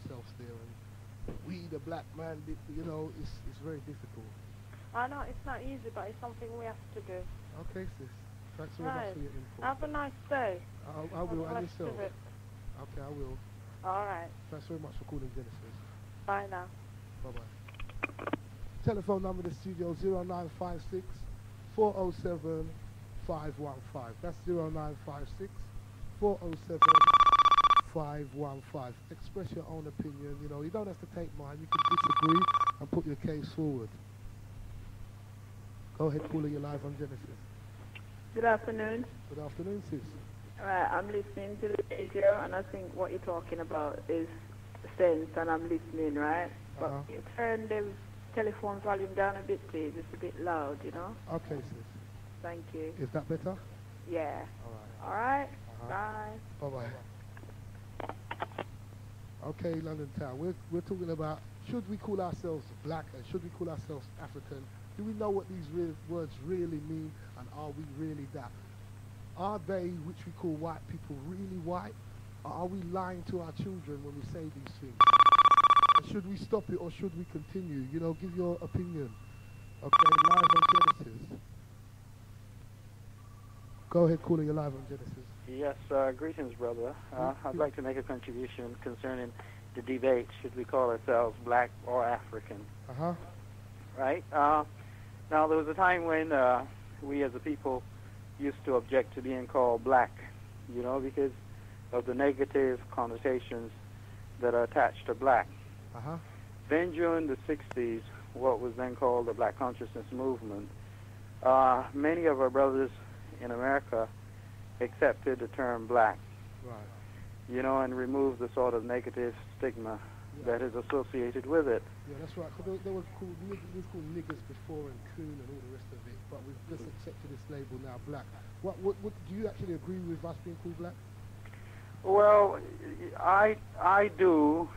themselves there, and we, the black man, you know, it's very difficult. I know it's not easy, but it's something we have to do. Okay, sis. Thanks very much for your info. Have a nice day. I will, and yourself. Okay, I will. All right. Thanks very much for calling Genesis. Bye now. Bye-bye. Telephone number in the studio 0956 407 515. That's 0956 407 515. Express your own opinion. You know, you don't have to take mine. You can disagree and put your case forward. Go ahead, caller, you're live on Genesis. Good afternoon. Good afternoon, sis. Right, I'm listening to the radio, and I think what you're talking about is sense, and I'm listening, right? But you turn the telephone volume down a bit, please. It's a bit loud, you know? Okay, sis. Thank you. Is that better? Yeah. All right. Bye. Bye-bye. Okay, London Town. We're talking about, should we call ourselves black and should we call ourselves African? Do we know what these words really mean, and are we really that? Are they, which we call white people, really white? Or are we lying to our children when we say these things? And should we stop it or should we continue? You know, give your opinion. Okay, live on Genesis. Go ahead, caller, you're live on Genesis. Yes, greetings, brother. I'd like to make a contribution concerning the debate. Should we call ourselves black or African? Right? Now, there was a time when we as a people used to object to being called black, you know, because of the negative connotations that are attached to black. Then during the 60s, what was then called the Black Consciousness Movement, many of our brothers in America accepted the term black, you know, and removed the sort of negative stigma that is associated with it. Yeah, that's right. So they were called niggers before and coon and all the rest of it, but we've just accepted this label now, black. What do you actually agree with us being called black? Well, I do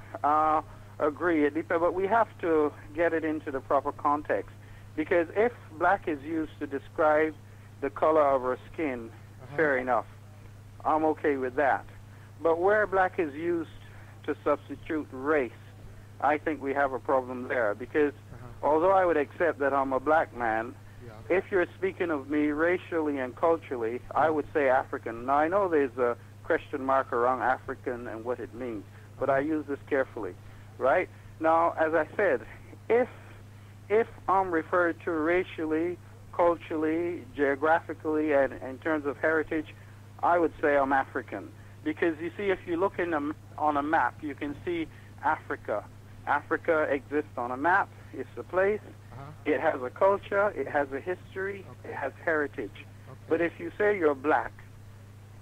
agree, but we have to get it into the proper context, because if black is used to describe the color of our skin, fair enough. I'm okay with that. But where black is used to substitute race, I think we have a problem there, because although I would accept that I'm a black man, if you're speaking of me racially and culturally, I would say African. Now, I know there's a question mark around African and what it means, but I use this carefully, right? Now, as I said, if I'm referred to racially, culturally, geographically, and in terms of heritage, I would say I'm African. Because you see, if you look on a map, you can see Africa. Africa exists on a map. It's a place. It has a culture. It has a history. It has heritage. But if you say you're black,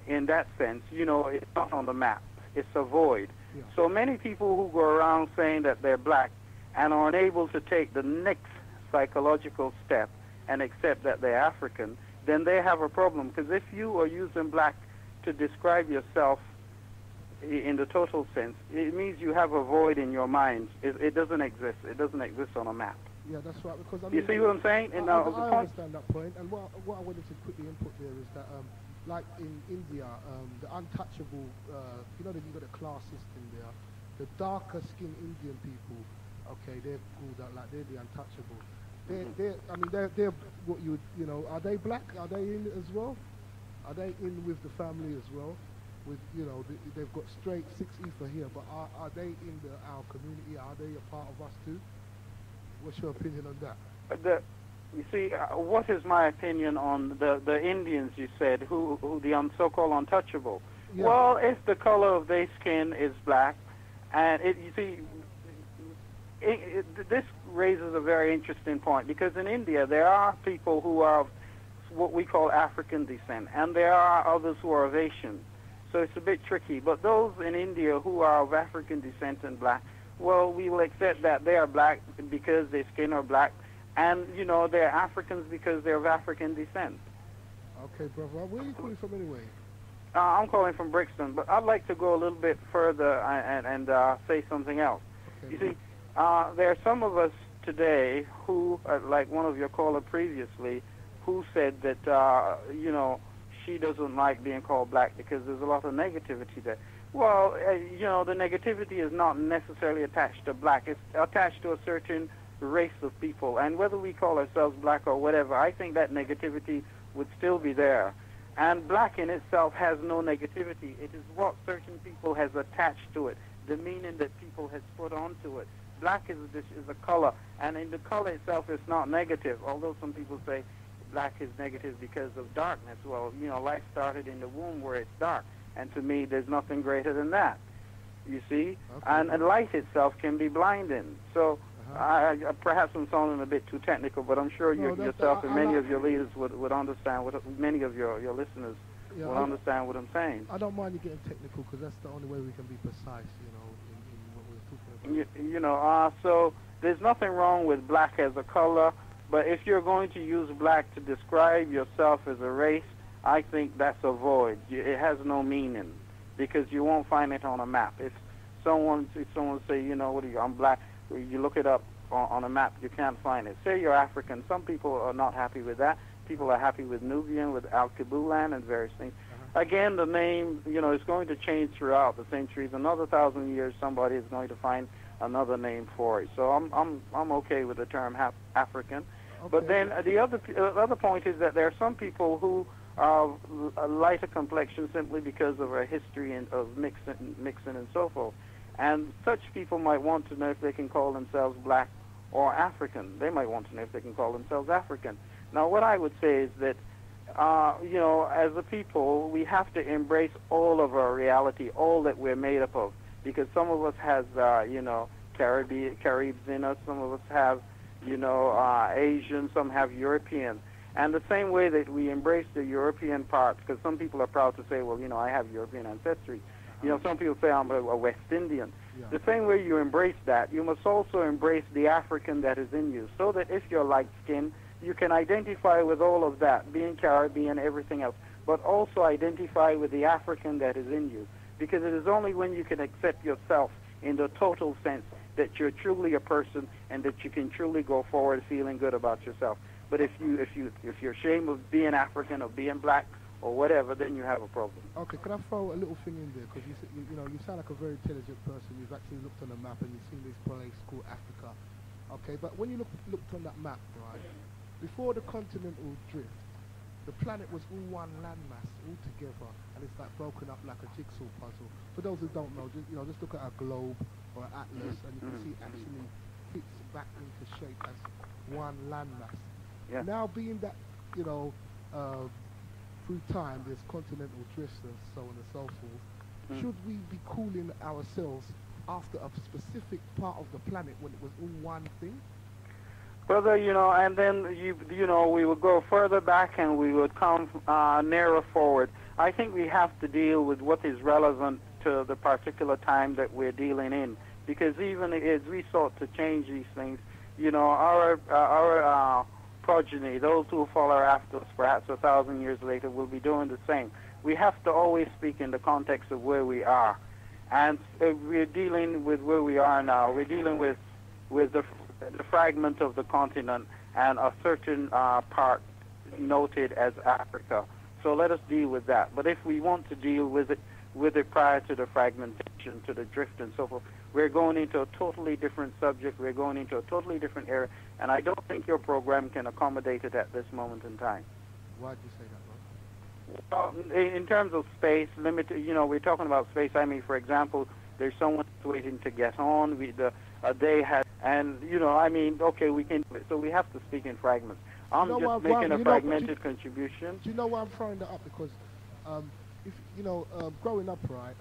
in that sense, you know, it's not on the map. It's a void. So many people who go around saying that they're black and are unable to take the next psychological step and accept that they're African, then they have a problem. Because if you are using black to describe yourself in the total sense, it means you have a void in your mind. It doesn't exist. It doesn't exist on a map. Yeah, that's right. Because I mean, you see what I'm saying? I understand that point. And what I wanted to quickly input there is that, like in India, the untouchable, you know that you've got a class system there. The darker skinned Indian people, okay, they're called out like they're the untouchable. They're what you know. Are they black? Are they in as well? Are they in with the family as well? With, you know, they've got straight 6 ether here, but are they in our community? Are they a part of us too? What's your opinion on that? You see, what is my opinion on the Indians? You said who the so-called untouchable. Yeah. Well, if the color of their skin is black, and you see, this raises a very interesting point, because in India there are people who are of what we call African descent, and there are others who are of Asian. So it's a bit tricky. But those in India who are of African descent and black, well, we will accept that they are black because their skin are black, and, you know, they're Africans because they're of African descent. Okay, brother. Where are you calling from anyway? I'm calling from Brixton, but I'd like to go a little bit further and say something else. Okay. You see, there are some of us today who, like one of your caller previously, who said that, you know, she doesn't like being called black because there's a lot of negativity there. Well, the negativity is not necessarily attached to black. It's attached to a certain race of people. And whether we call ourselves black or whatever, I think that negativity would still be there. And black in itself has no negativity. It is what certain people has attached to it, the meaning that people has put onto it. Black is a color, and in the color itself it's not negative, although some people say black is negative because of darkness. Well, life started in the womb where it's dark, and to me there's nothing greater than that, you see? Okay. And light itself can be blinding. So perhaps I'm sounding a bit too technical, but I'm sure yourself and many of your leaders would understand, many of your listeners will understand what I'm saying. I don't mind you getting technical, because that's the only way we can be precise, in what we're talking about. So there's nothing wrong with black as a color, but if you're going to use black to describe yourself as a race, I think that's a void. It has no meaning, because you won't find it on a map. If someone say, I'm black, you look it up on a map, you can't find it. Say you're African. Some people are not happy with that. People are happy with Nubian, with Al-Kabulan, and various things. Again, the name, is going to change throughout the centuries. Another 1,000 years, somebody is going to find another name for it. So I'm okay with the term African. Okay. But then the other point is that there are some people who are a lighter complexion simply because of a history of mixing and so forth. And such people might want to know if they can call themselves black or African. They might want to know if they can call themselves African. Now, what I would say is that, as a people, we have to embrace all of our reality, all that we're made up of, because some of us has, Caribs in us, some of us have, Asian, some have European. And the same way that we embrace the European part, because some people are proud to say, well, I have European ancestry. Some people say I'm a West Indian. Yeah. The same way you embrace that, you must also embrace the African that is in you, so that if you're light-skinned, you can identify with all of that, being Caribbean, everything else, but also identify with the African that is in you, because it is only when you can accept yourself in the total sense that you're truly a person and that you can truly go forward feeling good about yourself. But if you're ashamed of being African or being black or whatever, then you have a problem. Okay, can I throw a little thing in there? Because you sound like a very intelligent person. You've actually looked on the map and you've seen this place called Africa. Okay, but when you looked on that map, right, before the continental drift, the planet was all one landmass, all together, and it's like broken up like a jigsaw puzzle. For those who don't know, just look at a globe or an atlas, and you can see it actually fits back into shape as one landmass. Yeah. Now, being that through time there's continental drifts and so on and so forth, should we be calling ourselves after a specific part of the planet when it was all one thing? Brother, and then we would go further back and we would come nearer forward. I think we have to deal with what is relevant to the particular time that we're dealing in, because even as we sought to change these things, our progeny, those who follow after us, perhaps 1,000 years later, will be doing the same. We have to always speak in the context of where we are, and we're dealing with where we are now. We're dealing with the fragment of the continent and a certain part noted as Africa. So let us deal with that. But if we want to deal with it prior to the fragmentation, to the drift and so forth, we're going into a totally different subject. We're going into a totally different area, and I don't think your program can accommodate it at this moment in time. Why do you say that, Bob? Well, in terms of space, limited. We're talking about space. I mean, for example, there's someone waiting to get on. A day has, and okay, we can. So we have to speak in fragments. I'm just making a fragmented contribution. Do you know why I'm throwing that up? Because growing up, right,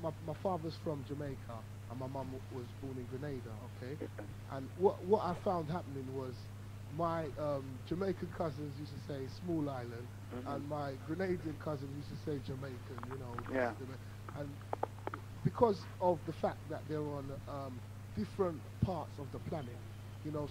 my father's from Jamaica and my mum was born in Grenada, okay? And what I found happening was my Jamaican cousins used to say small island, and my Grenadian cousins used to say Jamaican, Yeah. And because of the fact that they're on different parts of the planet,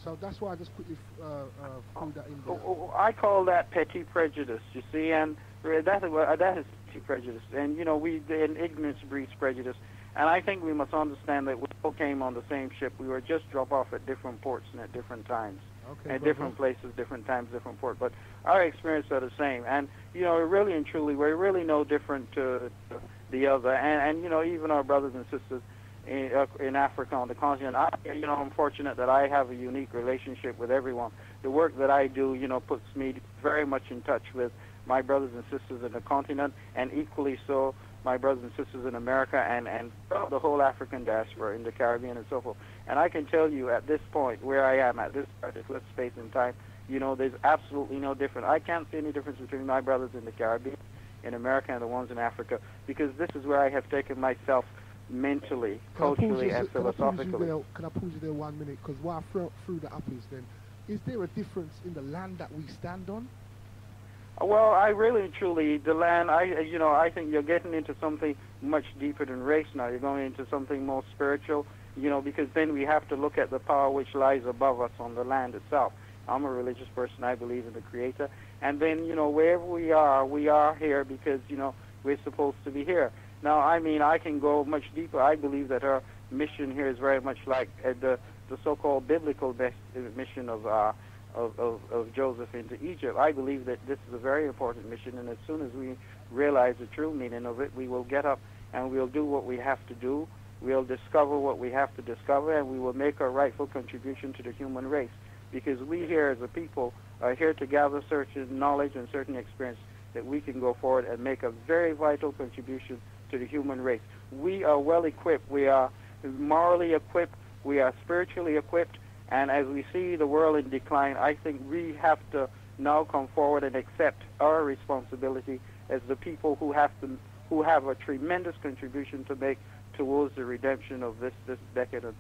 so that's why I just quickly threw that in there. I call that petty prejudice, you see, and that is petty prejudice. And, and ignorance breeds prejudice. And I think we must understand that we all came on the same ship. We were just dropped off at different ports and at different times. Okay, at different places, different times, different ports. But our experiences are the same. And, really and truly, we're really no different to the other, and even our brothers and sisters in Africa on the continent. I'm fortunate that I have a unique relationship with everyone. The work that I do, puts me very much in touch with my brothers and sisters in the continent, and equally so my brothers and sisters in America and the whole African diaspora in the Caribbean and so forth. And I can tell you at this point where I am at this particular space and time, there's absolutely no difference. I can't see any difference between my brothers in the Caribbean, in America, and the ones in Africa, because this is where I have taken myself mentally, culturally, and philosophically. Can I pause you there 1 minute? Because what I threw that up is there a difference in the land that we stand on? Well, I really, truly, the land, I think you're getting into something much deeper than race now. You're going into something more spiritual, because then we have to look at the power which lies above us on the land itself. I'm a religious person. I believe in the Creator. And then, wherever we are here because, we're supposed to be here. Now, I can go much deeper. I believe that our mission here is very much like the so-called biblical mission of Joseph into Egypt. I believe that this is a very important mission, and as soon as we realize the true meaning of it, we will get up and we'll do what we have to do. We'll discover what we have to discover, and we will make our rightful contribution to the human race. Because we here as a people are here to gather certain knowledge and certain experience that we can go forward and make a very vital contribution to the human race. We are well equipped. We are morally equipped. We are spiritually equipped. And as we see the world in decline, I think we have to now come forward and accept our responsibility as the people who have a tremendous contribution to make towards the redemption of this decadent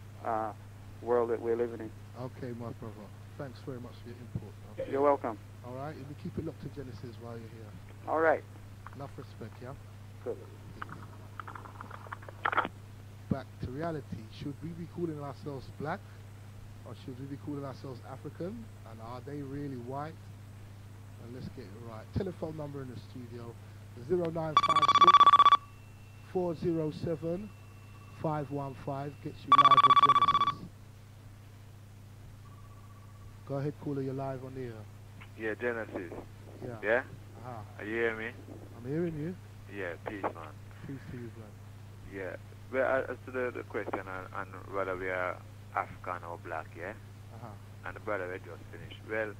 world that we're living in. Okay, my brother. Thanks very much for your input. Okay. You're welcome. All right, if you keep it locked to Genesis while you're here. All right. Enough respect, yeah? Good. Back to reality. Should we be calling ourselves black? Or should we be calling ourselves African? And are they really white? And let's get it right. Telephone number in the studio, 0956 407 515. Gets you live on Genesis. Go ahead, caller, you're live on the air. Yeah, Genesis. Yeah. Yeah? Uh-huh. You hear me? I'm hearing you. Yeah, peace, man. Peace to you, black. Yeah. Well, as to the question on whether we are African or black, yeah? Uh-huh. And the brother we just finished. Well,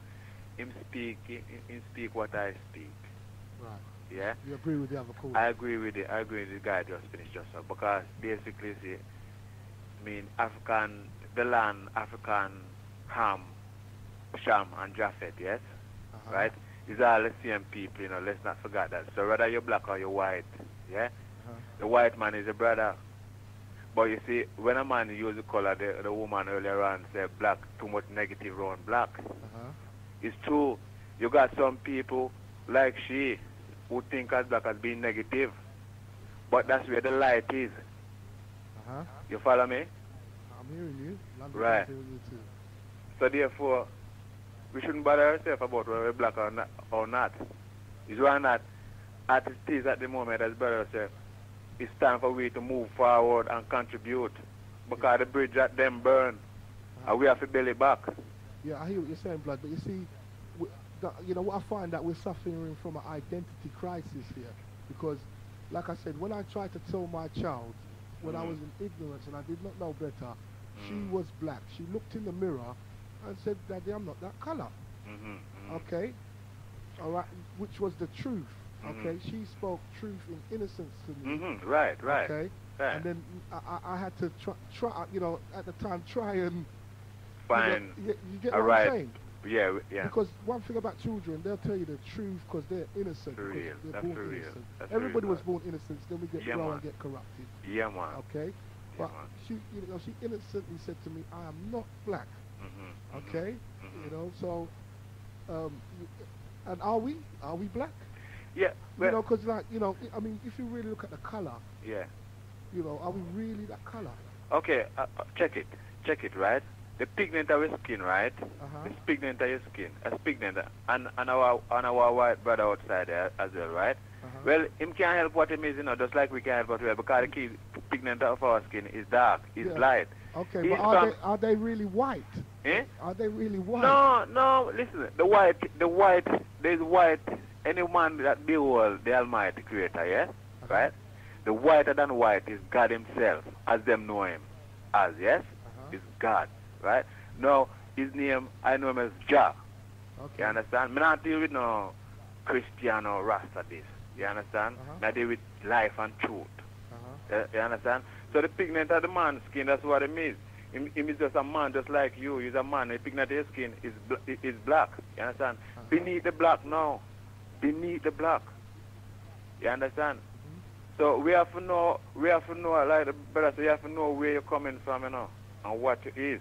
him speak what I speak. Right. Yeah? You agree with the other caller? I agree with the guy just finished just now. Because basically, see, the land, African, Ham, Sham, and Japhet, yes? Uh-huh. Right? It's all the same people, let's not forget that. So whether you're black or you're white, yeah? Uh-huh. The white man is a brother. But you see, when a man uses the color, the woman earlier on said black, too much negative around black. Uh-huh. It's true. You got some people like she who think as black as being negative. But that's where the light is. Uh-huh. You follow me? I'm hearing you. Right. Hearing you too. So therefore, we shouldn't bother ourselves about whether we're black or not. It's why not as it is at the moment, as brother said, it's time for we to move forward and contribute. Because the bridge that them burn, and we have to build it back. Yeah, I hear what you're saying, blood. But you see, what I find that we're suffering from an identity crisis here. Because, like I said, when I tried to tell my child, when I was in ignorance and I did not know better, she was black. She looked in the mirror and said, Daddy, I'm not that color. Okay? All right? Which was the truth. Okay? She spoke truth in innocence to me. Right. Okay? Right. And then I had to try, at the time, try and find you get what I'm saying? Yeah. Because one thing about children, they'll tell you the truth because they're innocent. For real. They're That's born for real. innocent. That's Everybody real, was born innocent, then we get grown and get corrupted. Yeah, man. Okay? But man. she innocently said to me, I am not black. Okay? So, and are we black? Yeah. Well, Because if you really look at the color, yeah. Are we really that color? Okay, check it, right? The pigment of your skin, right? The pigment of your skin, as pigment, and our white brother outside there as well, right? Well, him can't help what him is, just like we can't help what we are, because the pigment of our skin is dark, is light. Okay, but are they really white? Eh? Are they really white? No, listen, there's white, any man that behold the Almighty Creator, yeah? Right? The whiter than white is God himself, as them know him. As, yes? Is God, right? Now, his name, I know him as Jah. Okay. You understand? Me not deal with no Christian or Rasta this. You understand? I deal with life and truth. You understand? So the pigment of the man's skin, that's what it means. Him is just a man just like you. He's a man. The pigment of his skin is black. You understand? Beneath the black now. Beneath the black. You understand? So we have to know, like the brother said, you have to know where you're coming from, you know, and what you is.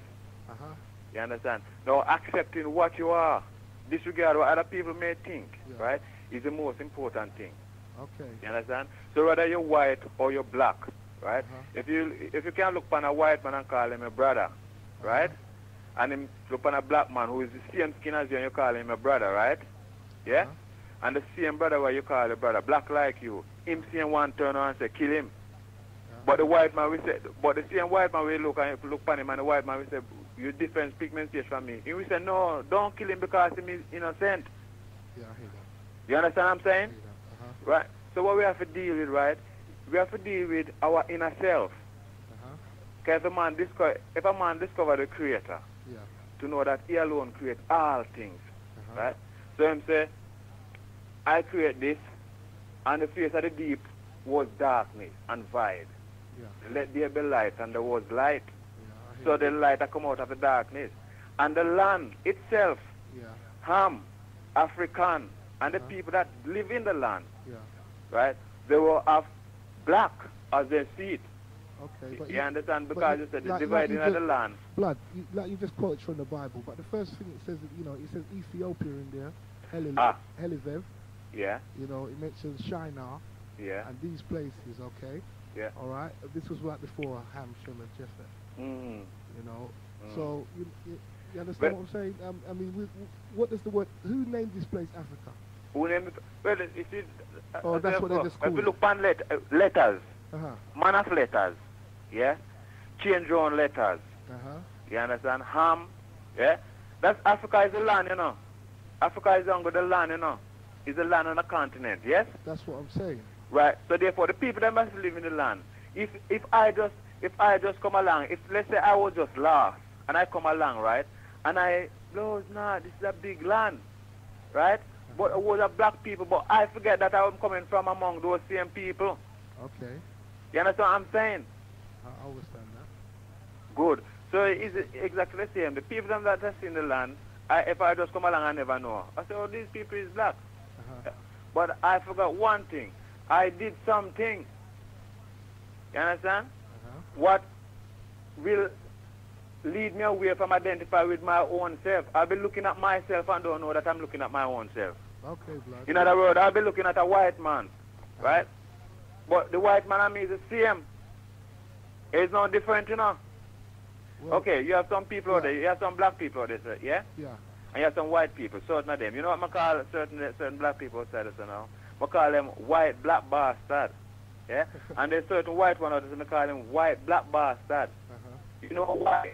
You understand? Now accepting what you are, disregard what other people may think, right, is the most important thing. Okay. You understand? So whether you're white or you're black, right? If you can look upon a white man and call him a brother, right? And him look upon a black man who is the same skin as you and you call him a brother, right? Yeah? And the same brother where you call a brother, black like you, him seeing one turn around and say, kill him. But the white man, we say, but the same white man, we look upon him and the white man, we say, you different pigmentation from me. And we say, no, don't kill him because he is innocent. Yeah, I hear that. You understand what I'm saying? Right? So what we have to deal with, right? We have to deal with our inner self. Because if a man discover the Creator, to know that he alone creates all things, right? So him say, I create this, and the face of the deep was darkness and void. Let there be light, and there was light. So the light that come out of the darkness. And the land itself, Ham, African, and the people that live in the land, right? They were of black as they see it. Okay, but you understand? Because you said the dividing of the land. Blood, you just quoted from the Bible, but the first thing it says, you know, it says Ethiopia in there, Helivev. Yeah. You know, it mentions Shinar. Yeah. And these places, okay? Yeah. All right? This was right before Ham, Shem, and Japheth. You know? So, you understand what I'm saying? I mean, what does the word, who named this place Africa? Who named it? Well, it is... that's what they just call it. If you look upon letters, man of letters, yeah? Change your own letters. You understand? Ham, yeah? That's Africa is the land, you know? Africa is under the land, you know? It's the land on the continent, yes? That's what I'm saying. Right. So therefore, the people that must live in the land. If I just come along, if let's say I was just lost and I come along, right? And Lord, nah, this is a big land, right? But it was a black people, but I forget that I'm coming from among those same people. Okay. You understand what I'm saying? I understand that. Good. So it's exactly the same. The people that are in the land, if I just come along, I never know. I say, oh, these people is black. But I forgot one thing. I did something. You understand? What will lead me away from identify with my own self? I'll be looking at myself and don't know that I'm looking at my own self. Okay, blood. In other words, I'll be looking at a white man, right? But the white man and me is the same. It's not different, you know. Well, okay, you have some people out there. You have some black people out there, yeah? Yeah. And you have some white people, certain of them. You know what I call certain black people outside us now? I call them white black bastard. Yeah? And there's certain white one out there, I call them white black bastard. You know why?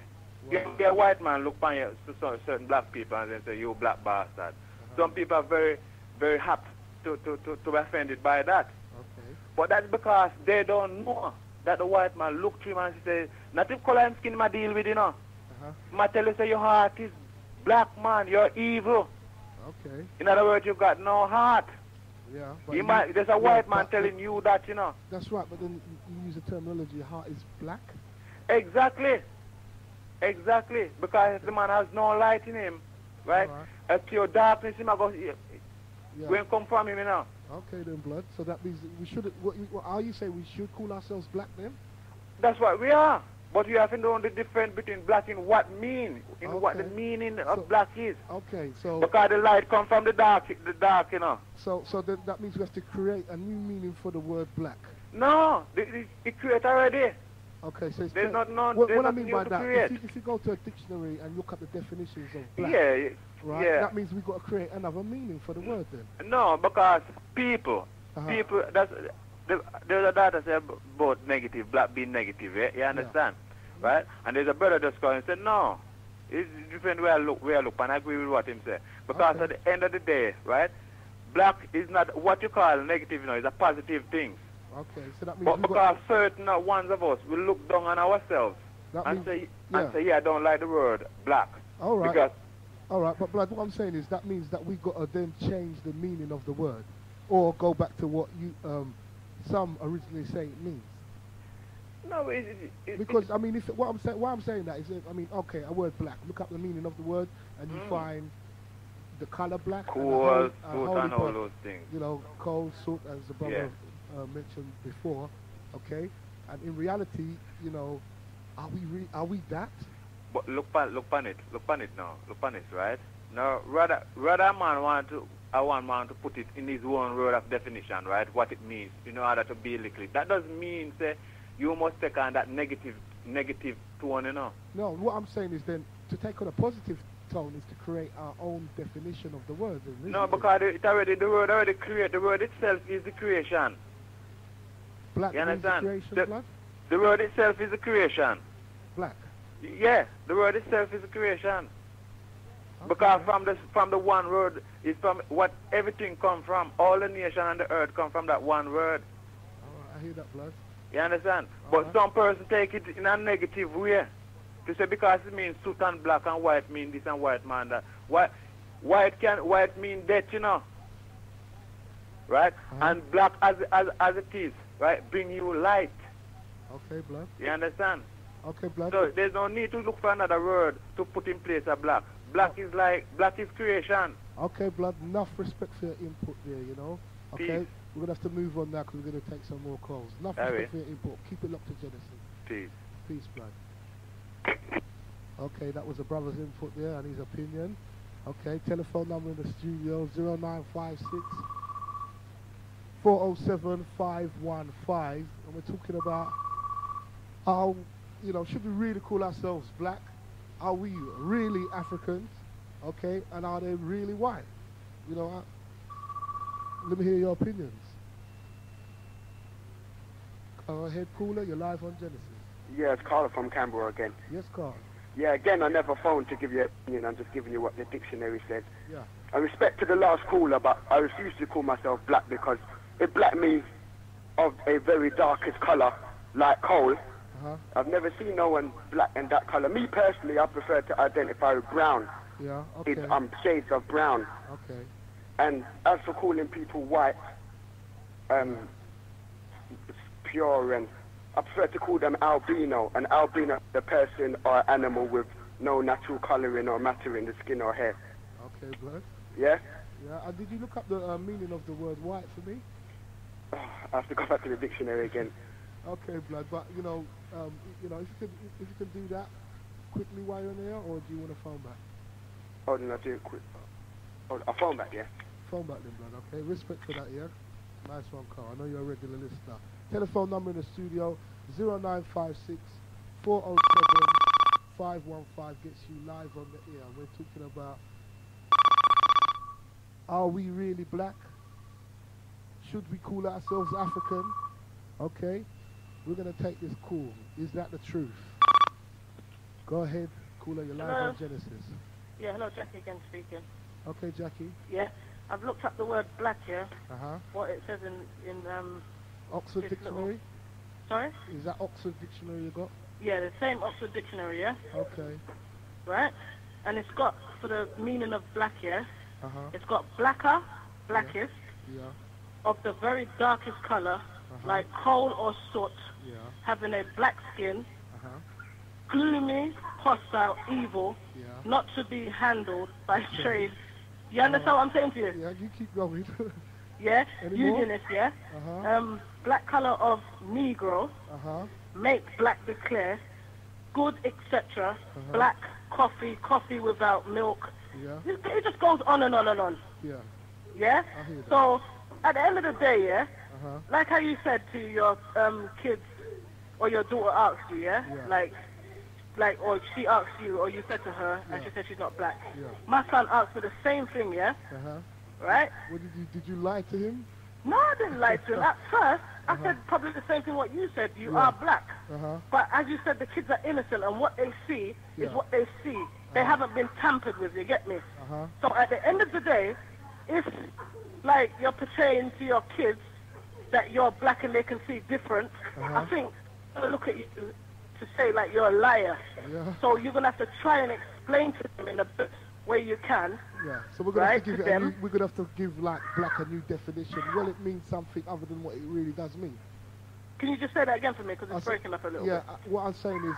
You get a white man look upon you, certain black people and they say, you black bastard. Some people are very, very happy to be offended by that. Okay. But that's because they don't know that the white man look to him and say, not if color and skin I deal with, you know. I tell you, say your heart is black, man, you're evil. Okay. In other words, you've got no heart. Yeah. There's a white man telling you that, you know. That's right, but then you use the terminology, heart is black? Exactly. Exactly. Because the man has no light in him, right? If your darkness, him go and come from him, you know. Okay, then, blood. So that means we should. What are you saying? We should call ourselves black then? That's what we are. But you have to know the difference between black and what mean, what the meaning of black is. Okay, so because the light comes from the dark, you know. So then that means we have to create a new meaning for the word black. No, it created already. Okay, so there's not what I mean by that, if you go to a dictionary and look at the definitions of black, that means we've got to create another meaning for the word then. No, because people, there's a data say about negative, black being negative, you understand? Right? And there's a brother just called and said, no, it's different way I look, and I agree with what him said. Because at the end of the day, right, black is not what you call negative, you know, it's a positive thing. Okay, so that means But because certain ones of us will look down on ourselves and say, I don't like the word black. All right. Because all right, but Blood, what I'm saying is that means that we got to then change the meaning of the word, or go back to what you some originally say it means. No, because I mean, why I'm saying that is, I mean, okay, a word black. Look up the meaning of the word, and you find the color black, coal, soot, and all those things. You know, coal, soot, as the brother mentioned before. Okay, and in reality, you know, are we that? But look on it now. Look on it, right? Now, rather man want to put it in his own word of definition, right? What it means, in order to be liquid. That doesn't mean say you must take on that negative tone, you know. No, what I'm saying is then to take on a positive tone is to create our own definition of the word. No, because the word already create. The word itself is the creation. Black you understand? Means the creation, the word itself is the creation. Black. Yeah, the word itself is a creation. Okay. Because from the one word is from what everything come from. All the nation and the earth come from that one word. Alright, I hear that, Blood. You understand? But some person take it in a negative way. To say because it means soot and black and white mean this and white man that. White mean death, you know. Right? And black as it is, right, bring you light. Okay, Blood. You understand? Okay, Blood. So there's no need to look for another word to put in place of black. Black is creation. Okay, Blood. Enough respect for your input there, you know. Okay, Peace. we're gonna have to move on now because we're gonna take some more calls. Enough respect for your input. Keep it locked to Genesis. Peace. Peace, Blood. Okay, that was a brother's input there and his opinion. Okay, telephone number in the studio 0956 407 515, and we're talking about how, you know, should we really call ourselves black? Are we really Africans? Okay, and are they really white? You know, let me hear your opinions. Go ahead, caller, you're live on Genesis. Yeah, it's Carl from Canberra again. Yes, Carl. Yeah, again, I never phoned to give you an opinion. I'm just giving you what the dictionary said. Yeah. I respect to the last caller, but I refuse to call myself black because if black means of a very darkest color, like coal, I've never seen no one black in that color. Me personally, I prefer to identify with brown. Yeah, okay. It's shades of brown. Okay. And as for calling people white, pure, and I prefer to call them albino. An albino, the person or animal with no natural coloring or matter in the skin or hair. Okay, Blood. Yeah? Yeah, and did you look up the meaning of the word white for me? I have to go back to the dictionary again. Okay, Blood, but you know, if you can do that quickly while you're there, or do you want to phone back? Oh, then I'll do it quick. Oh, I'll phone back, yeah? Phone back then, Blood, okay? Respect for that, yeah? Nice one, Carl. I know you're a regular listener. Telephone number in the studio, 0956 407 515 gets you live on the air. We're talking about, are we really black? Should we call ourselves African? Okay, we're going to take this call. Is that the truth? Go ahead, caller, you're live on Genesis. Yeah, hello, Jackie again speaking. Okay, Jackie. Yeah, I've looked up the word black here. Uh-huh. What it says in Oxford Dictionary? Sorry? Is that Oxford Dictionary you got? Yeah, the same Oxford Dictionary, yeah? Okay. Right? And it's got, for the meaning of black here, Uh-huh. it's got blacker, blackest, Yeah. of the very darkest color, like coal or soot, having a black skin, gloomy, hostile, evil, not to be handled by trade. You understand what I'm saying to you? Yeah, you keep going. Yeah, Anymore? unionist, yeah? Black color of Negro, make black declare, good, etc. Black coffee, coffee without milk. Yeah. It just goes on and on and on. Yeah. Yeah? I hear that. So, at the end of the day, yeah, like how you said to your kids, or your daughter asked you, yeah? Like, or she asked you, or you said to her, and she said she's not black. Yeah. My son asked for the same thing, yeah? Right? What did you lie to him? No, I didn't lie to him. At first, I said probably the same thing what you said. You are black. But as you said, the kids are innocent, and what they see is what they see. They haven't been tampered with, you get me? So at the end of the day, if, like, you're portraying to your kids that you're black and they can see different, I think they'll look at you to say like you're a liar. Yeah. So you're gonna have to try and explain to them in the best way you can. Yeah. So we're gonna have to give it we're gonna have to give like black a new definition. Will it mean something other than what it really does mean? Can you just say that again for me, because it's breaking up a little bit? Yeah. What I'm saying is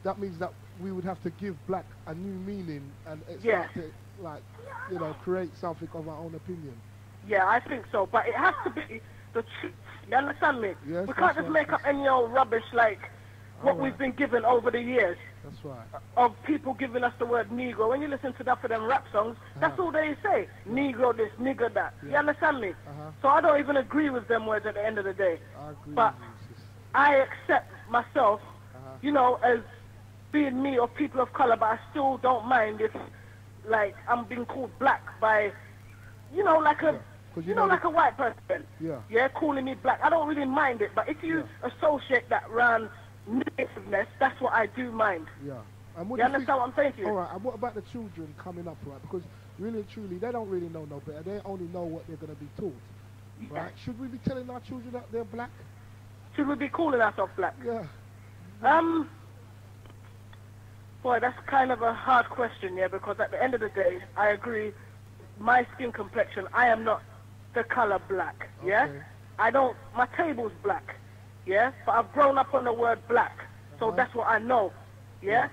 that means that we would have to give black a new meaning and start to, like, you know, create something of our own opinion. Yeah, I think so, but it has to be the truth. You understand me? Yes, we can't just make up any old rubbish like what we've been given over the years. That's right. Of people giving us the word Negro. When you listen to that for them rap songs, that's all they say. Negro this, nigger that. You understand me? So I don't even agree with them words at the end of the day. I agree but with you, sis. I accept myself, you know, as being me or people of color, but I still don't mind if, like, I'm being called black by, you know, like a, like a white person. Yeah, calling me black. I don't really mind it, but if you associate that around negativeness, that's what I do mind. Yeah. And what you understand what I'm saying to you? All right, and what about the children coming up, right? Because really and truly, they don't really know no better. They only know what they're going to be taught, right? Should we be telling our children that they're black? Should we be calling ourselves black? Yeah. Boy, that's kind of a hard question, yeah, because at the end of the day, I agree, my skin complexion, I am not the color black, yeah? I don't, my table's black, yeah? But I've grown up on the word black, so that's what I know, yeah?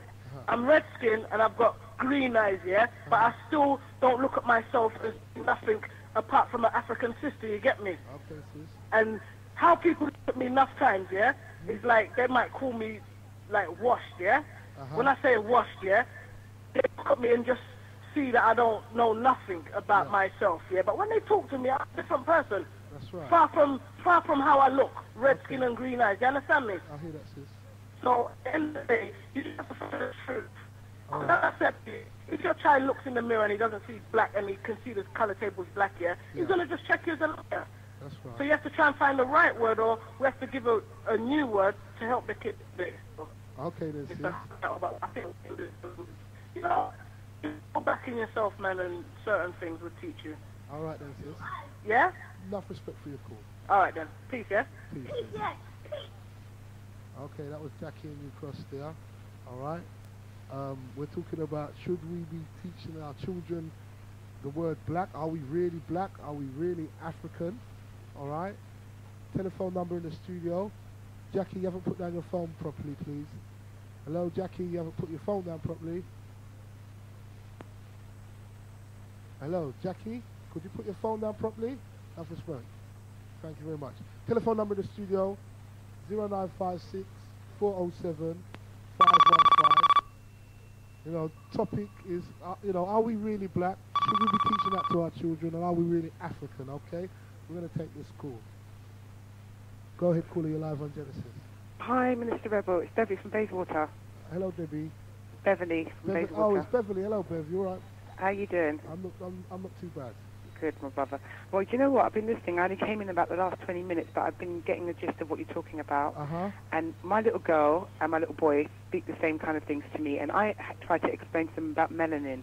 I'm red skinned and I've got green eyes, yeah? But I still don't look at myself as nothing apart from an African sister, you get me? Okay, sis. And how people look at me enough times, yeah, is like they might call me like washed, yeah? When I say washed, yeah, they look at me and just see that I don't know nothing about myself, yeah? But when they talk to me, I'm a different person. That's right. Far from how I look, red skin and green eyes, you understand me? I hear that, sis. So at the end of the day, you just have to find the truth. Like I said, if your child looks in the mirror and he doesn't see black and he can see the color table's black, yeah, he's going to just check you as a liar. That's right. So you have to try and find the right word, or we have to give a new word to help the kid. Okay, then, sis. I think, you know, go back in yourself, man, and certain things would teach you. All right, then, sis. Yeah? Enough respect for your call. All right, then. Peace, yeah? Peace. Okay, that was Jackie and you cross there. All right. We're talking about, should we be teaching our children the word black? Are we really black? Are we really African? All right. Telephone number in the studio. Jackie, you haven't put down your phone properly, please. Hello, Jackie, you haven't put your phone down properly. Hello, Jackie, could you put your phone down properly? That's respect. Thank you very much. Telephone number in the studio, 0956 407 515. You know, topic is, you know, are we really black? Should we be teaching that to our children? And are we really African? Okay, we're going to take this call. Go ahead, caller, you're live on Genesis. Hi, Minsta Rebel. It's Debbie from Bayswater. Hello, Debbie. Beverly from Bayswater. Oh, it's Beverly. Hello, Bev. You all right? How you doing? I'm not too bad. Good, my brother. Well, do you know what? I've been listening. I only came in about the last 20 minutes, but I've been getting the gist of what you're talking about. And my little girl and my little boy speak the same kind of things to me, and I try to explain to them about melanin.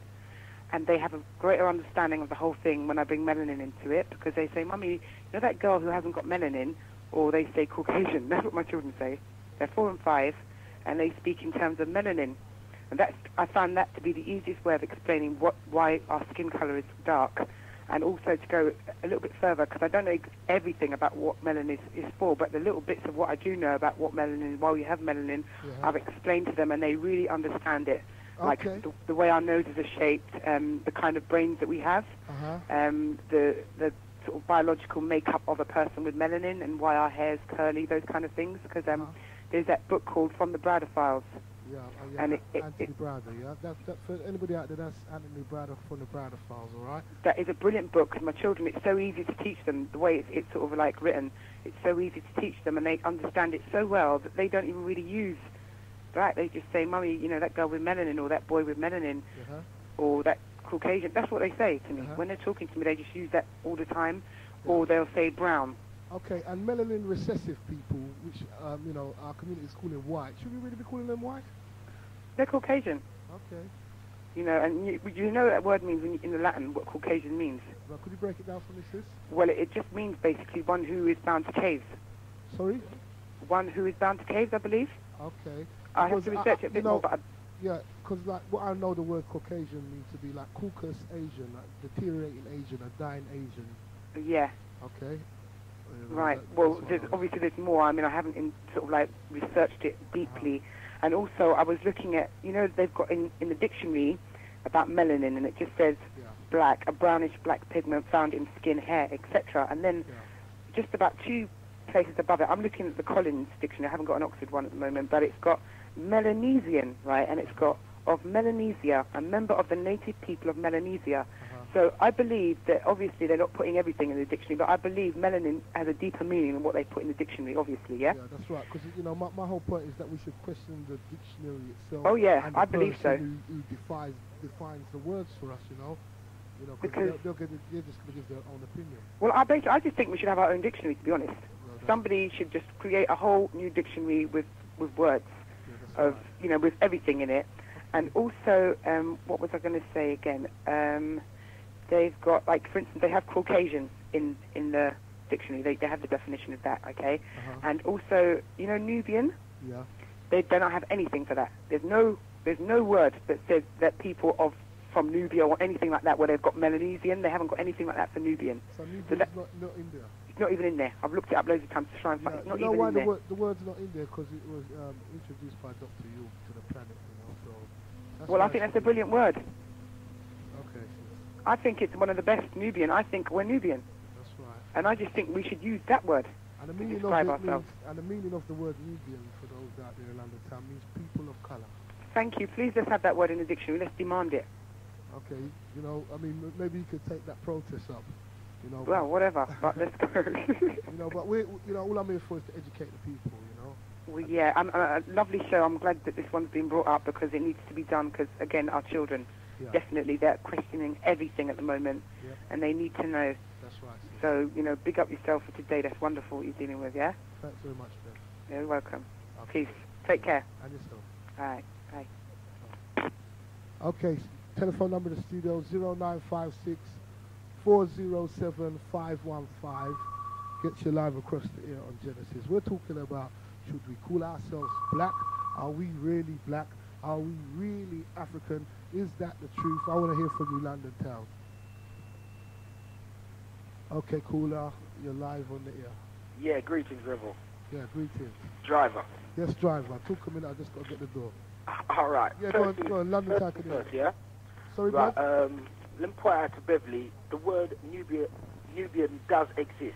And they have a greater understanding of the whole thing when I bring melanin into it, because they say, Mummy, you know that girl who hasn't got melanin? Or they say Caucasian. That's what my children say. They're 4 and 5, and they speak in terms of melanin. And I found that to be the easiest way of explaining why our skin color is dark. And also to go a little bit further, because I don't know everything about what melanin is for, but the little bits of what I do know about what melanin is, why we have melanin, I've explained to them, and they really understand it. Like the way our noses are shaped, the kind of brains that we have, the sort of biological makeup of a person with melanin, and why our hair's curly, those kind of things. Because there's that book called From the Browder Files. And Anthony Browder, yeah? That, for anybody out there, that's Anthony Browder from the Browder Files, all right? That is a brilliant book. My children, it's so easy to teach them. The way it's sort of like written, it's so easy to teach them, and they understand it so well that they don't even really use that. They just say, Mummy, you know, that girl with melanin, or that boy with melanin, or that Caucasian. That's what they say to me. When they're talking to me, they just use that all the time, or they'll say brown. Okay, and melanin recessive people, which, you know, our community is calling white, should we really be calling them white? They're Caucasian. Okay. You know, and you know what that word means in the Latin, what Caucasian means. Well, could you break it down for me, sis? Well, it just means basically one who is bound to caves. Sorry? One who is bound to caves, I believe. Okay. I have to research it a bit more, but... Yeah, because like what I know the word Caucasian means to be like Caucasus Asian, like deteriorating Asian, a dying Asian. Yeah. Okay. Right. Well, obviously there's more. I mean, I haven't sort of like researched it deeply. And also I was looking at, you know, they've got in the dictionary about melanin, and it just says black, a brownish black pigment found in skin, hair, etc. And then just about 2 places above it, I'm looking at the Collins dictionary. I haven't got an Oxford one at the moment, but it's got Melanesian, right? And it's got of Melanesia, a member of the native people of Melanesia. So I believe that obviously they're not putting everything in the dictionary, but I believe melanin has a deeper meaning than what they put in the dictionary, obviously, yeah? Yeah, that's right, because, you know, my whole point is that we should question the dictionary itself. Oh, yeah, and I believe so. Who defines the words for us, you know? Because they're just going to give their own opinion. Well, I just think we should have our own dictionary, to be honest. Somebody should just create a whole new dictionary with words, you know, with everything in it. And also, what was I going to say again? They've got, like, for instance, they have Caucasian in the dictionary. They have the definition of that, okay? And also, you know, Nubian? Yeah. They do not have anything for that. There's no word that says that people from Nubia or anything like that where they've got Melanesian. They haven't got anything like that for Nubian. So Nubian is not in there? It's not even in there. I've looked it up loads of times to try and find it. It's not even in there. The word's not in there? Because it was introduced by Dr. York to the planet, you know, so... Well, I think that's a brilliant word. Okay. I think it's one of the best Nubian. I think we're Nubian. That's right. And I just think we should use that word to describe ourselves. And the meaning of the word Nubian, for those out there in London town, means people of colour. Thank you. Please let's have that word in the dictionary. Let's demand it. Okay. You know, I mean, maybe you could take that protest up. You know. Well, whatever. But let's go. You know, but all I'm here for is to educate the people. You know. Well, yeah, a lovely show. I'm glad that this one's been brought up because it needs to be done. Because again, our children. Yeah. Definitely, they're questioning everything at the moment, and they need to know. That's right. So, you know, big up yourself for today. That's wonderful what you're dealing with, yeah? Thanks very much, Ben. You're welcome. Okay. Peace. Take care. And yourself. All right. Bye. Okay, telephone number to the studio, 0956 407 515. Gets you live across the air on Genesis. We're talking about, should we call ourselves black? Are we really black? Are we really African? Is that the truth? I want to hear from you, London town. Okay, caller, you're live on the air. Yeah, greetings, Rebel. Yeah, greetings. Driver. Yes, driver. Talk a minute, I just got to get the door. All right. Yeah, go on, London town. Yeah? Sorry, right, bud? let me point out to Beverly, the word Nubian does exist.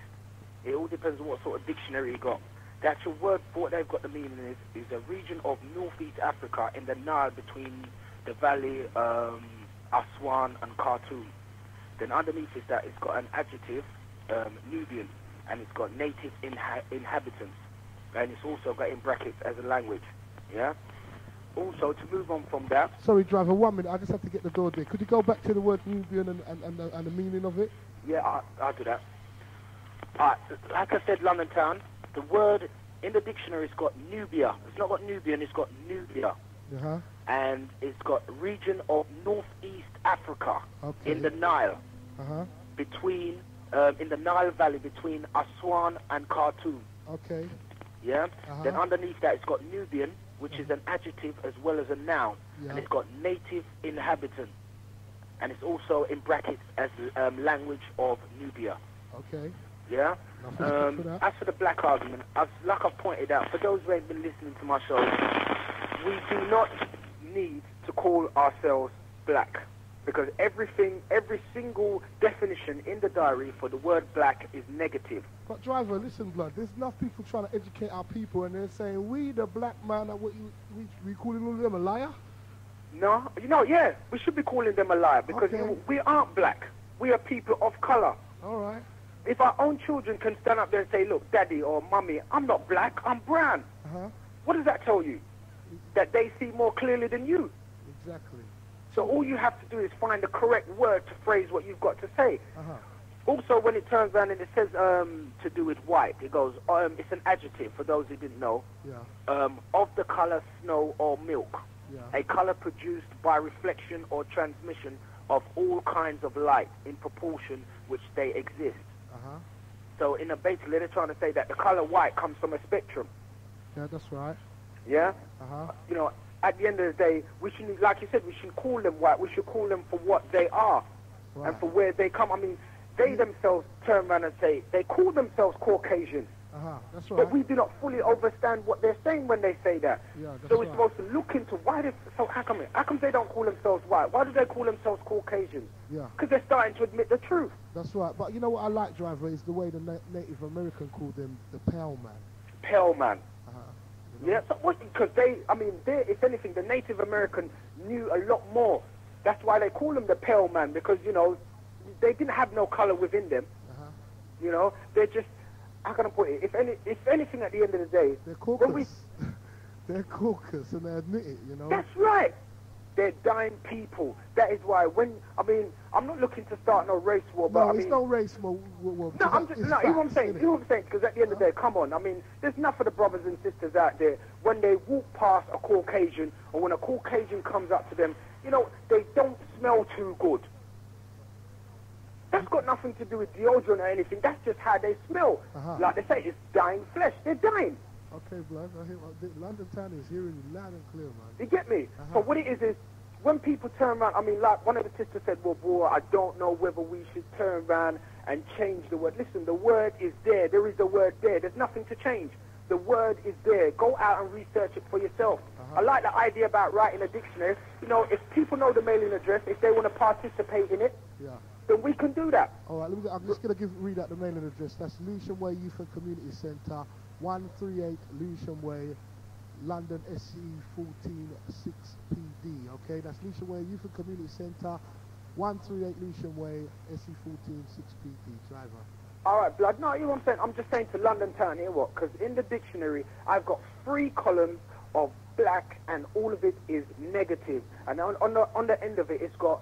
It all depends on what sort of dictionary you got. The actual word for what they've got the meaning is a region of northeast Africa in the Nile between the valley, Aswan and Khartoum. Then underneath is that it's got an adjective, Nubian, and it's got native inhabitants. And it's also got in brackets as a language, yeah? Also, to move on from that... Sorry, driver, 1 minute, I just have to get the door there. Could you go back to the word Nubian and the meaning of it? Yeah, I'll do that. Like I said, London town, the word in the dictionary has got Nubia. It's not got Nubian, it's got Nubia. And it's got region of northeast Africa in the Nile. Between, in the Nile Valley between Aswan and Khartoum. Okay. Yeah? Then underneath that it's got Nubian, which is an adjective as well as a noun. And it's got native inhabitant. And it's also in brackets as language of Nubia. Okay. Yeah? As for the black argument, like I've pointed out, for those who ain't been listening to my show, we do not need to call ourselves black. Because every single definition in the diary for the word black is negative. But driver, listen, blood, there's enough people trying to educate our people and they're saying, we the black man, are what we calling all of them a liar? No, yeah, we should be calling them a liar because we aren't black. We are people of color. All right. If our own children can stand up there and say, look, daddy or mummy, I'm not black, I'm brown. What does that tell you? That they see more clearly than you. Exactly. So all you have to do is find the correct word to phrase what you've got to say. Also, when it turns around and it says to do with white, it goes, it's an adjective, for those who didn't know, of the color snow or milk. A color produced by reflection or transmission of all kinds of light in proportion which they exist. So basically they're trying to say that the color white comes from a spectrum. Yeah, that's right. Yeah? You know, at the end of the day, we shouldn't, like you said, we shouldn't call them white. We should call them for what they are and for where they come. I mean, they themselves turn around and say, they call themselves Caucasian. That's right. But we do not fully understand what they're saying when they say that. Yeah, that's so we're supposed to look into how come they don't call themselves white? Why do they call themselves Caucasian? Yeah. Because they're starting to admit the truth. That's right. But you know what I like, Driver, is the way the Native American called them the Pale Man. Pale Man. You know? Yeah, so because if anything, the Native American knew a lot more. That's why they call them the Pale Man, because, you know, they didn't have no color within them. You know, they're just, how can I put it? If anything, at the end of the day, they're caucus. They're caucus, and they admit it. You know. That's right. They're dying people. That is why I'm not looking to start no race war, but it's no race war. No, you know what I'm saying? You know what I'm saying? Because at the end of the day, come on. I mean, there's enough of the brothers and sisters out there, when they walk past a Caucasian, or when a Caucasian comes up to them, you know, they don't smell too good. That's got nothing to do with deodorant or anything. That's just how they smell. Like they say, it's dying flesh. They're dying. Okay, blood. I hear London Town is hearing you loud and clear, man. You get me? So what it is when people turn around, I mean, like one of the sisters said, well, boy, I don't know whether we should turn around and change the word. Listen, the word is there. There is the word there. There's nothing to change. The word is there. Go out and research it for yourself. I like the idea about writing a dictionary. You know, if people know the mailing address, if they want to participate in it, then we can do that. All right, I'm just going to read out the mailing address. That's Lewisham Way Youth and Community Centre, 138 Lewisham Way, London, SE 14 6PD. Okay, that's Lewisham Way Youth and Community Centre, 138 Lewisham Way, SE 14 6PD. Driver. All right, blood. No, you know what I'm saying? I'm just saying to London Town here, what? Because in the dictionary, I've got 3 columns of black, and all of it is negative. And on the end of it, it's got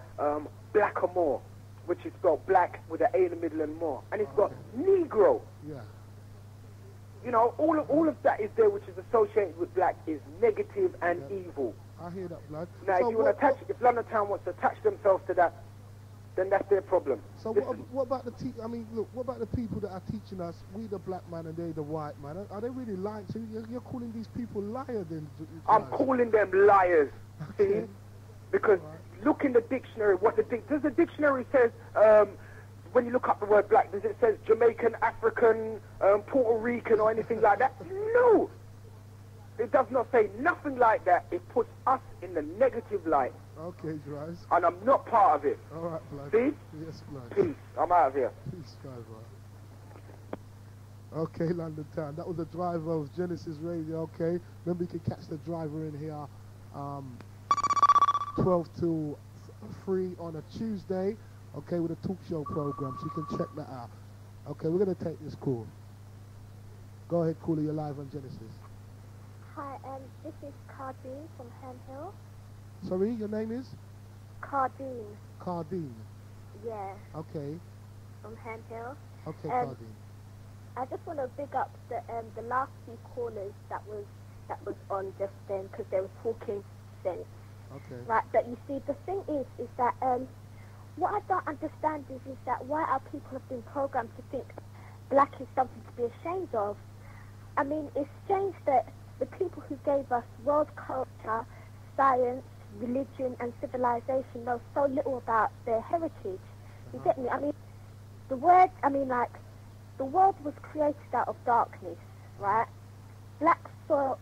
blackamoor, which is spelled black with an A in the middle and more. And it's got Negro. Yeah. You know, all of that is there, which is associated with black, is negative and evil. I hear that, blood. Now, so if London Town wants to attach themselves to that, then that's their problem. So what about the what about the people that are teaching us, we the black man and they the white man? Are they really lying? So you're calling these people liars then? I'm calling them liars, see? Because look in the dictionary, does the dictionary says, when you look up the word black, does it says Jamaican, African, Puerto Rican or anything like that? No! It does not say nothing like that. It puts us in the negative light. Okay, Drive. And I'm not part of it. All right, blood. See? Yes, blood. Peace. I'm out of here. Peace, Driver. Okay, London Town. That was the Driver of Genesis Radio. Okay. Remember, you can catch the Driver in here 12 to 3 on a Tuesday. Okay, with a talk show program. So you can check that out. Okay, we're going to take this call. Go ahead, caller. You're live on Genesis. Hi, this is Cardine from Ham Hill. Sorry, your name is? Cardine. Cardine. Yeah. Okay. From Ham Hill. Okay, Cardine. I just want to big up the last few callers that was on just then, because they were talking sense. Okay. Right, but you see, the thing is that what I don't understand is that why our people have been programmed to think black is something to be ashamed of. I mean, it's strange that the people who gave us world culture, science, religion and civilization know so little about their heritage. You get me? I mean, the world was created out of darkness, right? Black soil,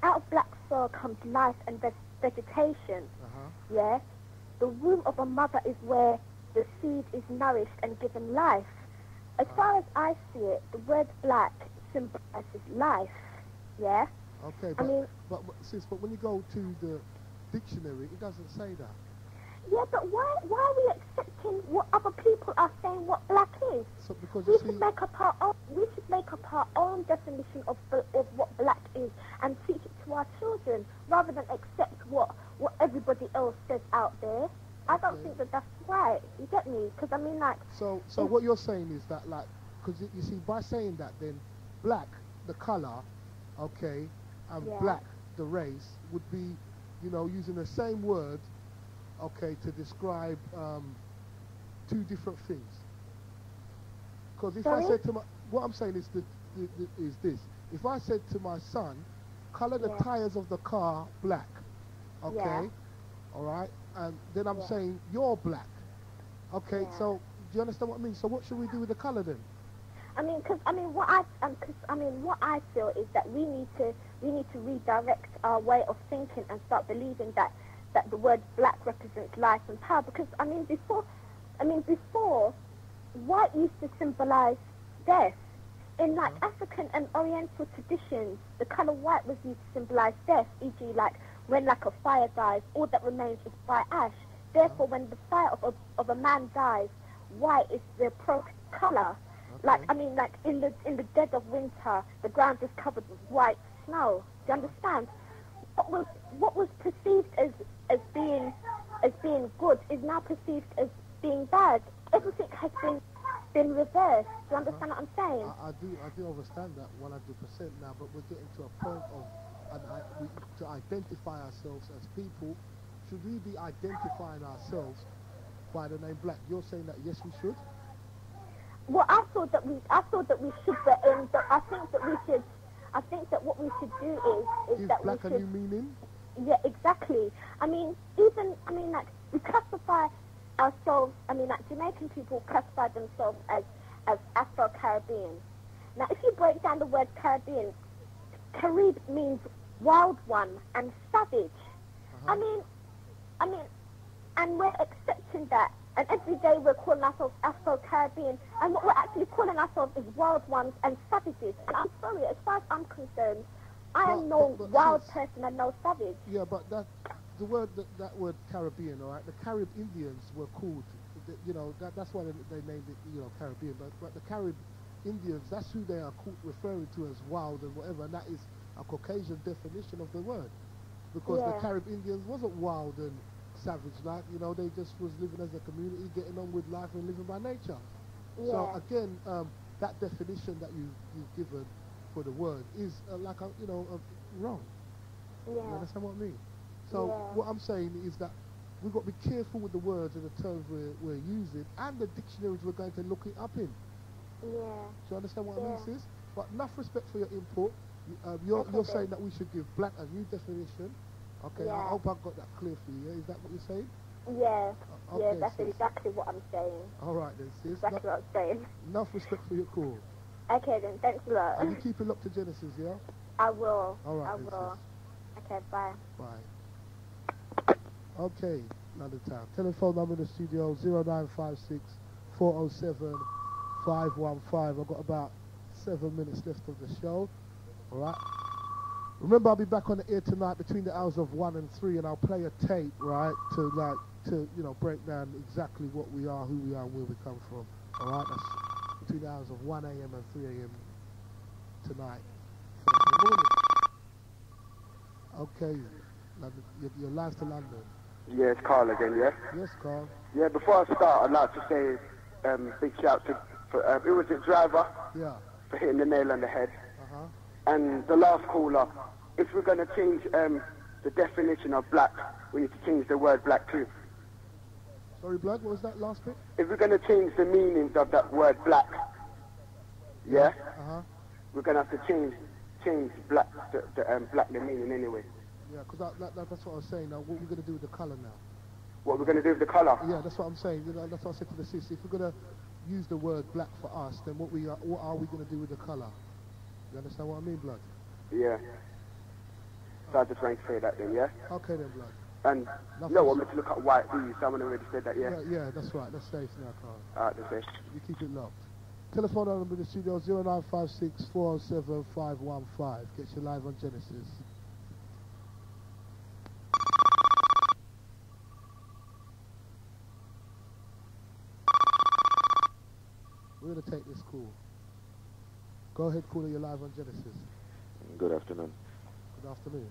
out of black soil comes life and vegetation, yeah? The womb of a mother is where the seed is nourished and given life. As far as I see it, the word black symbolizes life, yeah? Okay, but when you go to the dictionary, it doesn't say that. Yeah, but why are we accepting what other people are saying what black is? So because we should make up our own definition of what black is and teach it to our children rather than accept what everybody else says out there. I don't think that that's right. You get me? Because I mean, like. So what you're saying is that, like, because you see, by saying that, then black, the color, okay, and black, the race, would be, you know, using the same word okay, to describe two different things. Because if I said to my, what I'm saying is is this. If I said to my son, color the tires of the car black, okay, all right, and then I'm saying you're black, okay. So do you understand what I mean? So what should we do with the color then? I mean, what I feel is that we need to redirect our way of thinking and start believing that the word black represents life and power. Because before, white used to symbolize death. In like African and Oriental traditions, the color white was used to symbolize death. E.g., like when like a fire dies, all that remains is white ash. Therefore, when the fire of a man dies, white is the appropriate color. Like in the dead of winter, the ground is covered with white snow. Do you understand? What was perceived as being good is now perceived as being bad. Everything has been reversed. Do you understand what I'm saying? I do understand that 100% now, but we're getting to a point of to identify ourselves as people. Should we be identifying ourselves by the name black? You're saying that yes, we should. Well, I thought that we should, but I think that what we should do is give that black we a should. new meaning. Yeah, exactly. Like we classify ourselves. Like Jamaican people classify themselves as Afro-Caribbean. Now, if you break down the word Caribbean, Carib means wild one and savage. And we're accepting that. And every day we're calling ourselves Afro-Caribbean, and what we're actually calling ourselves is wild ones and savages. And I'm sorry, as far as I'm concerned, I am no wild person and no savage. Yeah, but that word Caribbean, all right? The Carib Indians were called, that's why they named it, Caribbean. But the Carib Indians, that's who they are referring to as wild and whatever, and that is a Caucasian definition of the word, because the Carib Indians wasn't wild and savage, like, they just was living as a community, getting on with life and living by nature. So again, that definition that you've given for the word is wrong. You understand what I mean? So what I'm saying is that we've got to be careful with the words and the terms we're using, and the dictionaries we're going to look it up in. Do you understand what I mean, sis? But enough respect for your input. You're saying that we should give black a new definition. Okay, I hope I got that clear for you. Is that what you're saying? Yeah. Okay, That's sis. exactly what I'm saying. All right then, sis. Exactly what I'm saying. Enough respect for your call. Okay then, thanks a lot. And you keep it locked to Genesis, yeah? I will. All right, I then, will. sis. Okay, bye. Bye. Okay, London Town. Telephone number in the studio 0956 407 515. I've got about 7 minutes left of the show. All right. Remember, I'll be back on the air tonight between the hours of 1 and 3, and I'll play a tape, right, to break down exactly what we are, who we are, and where we come from. All right, that's between the hours of 1 a.m. and 3 a.m. tonight. Okay, you're live to London. Yeah, it's Carl again, yeah? Yes, Carl. Yeah, before I start, I'd like to say big shout to it was the driver for hitting the nail on the head. And the last caller, if we're going to change the definition of black, we need to change the word black too. Sorry, Blood, what was that last bit? If we're going to change the meanings of that word black, we're going to have to change black, black the meaning anyway. Yeah, because that's what I was saying. Now, what are we going to do with the colour now? What we're going to do with the colour? Yeah, that's what I'm saying. That's what I said to the sis. If we're going to use the word black for us, then what are we going to do with the colour? You understand what I mean, Blood? Yeah. So I just wanted to say that then, yeah? Okay then, Blood. And you don't want me to look at white, do you? Someone already said that, yeah? Yeah, that's right. That's safe now, Carl. Alright, that's safe. You keep it locked. Telephone number in the studio 0956 407 515. Gets you live on Genesis. We're going to take this call. Go ahead, caller, you're live on Genesis. Good afternoon. Good afternoon.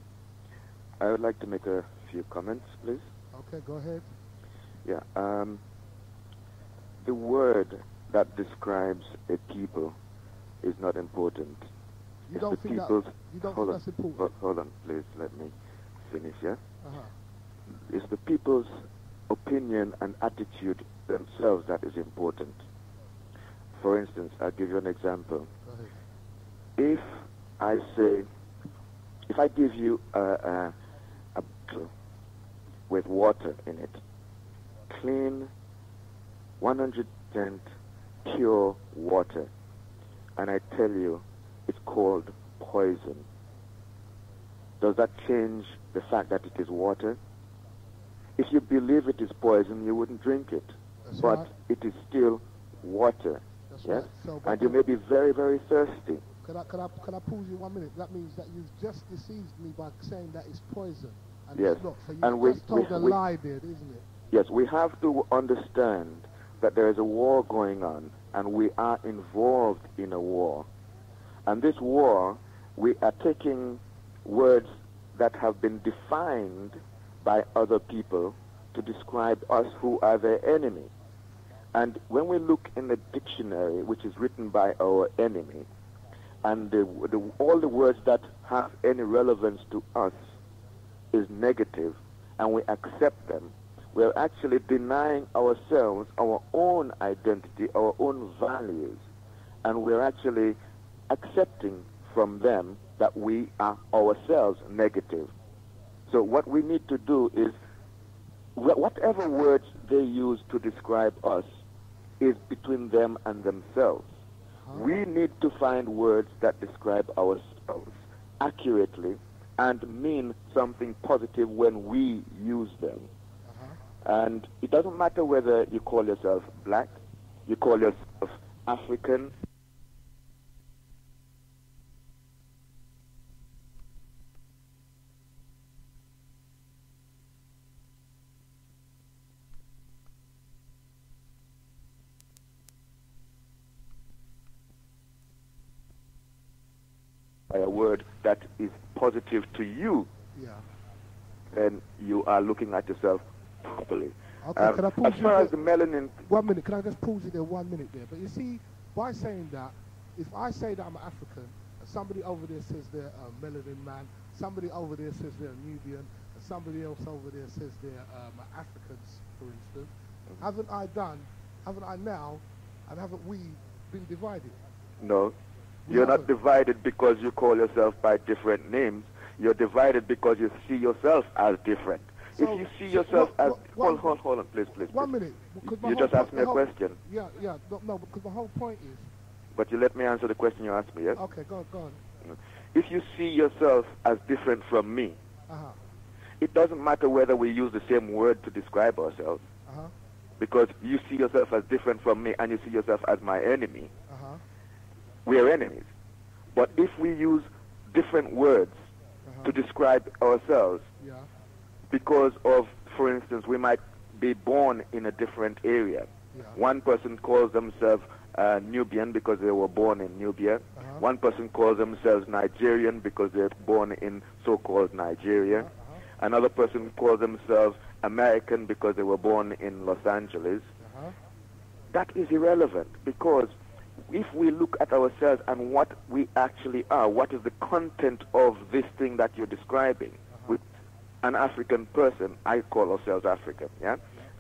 I would like to make a few comments, please. Okay, go ahead. Yeah, the word that describes a people is not important. You don't think that's important? Hold on, please, let me finish, yeah? It's the people's opinion and attitude themselves that is important. For instance, I'll give you an example. If I give you a bottle with water in it, clean, 100% pure water, and I tell you it's called poison, does that change the fact that it is water? If you believe it is poison, you wouldn't drink it. That's but right. it is still water. That's yes? right. So, and you may be very, very thirsty. Can I pause you 1 minute? That means that you've just deceived me by saying that it's poison. And Yes. it's not. So And you just told a lie there, isn't it? Yes, we have to understand that there is a war going on, and we are involved in a war. And this war, we are taking words that have been defined by other people to describe us who are their enemy. And when we look in the dictionary, which is written by our enemy, and all the words that have any relevance to us is negative, and we accept them, we're actually denying ourselves our own identity, our own values, and we're actually accepting from them that we are ourselves negative. So what we need to do is, whatever words they use to describe us is between them and themselves. We need to find words that describe ourselves accurately and mean something positive when we use them. And it doesn't matter whether you call yourself black, you call yourself African. By a word that is positive to you, then you are looking at yourself properly. Okay, can I pause as far as the melanin... 1 minute, can I just pause you there 1 minute there? But you see, by saying that, if I say that I'm an African, somebody over there says they're a melanin man, somebody over there says they're a Nubian, and somebody else over there says they're Africans, for instance, haven't I now, and haven't we been divided? No. You're not divided because you call yourself by different names. You're divided because you see yourself as different. So, if you see yourself as... Hold on, please. 1 minute. You just asked me a question. Yeah, no, because the whole point is... But you let me answer the question you asked me, yes? Okay, go on. If you see yourself as different from me, it doesn't matter whether we use the same word to describe ourselves, because you see yourself as different from me and you see yourself as my enemy. We are enemies. But if we use different words to describe ourselves, because of, for instance, we might be born in a different area. One person calls themselves Nubian because they were born in Nubia. One person calls themselves Nigerian because they're born in so-called Nigeria. Another person calls themselves American because they were born in Los Angeles. That is irrelevant, because if we look at ourselves and what we actually are, what is the content of this thing that you're describing, with an African person, I call ourselves African,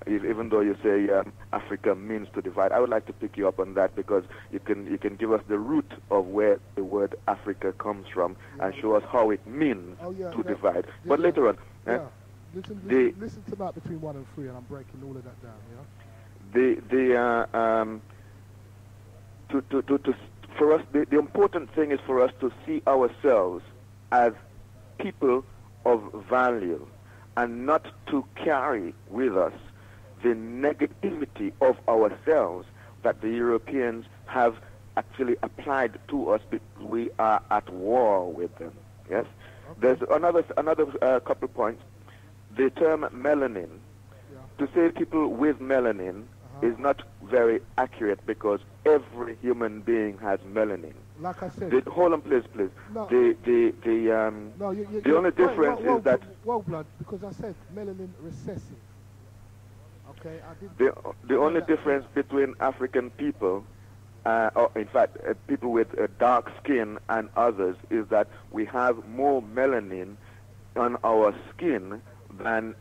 even though you say Africa means to divide. I would like to pick you up on that, because you can give us the root of where the word Africa comes from and show us how it means to divide. But later on, listen to that between 1 and 3, and I'm breaking all of that down. For us, the important thing is for us to see ourselves as people of value, and not to carry with us the negativity of ourselves that the Europeans have actually applied to us because we are at war with them. Yes. There's another couple points. The term melanin, to say people with melanin, is not very accurate, because every human being has melanin. Like I said... Hold on, please. No. The only difference is that... Well, blood, because I said melanin recessive. Okay, I did... The only difference between African people, or in fact, people with dark skin and others, is that we have more melanin on our skin than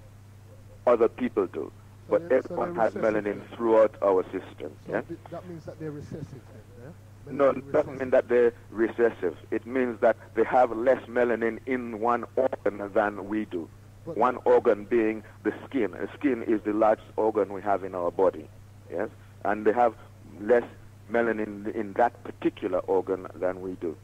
other people do. but everyone has melanin throughout our system. So yeah? That means that they're recessive then, yeah? No, it doesn't mean that they're recessive. It means that they have less melanin in one organ than we do. But one organ being the skin. The skin is the largest organ we have in our body, yes? And they have less melanin in that particular organ than we do.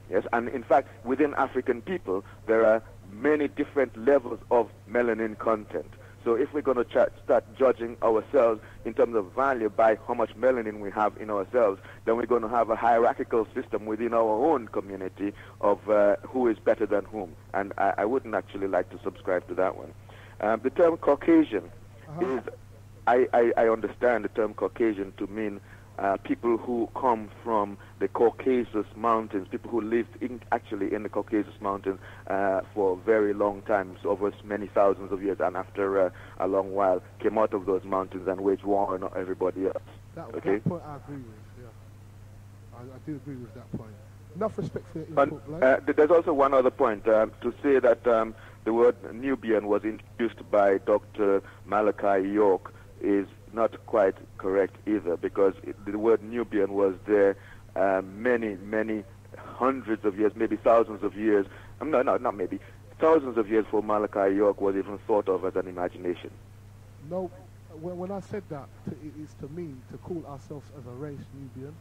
Yes, and in fact, within African people, there are many different levels of melanin content. So if we're going to start judging ourselves in terms of value by how much melanin we have in ourselves, then we're going to have a hierarchical system within our own community of who is better than whom. And I wouldn't actually like to subscribe to that one. The term Caucasian is, I understand the term Caucasian to mean people who come from the Caucasus Mountains, people who lived actually in the Caucasus Mountains for a very long time, so over many thousands of years, and after a long while came out of those mountains and waged war on everybody else. That point I agree with, yeah. I do agree with that point. Enough respect for your input, but, there's also one other point, to say that the word Nubian was introduced by Dr. Malachi York is not quite correct either, because the word Nubian was there many hundreds of years, maybe thousands of years. No, not maybe. Thousands of years before Malachi York was even thought of as an imagination. No, when I said that, it is to mean to call ourselves as a race Nubian.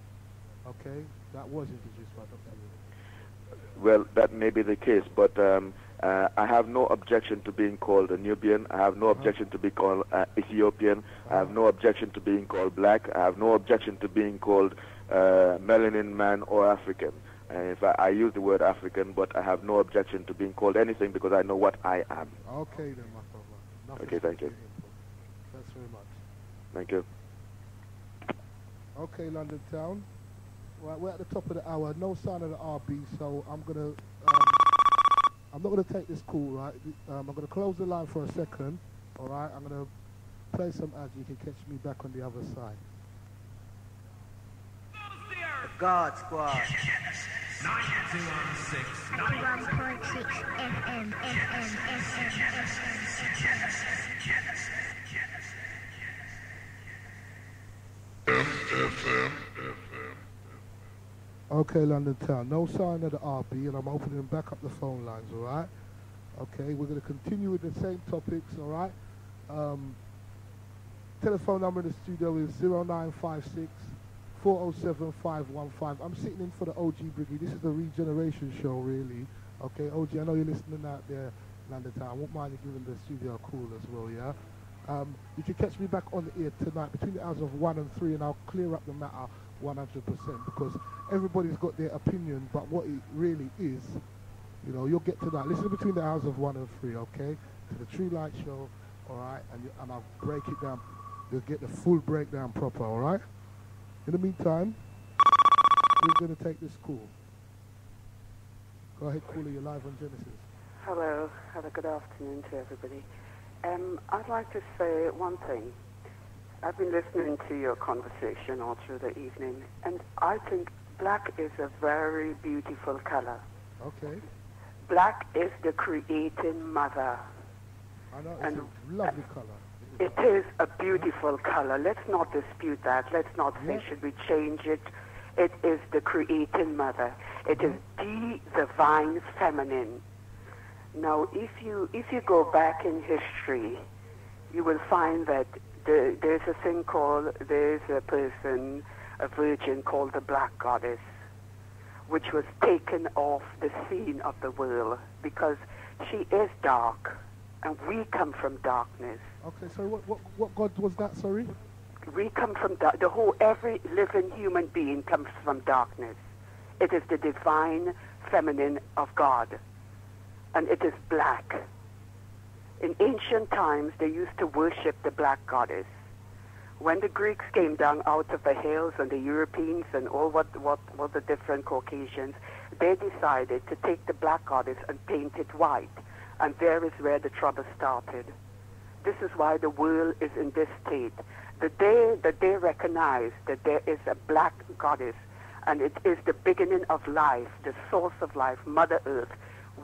Okay, that was introduced by Dr. York. Well, that may be the case, but I have no objection to being called a Nubian. I have no objection to be called Ethiopian. I have no objection to being called black. I have no objection to being called melanin man or African. In fact, I use the word African, but I have no objection to being called anything because I know what I am. Okay then, my brother. Okay, thank you. Thanks very much. Thank you. Okay, London Town. Right, we're at the top of the hour. No sign of the RB, so I'm not gonna take this call, right? I'm gonna close the line for a second. All right, I'm gonna play some ads. You can catch me back on the other side. The God Squad. 91.6 FM. Okay, London Town. No sign of the RB, and I'm opening back up the phone lines, all right? Okay, we're going to continue with the same topics, all right? Telephone number in the studio is 0956 407 515. I'm sitting in for the OG Briggy. This is the Regeneration Show, really. Okay, OG, I know you're listening out there, London Town. I won't mind you giving the studio a call as well, yeah? You can catch me back on the air tonight between the hours of 1 and 3, and I'll clear up the matter 100%, because everybody's got their opinion, but what it really is, you know, you'll get to that. Listen between the hours of 1 and 3, okay, to the True Light Show, all right, and I'll break it down. You'll get the full breakdown proper, all right? In the meantime, we're going to take this call. Go ahead, caller, you're live on Genesis. Hello, have a good afternoon to everybody. I'd like to say one thing. I've been listening to your conversation all through the evening, and I think black is a very beautiful color. Okay. Black is the creating mother. I know, it's a lovely color. It is a beautiful color. Let's not dispute that. Let's not say, should we change it? It is the creating mother. It is the divine feminine. Now, if you go back in history, you will find that there's a person, a virgin called the Black Goddess, which was taken off the scene of the world because she is dark, and we come from darkness. Okay, so what God was that, sorry? We come from every living human being comes from darkness. It is the divine feminine of God, and it is black. In ancient times, they used to worship the Black Goddess. When the Greeks came down out of the hills, and the Europeans and all what the different Caucasians, they decided to take the Black Goddess and paint it white. And there is where the trouble started. This is why the world is in this state. The day that they recognize that there is a Black Goddess, and it is the beginning of life, the source of life, Mother Earth,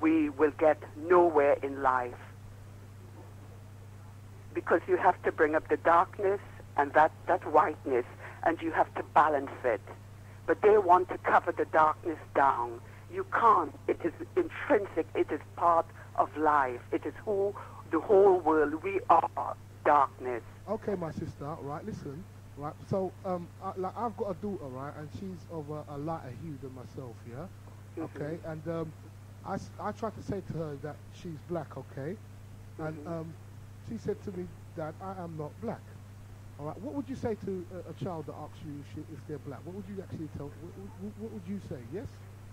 we will get nowhere in life. because you have to bring up the darkness and that whiteness, and you have to balance it. But they want to cover the darkness down. You can't. It is intrinsic. It is part of life. It is who the whole world, we are darkness. Okay, my sister, right, listen, right, so, I've got a daughter, right, and she's of a lighter hue than myself, yeah, okay, and, I tried to say to her that she's black, okay, and, she said to me, Dad, I am not black, all right, what would you say to a child that asks you if they're black? What would you actually tell, what would you say, yes?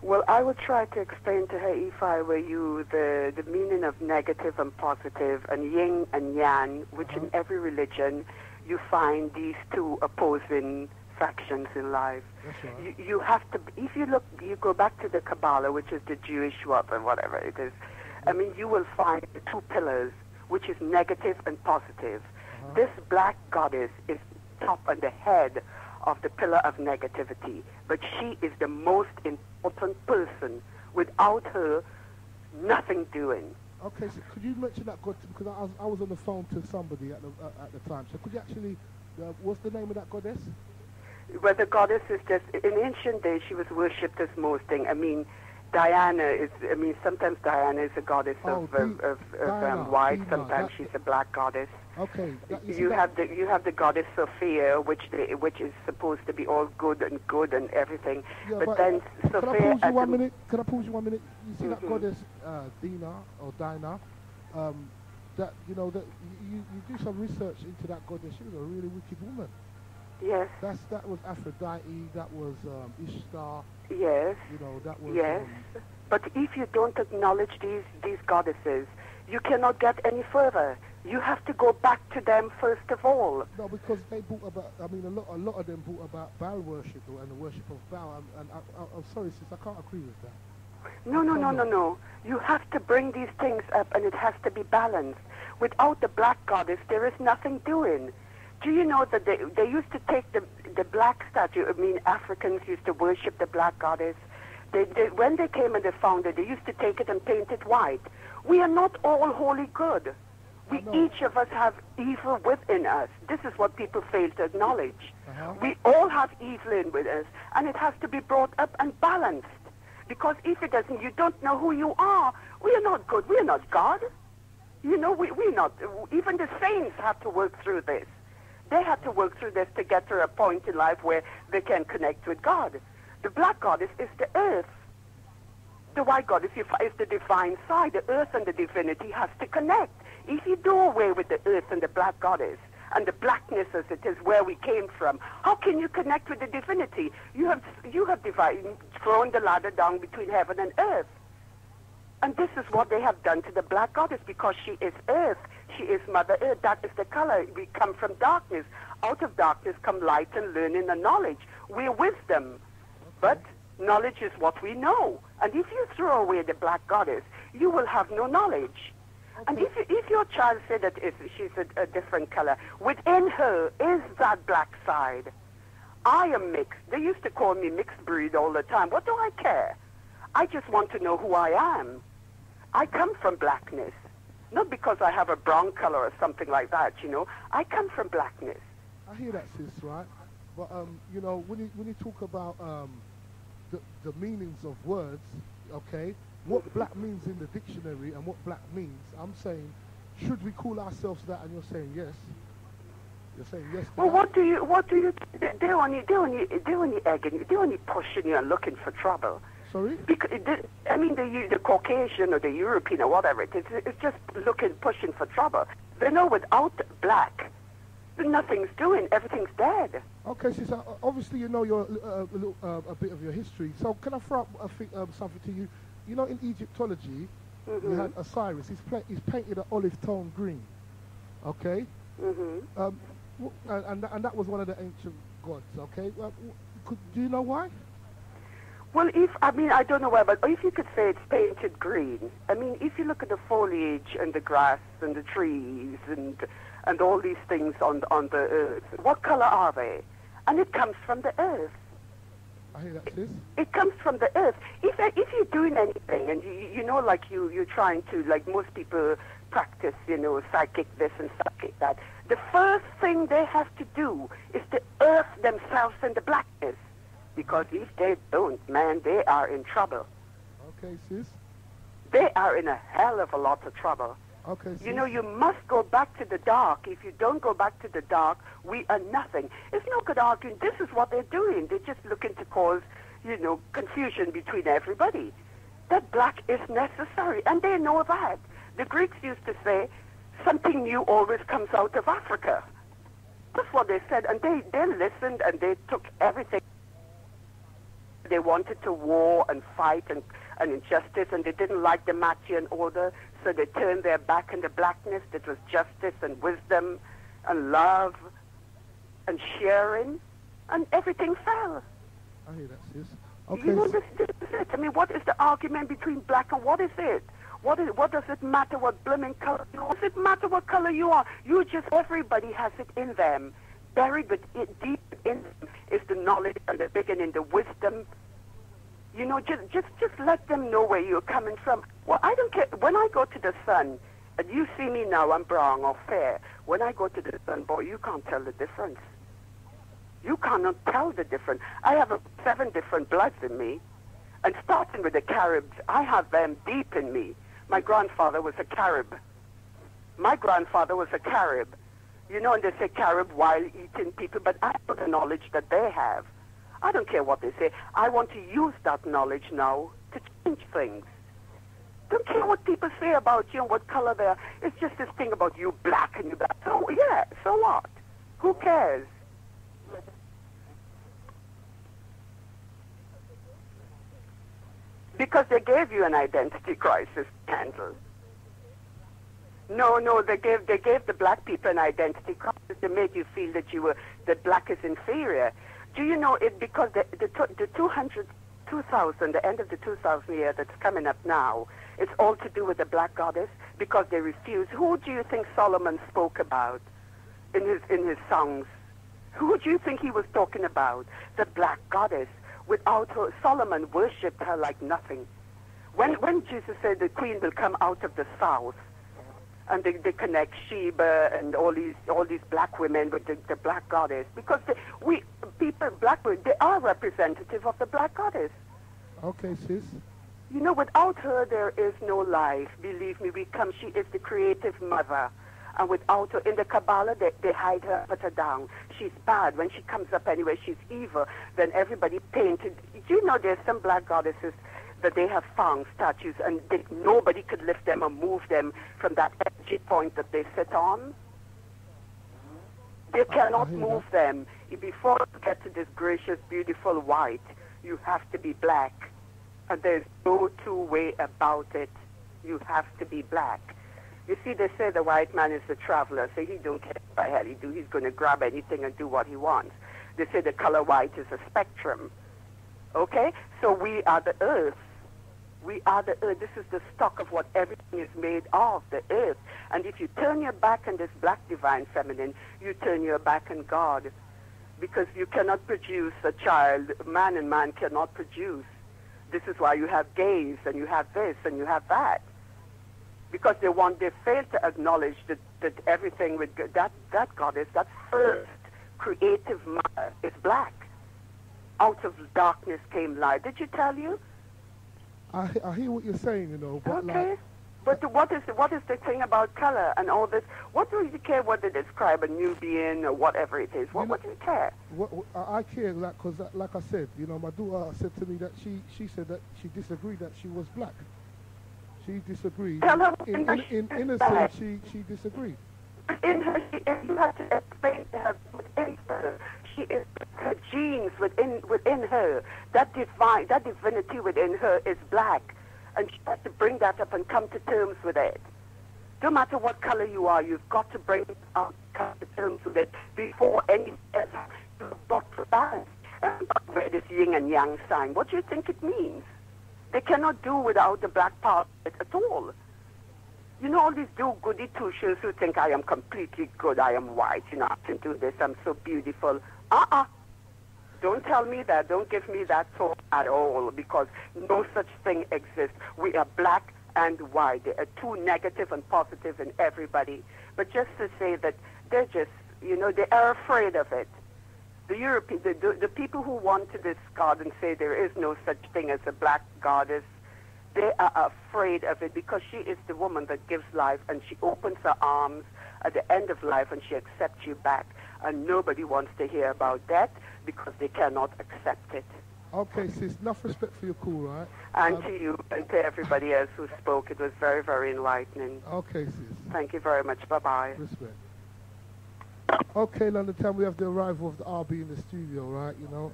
Well, I would try to explain to her, if I were you, the meaning of negative and positive, and yin and yang, which in every religion you find these two opposing factions in life. That's right. You have to, if you look, you go back to the Kabbalah, which is the Jewish and whatever it is, I mean, you will find the two pillars, which is negative and positive. This black goddess is top on the head of the pillar of negativity, but she is the most important person. Without her, nothing doing. Okay, so could you mention that god, because I was on the phone to somebody at the time, so could you actually, what's the name of that goddess? Well, the goddess is just, in ancient days, she was worshipped as most things. I mean, Diana is, I mean, sometimes Diana is a goddess of white, sometimes she's a black goddess. Okay. You have the goddess Sophia, which is supposed to be all good and everything. Yeah, but then Sophia. Can I pause you 1 minute? You see that goddess Dinah, that you know that you do some research into that goddess. She was a really wicked woman. Yes. That was Aphrodite. That was Ishtar. Yes. You know that was. Yes. But if you don't acknowledge these goddesses, you cannot get any further. You have to go back to them first of all. No, because they brought about, I mean, a lot of them brought about Baal worship and the worship of Baal, and I'm sorry, sis, I can't agree with that. No. You have to bring these things up, and it has to be balanced. Without the black goddess, there is nothing doing. Do you know that they used to take the black statue, I mean, Africans used to worship the black goddess. When they came and they found it, they used to take it and paint it white. We are not all wholly good. Each of us have evil within us. This is what people fail to acknowledge. We all have evil in with us, and it has to be brought up and balanced. Because if it doesn't, you don't know who you are. We are not good. We are not God. You know, we're not. Even the saints have to work through this. They have to work through this to get to a point in life where they can connect with God. The black goddess is the earth. The white goddess is the divine side. The earth and the divinity has to connect. If you do away with the earth and the black goddess and the blackness as it is where we came from, how can you connect with the divinity? You have thrown the ladder down between heaven and earth. And this is what they have done to the black goddess, because she is earth. She is Mother Earth. That is the color. We come from darkness. Out of darkness come light and learning and knowledge. We're wisdom. But knowledge is what we know. And if you throw away the black goddess, you will have no knowledge. And if your child said that she's a different color, within her is that black side. I am mixed. They used to call me mixed breed all the time. What do I care? I just want to know who I am. I come from blackness. Not because I have a brown color or something like that, you know. I come from blackness. I hear that, sis, right? But, you know, when you talk about the meanings of words, okay, what black means in the dictionary and what black means, I'm saying, should we call ourselves that? And you're saying yes. You're saying yes. Well, what do you? They're only egging you. They're only pushing you and looking for trouble. Sorry? Because I mean, the Caucasian or the European or whatever it is, it's just pushing for trouble. They know without black, nothing's doing. Everything's dead. Okay, so obviously you know your a bit of your history. So can I throw up something to you? You know, in Egyptology, you had Osiris. He's painted an olive tone green. Okay. And that was one of the ancient gods. Okay. Do you know why? Well, I don't know why, but if you could say it's painted green. I mean, if you look at the foliage and the grass and the trees and all these things on the earth, what color are they? And it comes from the earth. I hear that, sis. It comes from the earth. If you're doing anything, and you know, like you're trying to, like most people practice, you know, psychic this and psychic that, the first thing they have to do is to earth themselves in the blackness. Because if they don't, man, they are in trouble. Okay, sis. They are in a hell of a lot of trouble. Okay, sis. You know, you must go back to the dark. If you don't go back to the dark, we are nothing. It's no good arguing. This is what they're doing. They're just looking to cause, you know, confusion between everybody. That black is necessary, and they know that. The Greeks used to say, something new always comes out of Africa. That's what they said, and they listened, and they took everything. They wanted to war and fight and injustice, and they didn't like the Machian order, so they turned their back on the blackness that was justice and wisdom and love and sharing, and everything fell. I hear that, sis. Okay. You know, this is it. I mean, what is the argument between black and what is it? What does it matter what blooming color? Does it matter what color you are? Everybody has it in them. Buried deep in them is the knowledge and the beginning, the wisdom. You know, just let them know where you're coming from. Well, I don't care. When I go to the sun, and you see me now, I'm brown or fair. When I go to the sun, boy, you can't tell the difference. You cannot tell the difference. I have 7 different bloods in me. And starting with the Caribs, I have them deep in me. My grandfather was a Carib. My grandfather was a Carib. You know, and they say Carib while eating people, but I have the knowledge that they have. I don't care what they say. I want to use that knowledge now to change things. Don't care what people say about you and what color they are. It's just this thing about you black and you black. So, yeah, so what? Who cares? Because they gave you an identity crisis to handle. No, they gave the black people an identity crisis to make you feel that black is inferior. Do you know it? Because the 2000, the end of the 2000 year that's coming up now, it's all to do with the black goddess because they refuse. Who do you think Solomon spoke about in his songs? Who do you think he was talking about? The black goddess. Without her, Solomon worshipped her like nothing. When Jesus said the queen will come out of the south, and they connect Sheba and all these black women with the black goddess, because black women, they are representative of the black goddess. Okay, sis. You know, without her there is no life. Believe me, she is the creative mother. And without her, in the Kabbalah, they hide her, put her down. She's bad. When she comes up anyway, she's evil. Then everybody painted. Do you know there's some black goddesses that they have found statues and nobody could lift them or move them from that energy point that they sit on? They cannot move them. Before you get to this gracious, beautiful white, you have to be black. And there's no two-way about it. You have to be black. You see, they say the white man is a traveler, so he don't care what the hell he do. He's going to grab anything and do what he wants. They say the color white is a spectrum. Okay? So we are the earth. We are the earth. This is the stock of what everything is made of, the earth. And if you turn your back on this black divine feminine, you turn your back on God. Because you cannot produce a child. Man and man cannot produce. This is why you have gays, and you have this, and you have that. Because they fail to acknowledge that everything with that goddess, that first creative mother is black. Out of darkness came light. Did she tell you? I hear what you're saying, you know. But okay. But what is the thing about color and all this? What do you care what they describe a Nubian or whatever it is? What do you care? I care, because like I said, you know, my daughter said to me that she said that she disagreed that she was black. She disagreed. Tell her in innocence, she disagreed. In her, you have to explain to her within her. She is her genes within her. That divinity within her is black, and she has to bring that up and come to terms with it. No matter what color you are, you've got to bring it up, come to terms with it before anything else. You've got to balance. And where this yin and yang sign, what do you think it means? They cannot do without the black part at all. You know, all these do-goody two-shoes who think I am completely good, I am white, you know, I can do this, I'm so beautiful. Don't tell me that. Don't give me that thought at all, because no such thing exists. We are black and white. There are two negative and positive in everybody. But just to say that they're just, you know, they are afraid of it. The people who want to discard and say there is no such thing as a black goddess, they are afraid of it, because she is the woman that gives life, and she opens her arms at the end of life and she accepts you back. And nobody wants to hear about that because they cannot accept it. Okay, sis, enough respect for your call, right? And to you and to everybody else who spoke. It was very, very enlightening. Okay, sis. Thank you very much. Bye-bye. Respect. Okay, London Town, we have the arrival of the RB in the studio, right, you know,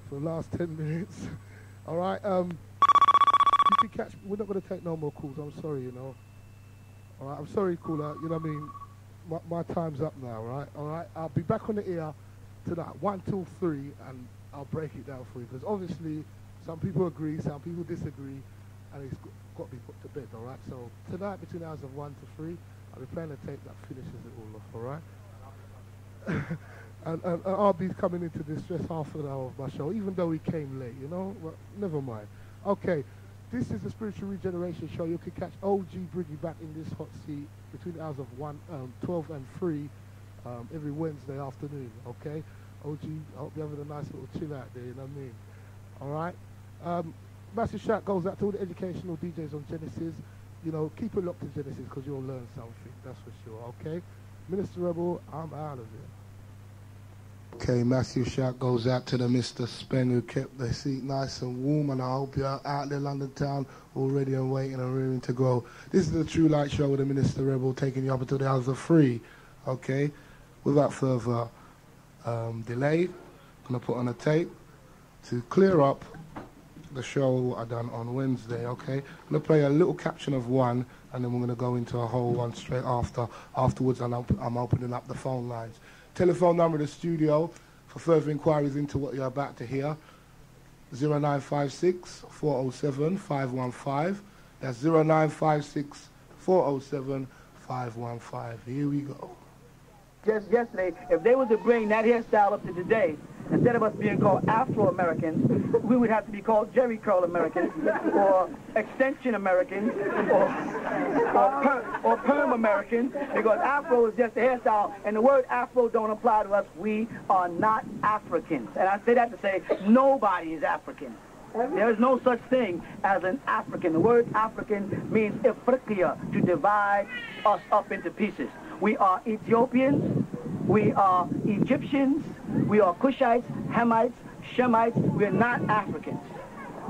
for the last 10 minutes. All right, you can catch, we're not going to take no more calls, I'm sorry, you know. All right, I'm sorry, caller, you know what I mean? My time's up now, right? All right, I'll be back on the air tonight, 1 till 3, and I'll break it down for you, because obviously some people agree, some people disagree, and it's got to be put to bed, all right? So tonight, between the hours of 1 to 3, I'll be playing a tape that finishes it all off, all right? and RB's coming into this just half an hour of my show, even though he came late, you know? Well, never mind. Okay, this is the Spiritual Regeneration Show. You can catch OG Briggy back in this hot seat between the hours of 12 and 3 every Wednesday afternoon, okay? OG, I hope you're having a nice little chill out there, you know what I mean? All right? Massive shout goes out to all the educational DJs on Genesis. You know, keep it locked to Genesis, because you'll learn something, that's for sure, okay? Minsta Rebel, I'm out of here. Okay, massive shout goes out to the Mr. Spen, who kept the seat nice and warm, and I hope you're out there, London Town, all ready and waiting and ready to go. This is the True Light Show with the Minsta Rebel, taking you up until the hours of 3, okay? Without further delay, I'm going to put on a tape to clear up the show I done on Wednesday, okay? I'm going to play a little caption of one, and then we're going to go into a whole one straight afterwards, and I'm opening up the phone lines. Telephone number of the studio for further inquiries into what you're about to hear, 0956 407 515. That's 0956 407 515. Here we go. Just yesterday, if they were to bring that hairstyle up to today, instead of us being called Afro-Americans, we would have to be called Jerry Curl Americans, or Extension Americans, or Perm Americans, because Afro is just a hairstyle, and the word Afro don't apply to us. We are not Africans. And I say that to say nobody is African. There is no such thing as an African. The word African means Ifriqiya, to divide us up into pieces. We are Ethiopians, we are Egyptians, we are Cushites, Hamites, Shemites. We are not Africans.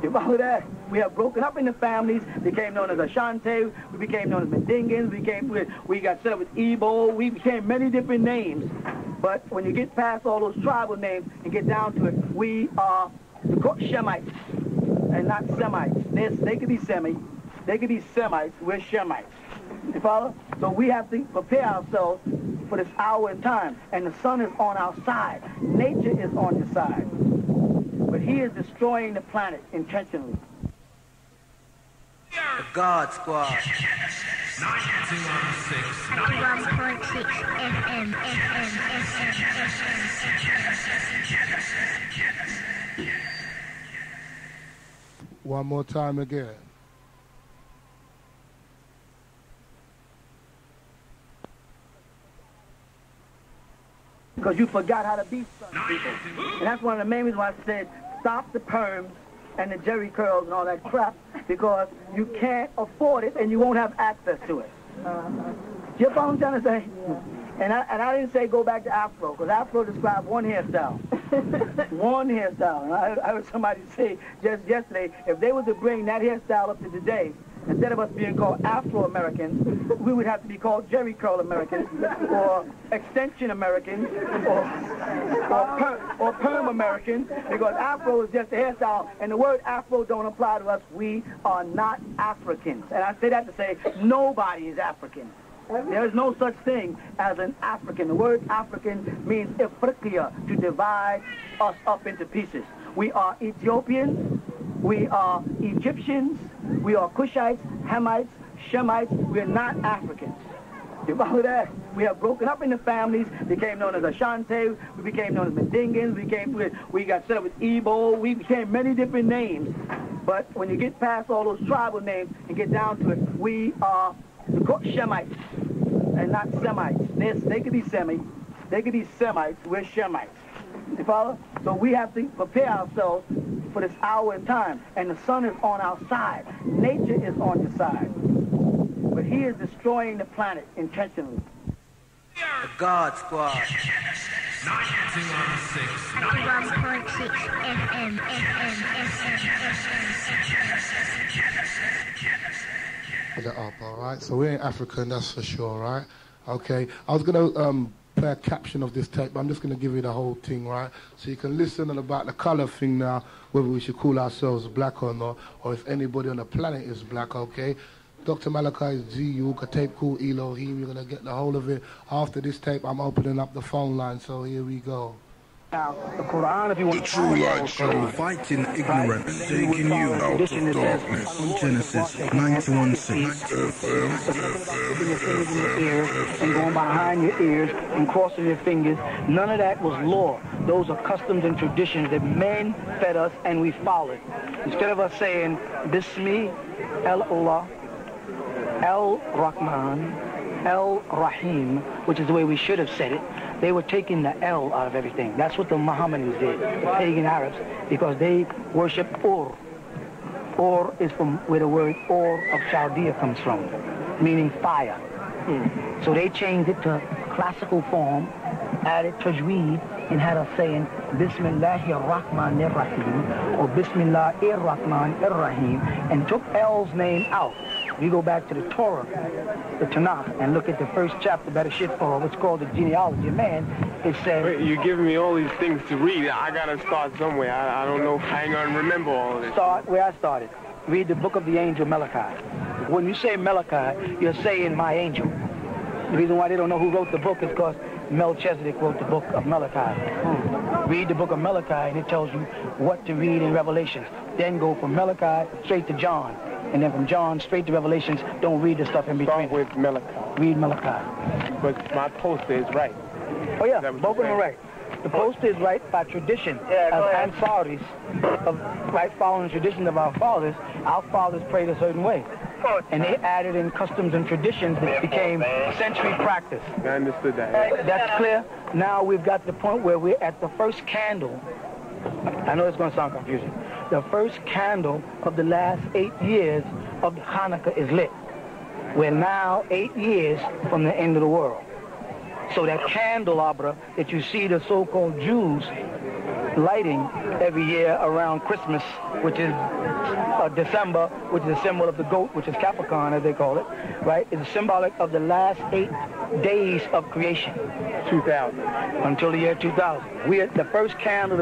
You follow that? We have broken up into families, became known as Ashanti, we became known as Mandingans, we got set up with Igbo, we became many different names. But when you get past all those tribal names and get down to it, we are the Shemites and not Semites. They could be Semites, we're Shemites. You follow? So we have to prepare ourselves for this hour in time. And the sun is on our side. Nature is on his side. But he is destroying the planet intentionally. The God Squad. 91.6 FM. One more time again. Because you forgot how to be some people. And that's one of the main reasons why I said stop the perms and the jerry curls and all that crap, because you can't afford it and you won't have access to it. You follow what I'm trying to say? And I didn't say go back to Afro, because Afro described one hairstyle. One hairstyle. And I heard somebody say just yesterday, if they were to bring that hairstyle up to today, instead of us being called Afro-Americans, we would have to be called Jerry Curl Americans, or Extension Americans, or Perm Americans, because Afro is just a hairstyle, and the word Afro don't apply to us. We are not Africans. And I say that to say nobody is African. There is no such thing as an African. The word African means Ifriqiya, to divide us up into pieces. We are Ethiopians, we are Egyptians, we are Cushites, Hamites, Shemites. We are not Africans. You follow that? We have broken up into families, became known as Ashanti, we became known as Mandingans, we got set up with Igbo, we became many different names. But when you get past all those tribal names and get down to it, we are Shemites and not Semites. They could be Semites, we're Shemites. You follow? So we have to prepare ourselves for this hour in time. And the sun is on our side. Nature is on your side. But he is destroying the planet intentionally. The God Squad. 91.6 FM. Put that up, all right? So we ain't African, that's for sure, right? Okay. I was going to play a caption of this tape, but I'm just going to give you the whole thing, right? So you can listen about the color thing now, whether we should call ourselves black or not, or if anybody on the planet is black, okay? Dr. Malachi's GU, a tape called Elohim. You're going to get the whole of it. After this tape, I'm opening up the phone line, so here we go. Now, the Quran, if you want the True Light Show, fighting ignorance, taking you out of darkness. Genesis 91.6 FM. And going behind your ears and crossing your fingers. None of that was law. Those are customs and traditions that men fed us and we followed. Instead of us saying, Bismi, El-Allah, El-Rahman, El-Rahim, which is the way we should have said it, they were taking the L out of everything. That's what the Mohammedans did, the pagan Arabs, because they worship Ur. Ur is from where the word Ur of Chaldea comes from, meaning fire. So they changed it to classical form, added tajweed, and had us saying Bismillahir-Rahmanir-Rahim or Bismillahir-Rahmanir-Rahim, and took L's name out. We go back to the Torah, the Tanakh, and look at the first chapter, Bereshit, or what's called the genealogy of man. It says... Wait, you're giving me all these things to read. I gotta start somewhere. I don't know. I ain't gonna remember all of this. Start where I started. Read the book of the angel Malachi. When you say Malachi, you're saying my angel. The reason why they don't know who wrote the book is because Melchizedek wrote the book of Malachi. Read the book of Malachi, and it tells you what to read in Revelations. Then go from Malachi straight to John. And then from John straight to Revelations, don't read the stuff in between. Start with Malachi. Read Malachi. But my poster is right. Oh yeah, both of them are right. The poster is right by tradition. As Ansaris, right, following the tradition of our fathers prayed a certain way. And they added in customs and traditions that became century practice. I understood that. That's clear. Now we've got the point where we're at the first candle. I know it's going to sound confusing. The first candle of the last 8 years of Hanukkah is lit. We're now 8 years from the end of the world. So that candelabra that you see the so-called Jews lighting every year around Christmas, which is December, which is a symbol of the goat, which is Capricorn, as they call it, right? It's symbolic of the last 8 days of creation. 2000. Until the year 2000. The first candle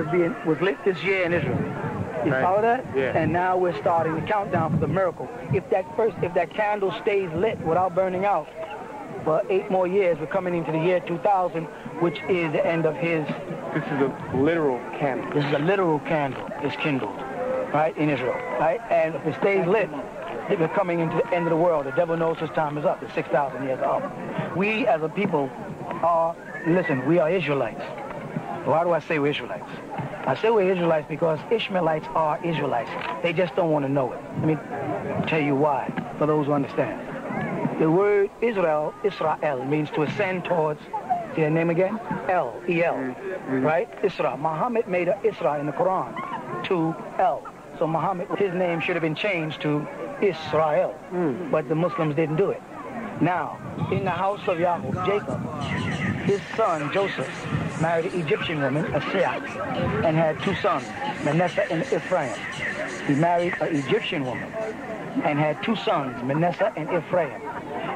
was lit this year in Israel. You follow that? Yeah. And now we're starting the countdown for the miracle. If that candle stays lit without burning out for 8 more years, we're coming into the year 2000, which is the end of his... This is a literal candle. This is a literal candle. It's kindled, right, in Israel, right? And if it stays lit, we're coming into the end of the world. The devil knows his time is up. It's 6,000 years up. We as a people are, listen, we are Israelites. Why do I say we're Israelites? I say we're Israelites because Ishmaelites are Israelites. They just don't want to know it. Let me tell you why, for those who understand. The word Israel means to ascend towards, see that name again? El, right? Isra. Muhammad made an Isra in the Quran to El. So Muhammad, his name should have been changed to Israel, but the Muslims didn't do it. Now, in the house of Yaakov, Jacob, his son Joseph married an Egyptian woman, Asiyat, and had 2 sons, Manasseh and Ephraim. He married an Egyptian woman and had 2 sons, Manasseh and Ephraim.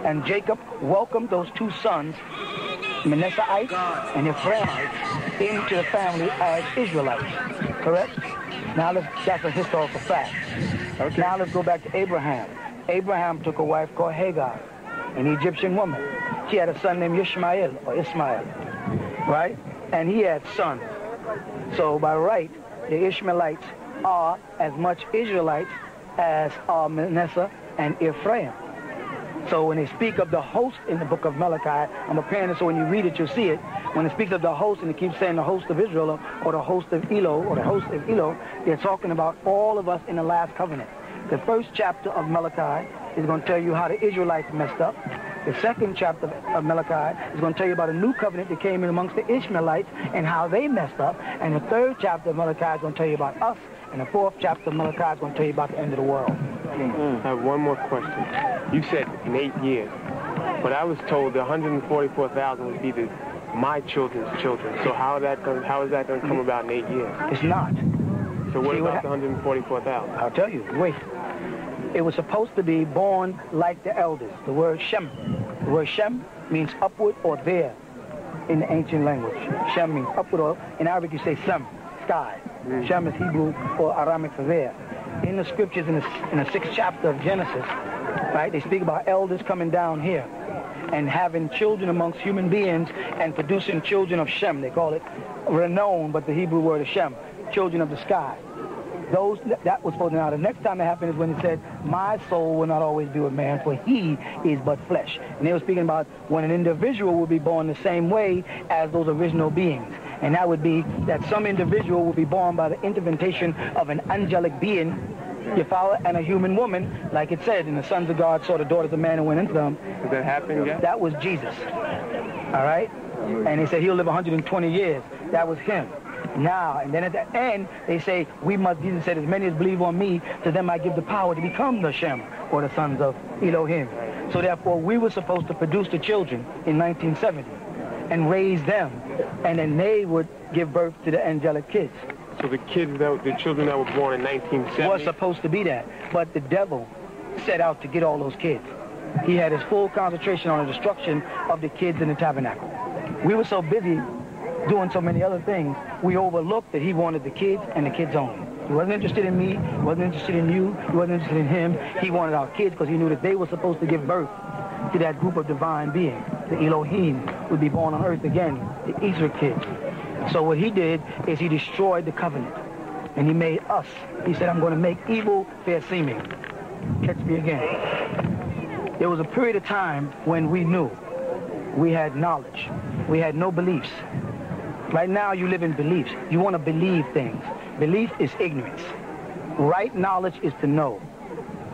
And Jacob welcomed those 2 sons, Manasseites and Ephraimites, into the family as Israelites. Correct? Now that's a historical fact. Okay. Now let's go back to Abraham. Abraham took a wife called Hagar, an Egyptian woman. She had a son named Ishmael, or Ismail, right? And he had sons. So by right, the Ishmaelites are as much Israelites as are Manasseh and Ephraim. So when they speak of the host in the book of Malachi, I'm preparing it so when you read it, you'll see it. When it speaks of the host and it keeps saying the host of Israel or the host of Elo or the host of Elo, they're talking about all of us in the last covenant. The first chapter of Malachi is going to tell you how the Israelites messed up. The second chapter of Malachi is going to tell you about a new covenant that came in amongst the Ishmaelites and how they messed up. And the third chapter of Malachi is going to tell you about us. And the fourth chapter of Malachi is going to tell you about the end of the world. I have one more question. You said in 8 years, but I was told the 144,000 would be my children's children. So how is that going to come about in 8 years? It's not. So what about the 144,000? I'll tell you. Wait. It was supposed to be born like the elders. The word Shem. The word Shem means upward or there in the ancient language. Shem means upward or, in Arabic you say Sem, sky. Shem is Hebrew or Aramaic for there. In the scriptures in the 6th chapter of Genesis, right, they speak about elders coming down here and having children amongst human beings and producing children of Shem. They call it renown, but the Hebrew word is Shem, children of the sky. That was supposed to. Now, the next time it happened is when it said, my soul will not always be with man, for he is but flesh. And they were speaking about when an individual will be born the same way as those original beings. And that would be that some individual will be born by the intervention of an angelic being, you follow, and a human woman, like it said, and the sons of God saw the daughters of man and went into them. Did that happen yet? That was Jesus. All right? And they said he'll live 120 years. That was him. Now, and then at the end, they say, Jesus said, as many as believe on me, to them I give the power to become the Shem, or the sons of Elohim. So therefore, we were supposed to produce the children in 1970 and raise them, and then they would give birth to the angelic kids. So the children that were born in 1970? Was supposed to be that, but the devil set out to get all those kids. He had his full concentration on the destruction of the kids in the tabernacle. We were so busy doing so many other things, we overlooked that he wanted the kids and the kids only. He wasn't interested in me, he wasn't interested in you, he wasn't interested in him. He wanted our kids because he knew that they were supposed to give birth to that group of divine beings. The Elohim would be born on earth again, the Israel kids. So what he did is he destroyed the covenant. And he made us. He said, I'm going to make evil fair seeming. Catch me again. There was a period of time when we knew. We had knowledge. We had no beliefs. Right now, you live in beliefs. You want to believe things. Belief is ignorance. Right knowledge is to know.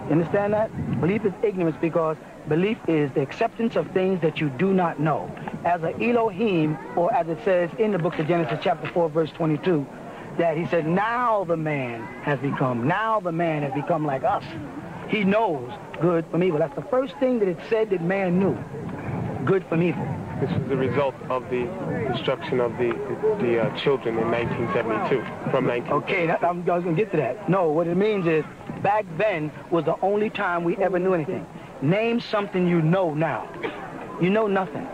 You understand that? Belief is ignorance because belief is the acceptance of things that you do not know. As an Elohim, or as it says in the book of Genesis chapter 4, verse 22, that he said, now the man has become like us. He knows good from evil. That's the first thing that it said that man knew, good from evil. This was the result of the destruction of the children in 1972, from 1972. Okay, I was going to get to that. No, what it means is, back then was the only time we ever knew anything. Name something you know now. You know nothing.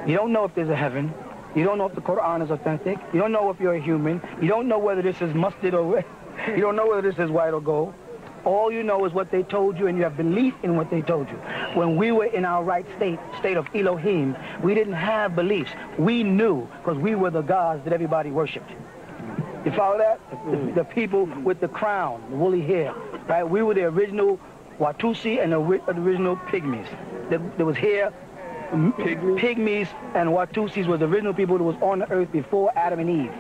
You don't know if there's a heaven. You don't know if the Quran is authentic. You don't know if you're a human. You don't know whether this is mustard or red. You don't know whether this is white or gold. All you know is what they told you, and you have belief in what they told you. When we were in our right state of Elohim, we didn't have beliefs. We knew, because we were the gods that everybody worshipped. You follow that? The people with the crown, the woolly hair, right? We were the original Watusi and the original Pygmies. There was hair. Pygmies and Watusis were the original people that was on the earth before Adam and Eve.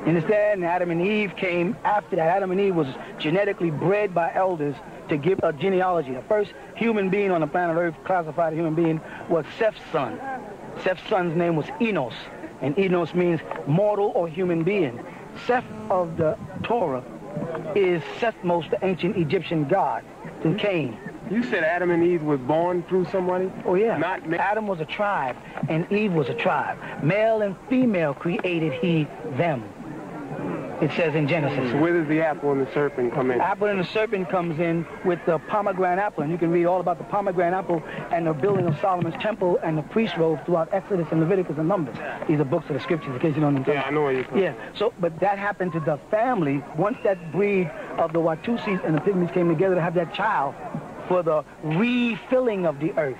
You understand? Adam and Eve came after that. Adam and Eve was genetically bred by elders to give a genealogy. The first human being on the planet Earth, classified human being, was Seth's son. Seth's son's name was Enos, and Enos means mortal or human being. Seth of the Torah is Sethmos, the ancient Egyptian god, to Cain. You said Adam and Eve was born through somebody? Oh, yeah. Adam was a tribe, and Eve was a tribe. Male and female created he them. It says in Genesis. So where does the apple and the serpent come in? Apple and the serpent comes in with the pomegranate apple, and you can read all about the pomegranate apple and the building of Solomon's temple and the priest robe throughout Exodus and Leviticus and Numbers. These are books of the scriptures, in case you don't know. Yeah, I know what you're talking. Yeah, so, but that happened to the family. Once that breed of the Watusis and the Pygmies came together to have that child for the refilling of the earth.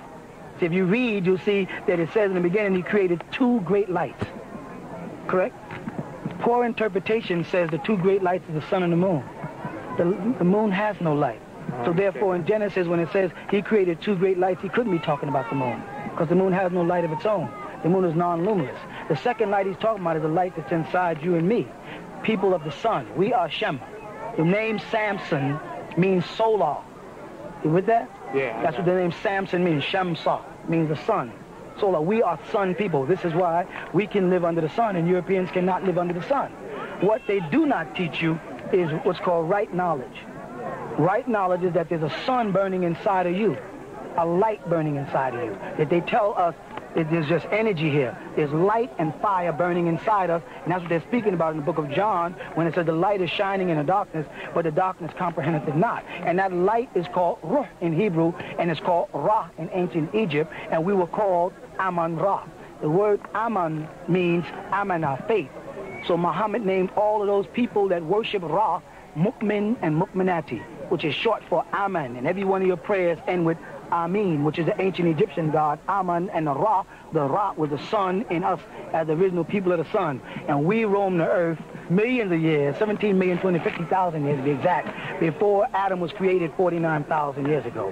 So if you read, you'll see that it says in the beginning he created two great lights. Correct? Poor interpretation says the two great lights is the sun and the moon. The moon has no light. So therefore, in Genesis, when it says he created two great lights, he couldn't be talking about the moon, because the moon has no light of its own. The moon is non-luminous. The second light he's talking about is the light that's inside you and me, people of the sun. We are Shem. The name Samson means solar. You with that? Yeah. That's what the name Samson means. Shamsa means the sun. Solar. We are sun people. This is why we can live under the sun and Europeans cannot live under the sun. What they do not teach you is what's called right knowledge. Right knowledge is that there's a sun burning inside of you, a light burning inside of you. That they tell us that there's just energy here. There's light and fire burning inside us, and that's what they're speaking about in the book of John when it says the light is shining in the darkness, but the darkness comprehendeth it not. And that light is called Ruh in Hebrew, and it's called Ra in ancient Egypt, and we were called Aman-Ra. The word Aman means Amana, faith. So Muhammad named all of those people that worship Ra, Mu'min and Mu'minati, which is short for Aman, and every one of your prayers end with Amin, which is the ancient Egyptian god, Aman, and the Ra was the sun in us as the original people of the sun. And we roam the earth millions of years, 17,250,000 years to be exact, before Adam was created 49,000 years ago.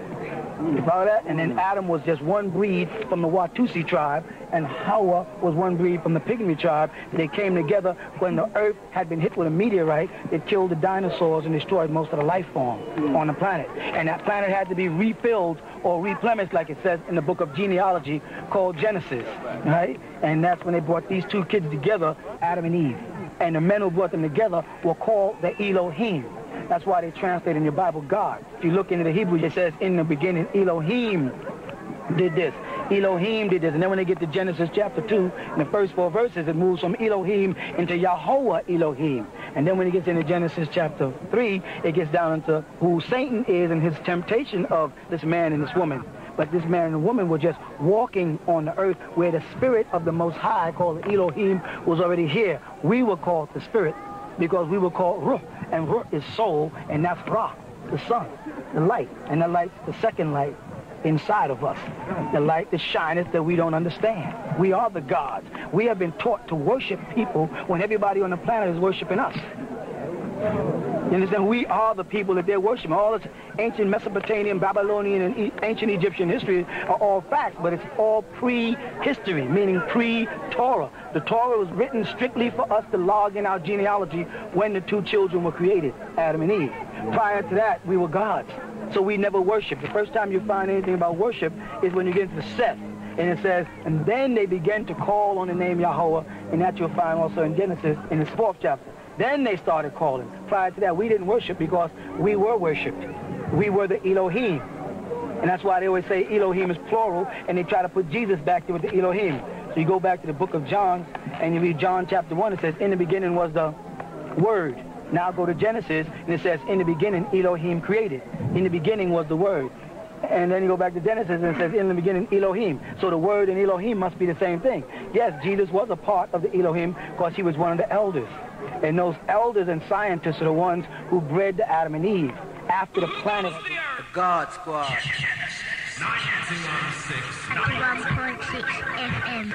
You follow that? And then Adam was just one breed from the Watusi tribe, and Hawa was one breed from the Pygmy tribe. They came together when the earth had been hit with a meteorite. It killed the dinosaurs and destroyed most of the life form on the planet. And that planet had to be refilled or replenished, like it says in the book of genealogy called Genesis, right? And that's when they brought these two kids together, Adam and Eve. And the men who brought them together were called the Elohim. That's why they translate in your Bible God. If you look into the Hebrew, it says in the beginning, Elohim did this. Elohim did this. And then when they get to Genesis chapter 2, in the first 4 verses, it moves from Elohim into Yahweh Elohim. And then when it gets into Genesis chapter 3, it gets down into who Satan is and his temptation of this man and this woman. But this man and woman were just walking on the earth where the spirit of the Most High, called Elohim, was already here. We were called the spirit because we were called Ruh, and Ruh is soul, and that's Ra, the sun, the light. And the light's the second light inside of us, the light that shineth that we don't understand. We are the gods. We have been taught to worship people when everybody on the planet is worshiping us. You understand? We are the people that they're worshiping. All this ancient Mesopotamian, Babylonian, and ancient Egyptian history are all facts, but it's all pre-history, meaning pre-Torah. The Torah was written strictly for us to log in our genealogy when the two children were created, Adam and Eve. Prior to that, we were gods, so we never worshiped. The first time you find anything about worship is when you get into Seth, and it says, and then they began to call on the name Yahweh, and that you'll find also in Genesis in its 4th chapter. Then they started calling. Prior to that, we didn't worship because we were worshipped. We were the Elohim. And that's why they always say Elohim is plural, and they try to put Jesus back there with the Elohim. So you go back to the book of John, and you read John chapter 1, it says, in the beginning was the Word. Now go to Genesis, and it says, in the beginning, Elohim created. In the beginning was the Word. And then you go back to Genesis, and it says, in the beginning, Elohim. So the Word and Elohim must be the same thing. Yes, Jesus was a part of the Elohim because he was one of the elders. And those elders and scientists are the ones who bred the Adam and Eve after the planet. The God Squad. 91.6 FM.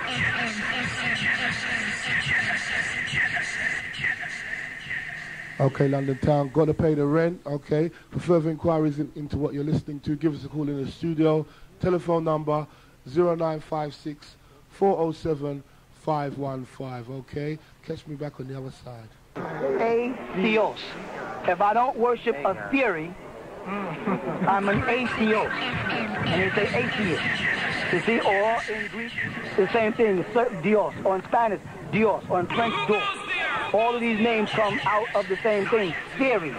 Okay, London Town, got to pay the rent, okay. For further inquiries into what you're listening to, give us a call in the studio. Telephone number 0956 407 515, okay. Catch me back on the other side. Atheos. If I don't worship a theory, I'm an atheos. And they say atheist. You see, or in Greek, the same thing, Dios, or in Spanish, Dios, or in French, Dios. All of these names come out of the same thing, theories.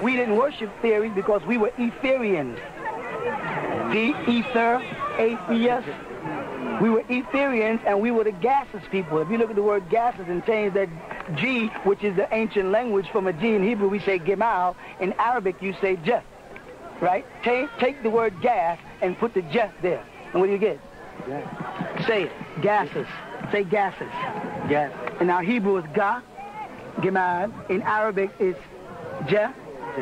We didn't worship theories because we were Etherians. The ether, atheist. We were Etherians, and we were the gaseous people. If you look at the word gaseous and change that G, which is the ancient language, from a G in Hebrew, we say gemal. In Arabic, you say jet, right? Take the word gas and put the jet there. And what do you get? Gas. Say it, gaseous. Say gaseous. Gas. In our Hebrew, it's ga, gemal. In Arabic, it's ja.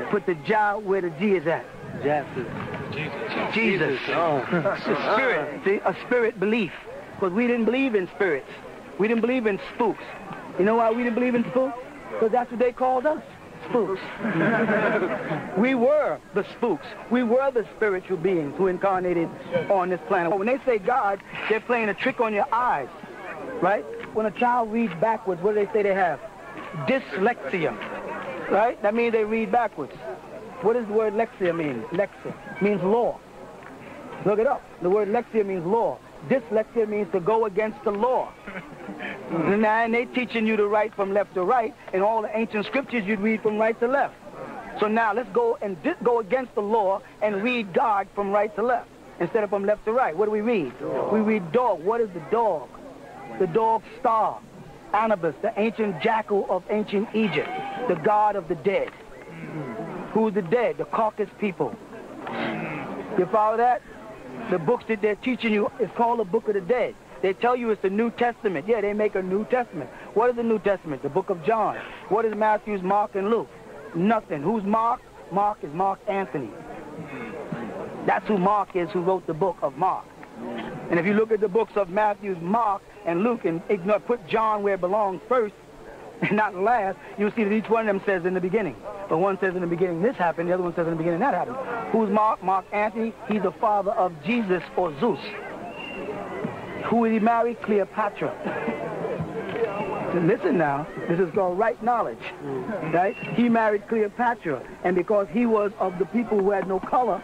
Put the ja where the G is at. Jesus. Oh. A spirit. See, a spirit belief. Because we didn't believe in spirits. We didn't believe in spooks. You know why we didn't believe in spooks? Because that's what they called us. spooks. We were the spooks. We were the spiritual beings who incarnated on this planet. When they say God, they're playing a trick on your eyes, right? When a child reads backwards, what do they say they have? Dyslexia, right? That means they read backwards. What does the word lexia mean? Lexia means law. Look it up. The word lexia means law. Dyslexia means to go against the law. And they're teaching you to write from left to right. In all the ancient scriptures, you'd read from right to left. So now let's go and go against the law and read God from right to left instead of from left to right. What do we read? Dog. We read dog. What is the dog? The dog star. Anubis, the ancient jackal of ancient Egypt, the god of the dead. Who's the dead? The Caucasus people. You follow that? The books that they're teaching you is called the Book of the Dead. They tell you it's the New Testament. Yeah, they make a New Testament. What is the New Testament? The Book of John. What is Matthew, Mark, and Luke? Nothing. Who's Mark? Mark is Mark Anthony. That's who Mark is, who wrote the book of Mark. And if you look at the books of Matthew, Mark, and Luke, and put John where it belongs first, and not last, you'll see that each one of them says in the beginning. But one says in the beginning this happened, the other one says in the beginning that happened. Who's Mark? Mark Anthony. He's the father of Jesus or Zeus. Who did he marry? Cleopatra. Listen now, this is called right knowledge, right? He married Cleopatra, and because he was of the people who had no color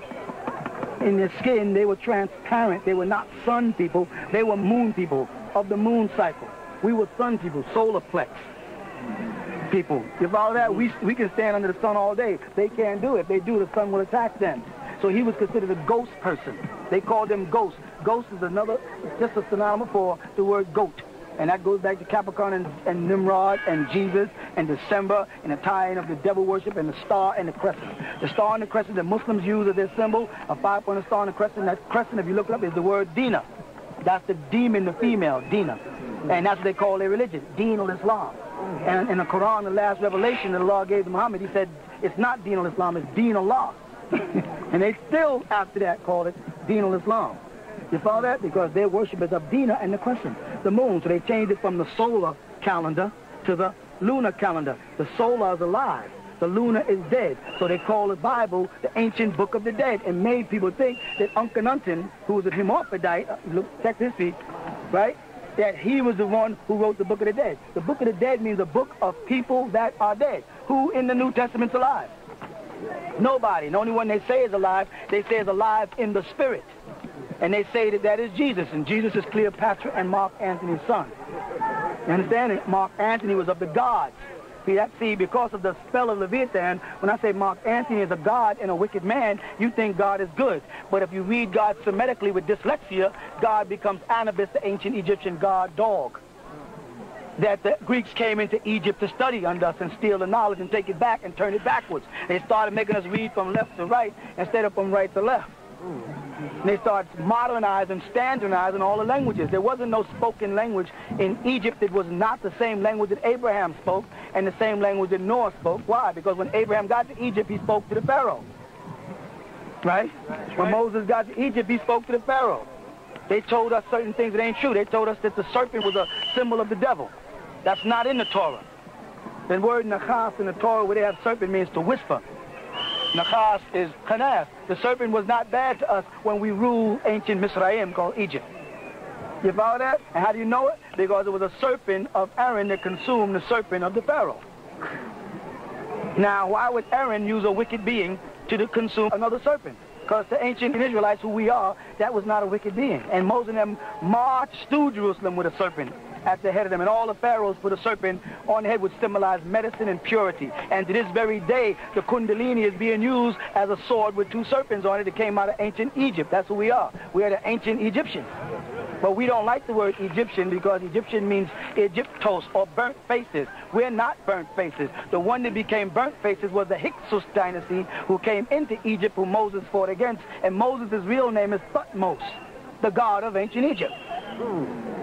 in their skin, they were transparent. They were not sun people. They were moon people of the moon cycle. We were sun people, solar plex people. You follow that? We can stand under the sun all day. They can't do it. If they do, the sun will attack them. So he was considered a ghost person. They called them ghosts. Ghost is just a synonym for the word goat. And that goes back to Capricorn and Nimrod and Jesus and December and the tie-in of the devil worship and the star and the crescent. The star and the crescent that Muslims use as their symbol, a 5-pointed star and a crescent. That crescent, if you look it up, is the word Dina. That's the demon, the female, Dina. And that's what they call their religion, Deen al-Islam. And in the Quran, the last revelation that Allah gave to Muhammad, he said, it's not Deen al-Islam, it's Deen Allah. And they still, after that, call it Deen al-Islam. You follow that? Because their worship is of Dina and the crescent, the moon. So they changed it from the solar calendar to the lunar calendar. The solar is alive. The lunar is dead. So they call the Bible the ancient book of the dead and made people think that Akhenaten, who was a hermaphrodite, check this feet, right? That he was the one who wrote the book of the dead. The book of the dead means a book of people that are dead. Who in the New Testament's alive? Nobody. The only one they say is alive, they say is alive in the spirit. And they say that that is Jesus, and Jesus is Cleopatra and Mark Antony's son. You understand it? Mark Antony was of the gods. See, because of the spell of Leviathan, when I say Mark Antony is a god and a wicked man, you think God is good. But if you read God Semitically with dyslexia, God becomes Anubis, the ancient Egyptian god dog. That the Greeks came into Egypt to study under us and steal the knowledge and take it back and turn it backwards. They started making us read from left to right instead of from right to left. And they started modernizing, standardizing all the languages. There wasn't no spoken language in Egypt that was not the same language that Abraham spoke and the same language that Noah spoke. Why? Because when Abraham got to Egypt, he spoke to the Pharaoh. Right? When Moses got to Egypt, he spoke to the Pharaoh. They told us certain things that ain't true. They told us that the serpent was a symbol of the devil. That's not in the Torah. The word nachas in the Torah, where they have serpent, means to whisper. Nachas is kanas. The serpent was not bad to us when we ruled ancient Misraim called Egypt. You follow that? And how do you know it? Because it was a serpent of Aaron that consumed the serpent of the Pharaoh. Now, why would Aaron use a wicked being to consume another serpent? Because the ancient Israelites, who we are, that was not a wicked being. And Moses and them marched through Jerusalem with a serpent at the head of them, and all the pharaohs put a serpent on the head, which symbolized medicine and purity. And to this very day, the Kundalini is being used as a sword with 2 serpents on it that came out of ancient Egypt. That's who we are. We are the ancient Egyptians. But we don't like the word Egyptian because Egyptian means Egyptos, or burnt faces. We're not burnt faces. The one that became burnt faces was the Hyksos dynasty, who came into Egypt, who Moses fought against. And Moses' real name is Thutmose, the god of ancient Egypt.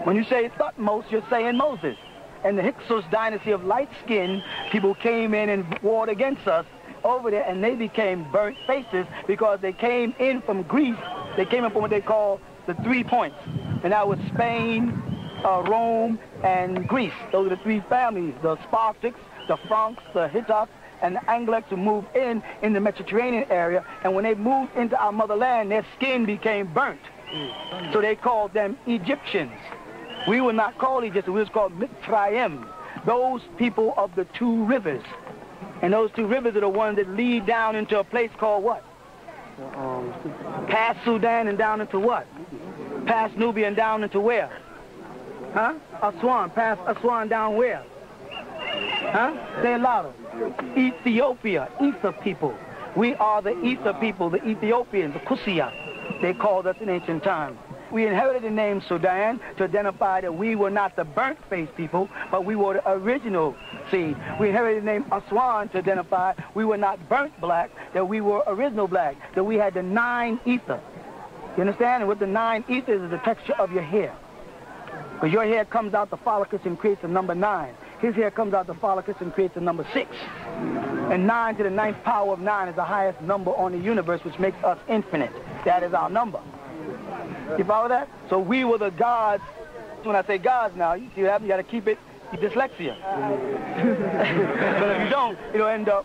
When you say Thutmose, you're saying Moses. And the Hyksos dynasty of light-skinned people came in and warred against us over there, and they became burnt faces because they came in from Greece. They came in from what they call the 3 points. And that was Spain, Rome, and Greece. Those are the 3 families, the Spartics, the Franks, the Hittites, and the Anglecs who moved in the Mediterranean area, and when they moved into our motherland, their skin became burnt. So they called them Egyptians. We were not called Egyptians, we was called Mitzrayim, those people of the two rivers. And those two rivers are the ones that lead down into a place called what? Past Sudan and down into what? Past Nubia and down into where? Huh? Aswan. Past Aswan down where? Huh? Say it louder. Ethiopia. Ether people. We are the Ether people, the Ethiopians, the Kusiya. They called us in ancient times. We inherited the name Sudan to identify that we were not the burnt-faced people, but we were the original seed. We inherited the name Aswan to identify we were not burnt black, that we were original black, that we had the 9 ether. You understand? And with the 9 ethers is the texture of your hair. Because your hair comes out the follicus and creates a number 9. His hair comes out the follicus and creates a number 6. And 9 to the 9th power of 9 is the highest number on the universe, which makes us infinite. That is our number. You follow that? So we were the gods. When I say gods now, you see what happens? You got to keep it, dyslexia. But if you don't, it'll end up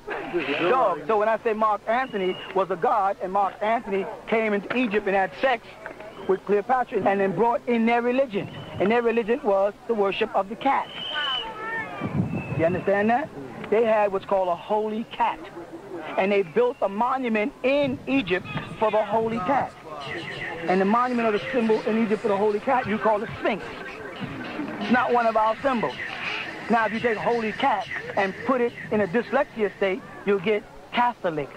dog. So when I say Mark Antony was a god, and Mark Antony came into Egypt and had sex with Cleopatra and then brought in their religion. And their religion was the worship of the cat. You understand that? They had what's called a holy cat. And they built a monument in Egypt for the holy cat. And the monument of the symbol in Egypt for the holy cat, you call it Sphinx. It's not one of our symbols. Now, if you take a holy cat and put it in a dyslexia state, you'll get Catholic.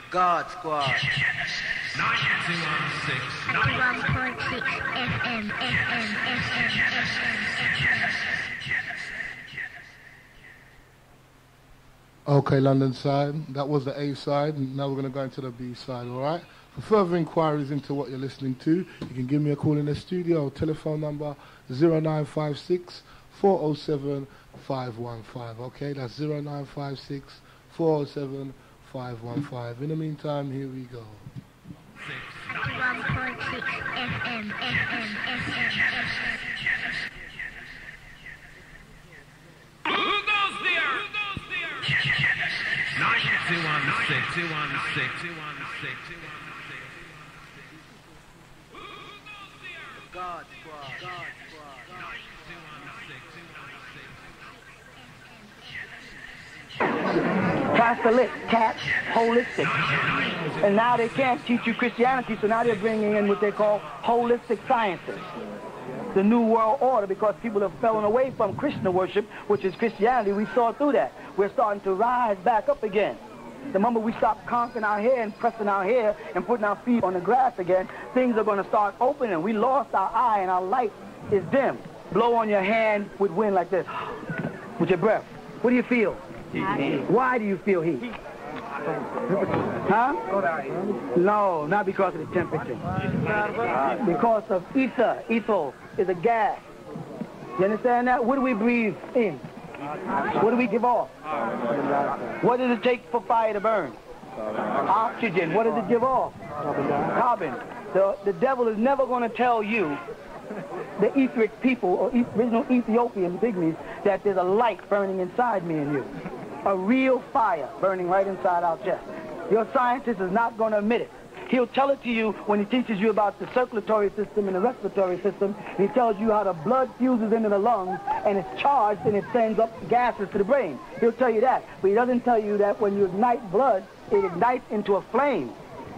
God Squad. 91.6 FM. Okay, London side. That was the A side. Now we're going to go into the B side, all right? For further inquiries into what you're listening to, you can give me a call in the studio. Telephone number 0956 407 515. Okay, that's 0956 407 515. In the meantime, here we go. 91.6 FM. Who goes there? 216. God Squad. Catholic, cat, holistic. And now they can't teach you Christianity, so now they're bringing in what they call holistic sciences. The New World Order, because people have fallen away from Krishna worship, which is Christianity. We saw through that. We're starting to rise back up again. The moment we stop conking our hair and pressing our hair and putting our feet on the grass again, things are going to start opening. We lost our eye and our light is dim. Blow on your hand with wind like this, with your breath. What do you feel? Heat. Why do you feel heat? Huh? No, not because of the temperature. Because of ether. Ether is a gas. You understand that? What do we breathe in? What do we give off? What does it take for fire to burn? Oxygen. What does it give off? Carbon. The devil is never going to tell you, the etheric people or original Ethiopian pygmies, that there's a light burning inside me and you. A real fire burning right inside our chest. Your scientist is not going to admit it. He'll tell it to you when he teaches you about the circulatory system and the respiratory system. He tells you how the blood fuses into the lungs and it's charged and it sends up gases to the brain. He'll tell you that. But he doesn't tell you that when you ignite blood, it ignites into a flame.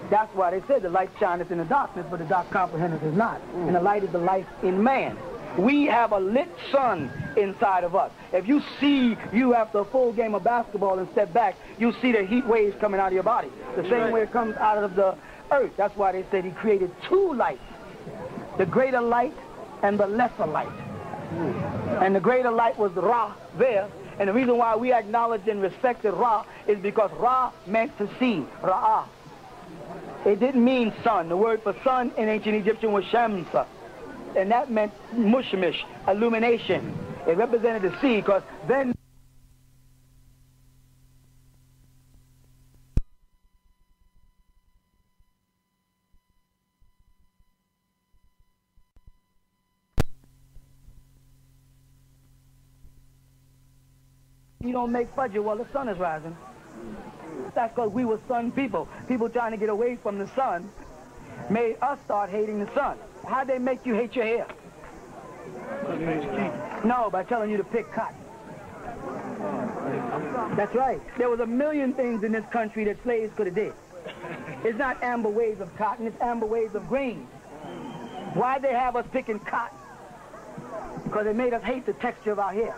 That's why they said the light shineth in the darkness, but the dark comprehendeth is not. And the light is the life in man. We have a lit sun inside of us. If you see you after a full game of basketball and step back, you see the heat waves coming out of your body. The same way it comes out of the earth. That's why they said he created 2 lights. The greater light and the lesser light. And the greater light was Ra there. And the reason why we acknowledge and respected Ra is because Ra meant to see. Ra'ah. It didn't mean sun. The word for sun in ancient Egyptian was Shamsa. And that meant mushmish, illumination. It represented the sea, because then you don't make fudge, well, the sun is rising. That's because we were sun people. People trying to get away from the sun made us start hating the sun. How'd they make you hate your hair? No, by telling you to pick cotton. That's right. There was a million things in this country that slaves could have did. It's not amber waves of cotton, it's amber waves of grain. Why'd they have us picking cotton? Because it made us hate the texture of our hair.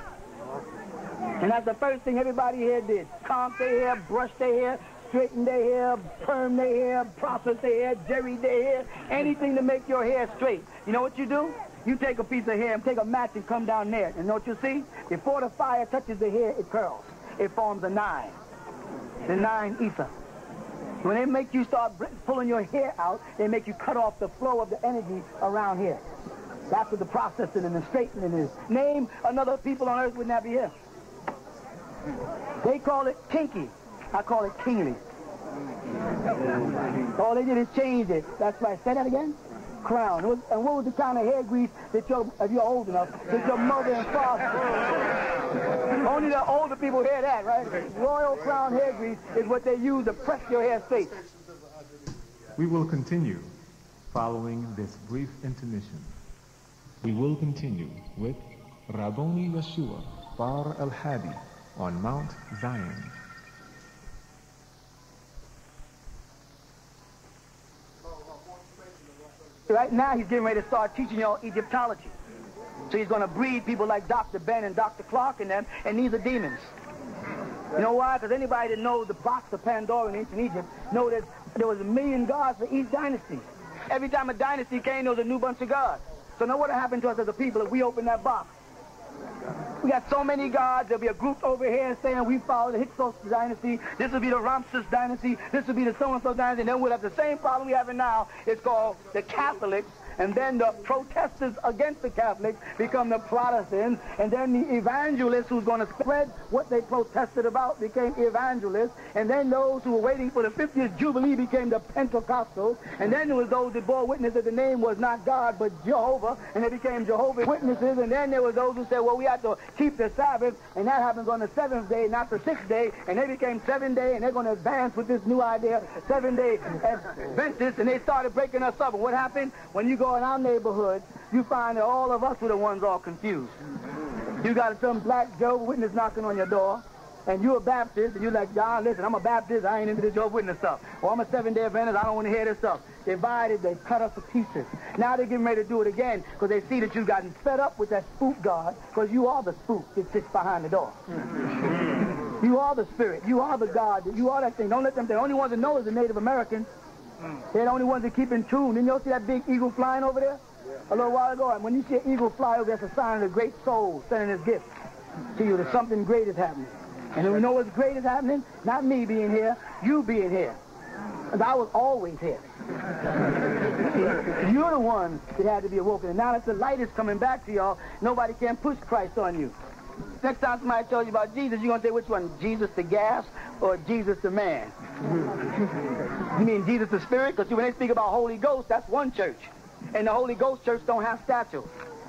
And that's the first thing everybody here did. Comb their hair, brush their hair, straighten their hair, perm their hair, process their hair, jerry their hair, anything to make your hair straight. You know what you do? You take a piece of hair and take a match and come down there. And you know what you see? Before the fire touches the hair, it curls. It forms a 9. The 9 ether. When they make you start pulling your hair out, they make you cut off the flow of the energy around here. That's what the processing and the straightening is. Name another people on earth would not be here. They call it kinky. I call it kingly. All they did is change it. That's right. Say that again. Crown. And what was the kind of hair grease that if you're old enough, that your mother and father... Only the older people hear that, right? Royal Crown hair grease is what they use to press your hair straight. We will continue following this brief intermission. We will continue with Rabboni Yeshua Bar al-Hadi on Mount Zion. Right now he's getting ready to start teaching y'all Egyptology. So he's going to breed people like Dr. Ben and Dr. Clark and them, and these are demons. You know why? Because anybody that knows the box of Pandora in ancient Egypt know that there was 1 million gods for each dynasty. Every time a dynasty came, there was a new bunch of gods. So now what will happen to us as a people if we open that box? We got so many gods. There'll be a group over here saying we follow the Hyksos dynasty. This will be the Ramses dynasty. This will be the so-and-so dynasty. And then we'll have the same problem we have now. It's called the Catholics. And then the protesters against the Catholics become the Protestants. And then the evangelists who's going to spread what they protested about became evangelists. And then those who were waiting for the 50th Jubilee became the Pentecostals. And then there was those that bore witness that the name was not God but Jehovah. And they became Jehovah's Witnesses. And then there was those who said, well, we have to keep the Sabbath. And that happens on the 7th day, not the 6th day. And they became 7-day. And they're going to advance with this new idea, 7-day Adventists. And they started breaking us up. And what happened? When you go in our neighborhood, you find that all of us were the ones all confused. You got some black Jehovah's Witness knocking on your door, and you're a Baptist, and you're like, John, listen, I'm a Baptist, I ain't into the Jehovah's Witness stuff. Or I'm a 7-day Adventist, I don't want to hear this stuff. Divided, they cut us to pieces. Now they're getting ready to do it again, because they see that you've gotten fed up with that spook God, because you are the spook that sits behind the door. You are the spirit, you are the God, you are that thing. Don't let them, the only ones that know is the Native Americans. They're the only ones that keep in tune. Didn't you see that big eagle flying over there? A little while ago. And when you see an eagle fly over there, that's a sign of the great soul sending his gift to you, that something great is happening. And we know what's great is happening? Not me being here, you being here. Because I was always here. You're the one that had to be awoken. And now that the light is coming back to y'all, nobody can push Christ on you. Next time somebody tells you about Jesus, you're going to say which one? Jesus the gas or Jesus the man? You mean Jesus the Spirit? Because when they speak about Holy Ghost, that's one church. And the Holy Ghost church don't have statues.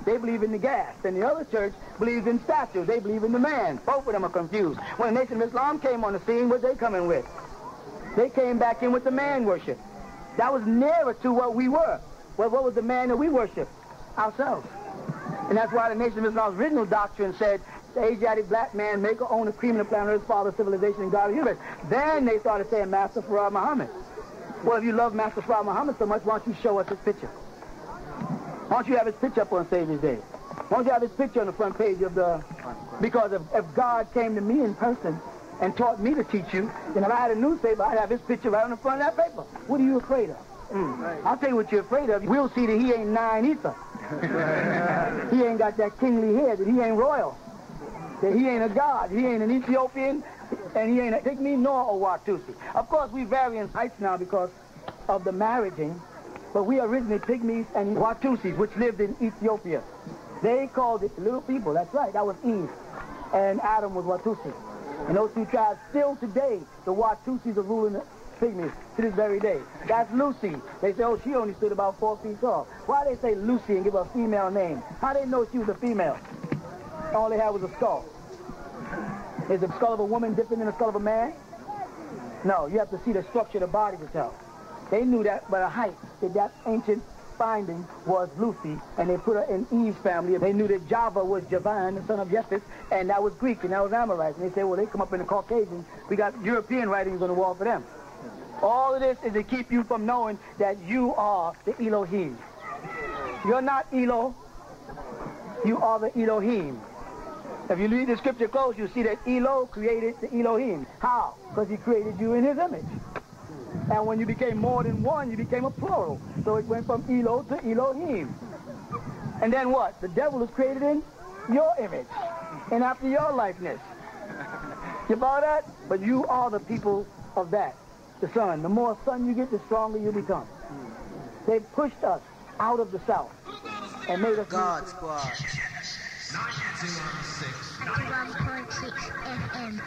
They believe in the gas. And the other church believes in statues. They believe in the man. Both of them are confused. When the Nation of Islam came on the scene, what they coming with? They came back in with the man worship. That was nearer to what we were. Well, what was the man that we worship? Ourselves. And that's why the Nation of Islam's original doctrine said, the Asiatic black man, maker, owner, cream of the planet Earth, father, civilization, and God of the universe. Then they started saying Master Farad Muhammad. Well, if you love Master Farad Muhammad so much, why don't you show us his picture? Why don't you have his picture up on Savior's Day? Why don't you have his picture on the front page of the... Because if God came to me in person and taught me to teach you, then if I had a newspaper, I'd have his picture right on the front of that paper. What are you afraid of? I'll tell you what you're afraid of. We'll see that he ain't 9 ether. He ain't got that kingly head, that he ain't royal. That he ain't a god, he ain't an Ethiopian, and he ain't a pygmy nor a Watusi. Of course, we vary in heights now because of the marrying, but we are originally pygmies and Watusis, which lived in Ethiopia. They called it little people, that's right, that was Eve, and Adam was Watusi. And those two tribes, still today, the Watusis are ruling the pygmies to this very day. That's Lucy. They say, oh, she only stood about 4 feet tall. Why they say Lucy and give her a female name? How they know she was a female? All they had was a skull. Is the skull of a woman different than the skull of a man? No, you have to see the structure of the body to tell. They knew that by the height, that ancient finding was Lucy, and they put her in Eve's family. They knew that Java was Javan, the son of Jephthah, and that was Greek, and that was Amorite. And they said, well, they come up in the Caucasian. We got European writings on the wall for them. All of this is to keep you from knowing that you are the Elohim. You're not Elo. You are the Elohim. If you read the scripture close, you see that Elo created the Elohim. How? Because he created you in his image. And when you became more than one, you became a plural. So it went from Elo to Elohim. And then what? The devil is created in your image and after your likeness. You follow that? But you are the people of that, the sun. The more sun you get, the stronger you become. They pushed us out of the south and made us... God Squad. 91.6 FM.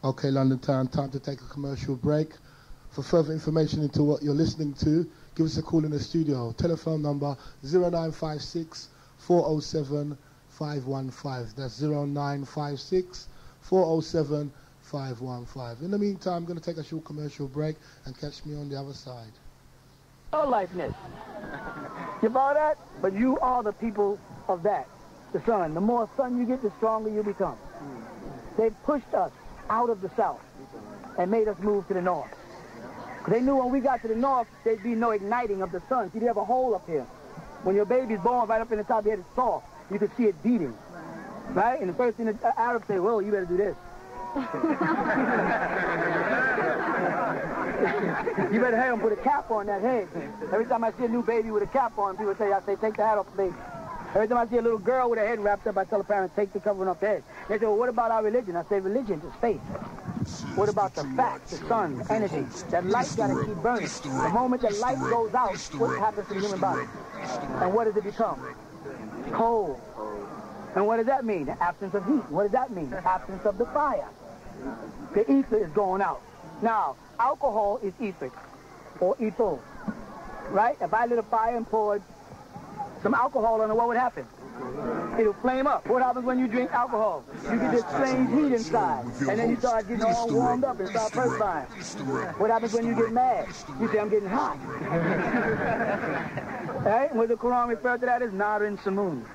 Okay, London Town, time to take a commercial break. For further information into what you're listening to, give us a call in the studio. Telephone number 0956 407 515. That's 0956 407 515. In the meantime, I'm going to take a short commercial break and catch me on the other side. Your likeness. You follow that? But you are the people of that, the sun. The more sun you get, the stronger you become. They pushed us out of the south and made us move to the north. They knew when we got to the north, there'd be no igniting of the sun. See, they have a hole up here. When your baby's born, right up in the top of your head, it's soft. You can see it beating. Right? And the first thing the Arabs say, well, you better do this. You better have them put a cap on that head. Every time I see a new baby with a cap on, people say, I say, take the hat off the baby. Every time I see a little girl with her head wrapped up, I tell the parents, take the covering off the head. They say, well, what about our religion? I say, religion is faith. What about the fact, the sun, the energy? That light got to keep burning. The moment that light goes out, what happens to the human body? And what does it become? Cold. And what does that mean? The absence of heat. What does that mean? The absence of the fire. The ether is going out. Now, alcohol is etheric, or ethyl, right? If I lit a fire and poured some alcohol on it, what would happen? It'll flame up. What happens when you drink alcohol? You get this strange heat inside, and then you start getting all warmed up and start perspiring. What happens when you get mad? You say, I'm getting hot. Right? And what the Quran refers to that as Nar and Samun.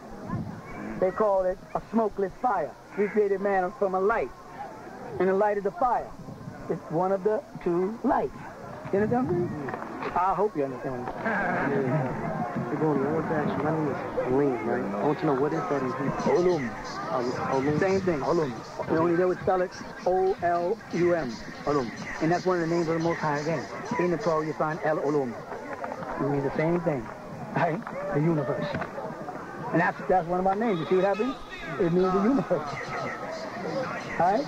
They call it a smokeless fire. We created man from a light, and the light is the fire. It's one of the two lights. You understand me? I hope you understand. My name is Lean, right? I want to know what is that in Hebrew? Olum. Same thing, Olum. The only they would spell it O-L-U-M. Olum. And that's one of the names of the Most High again. In the Torah you find El Olum. It means the same thing, right? The universe. And that's one of our names. You see what happens? It means the universe. Right?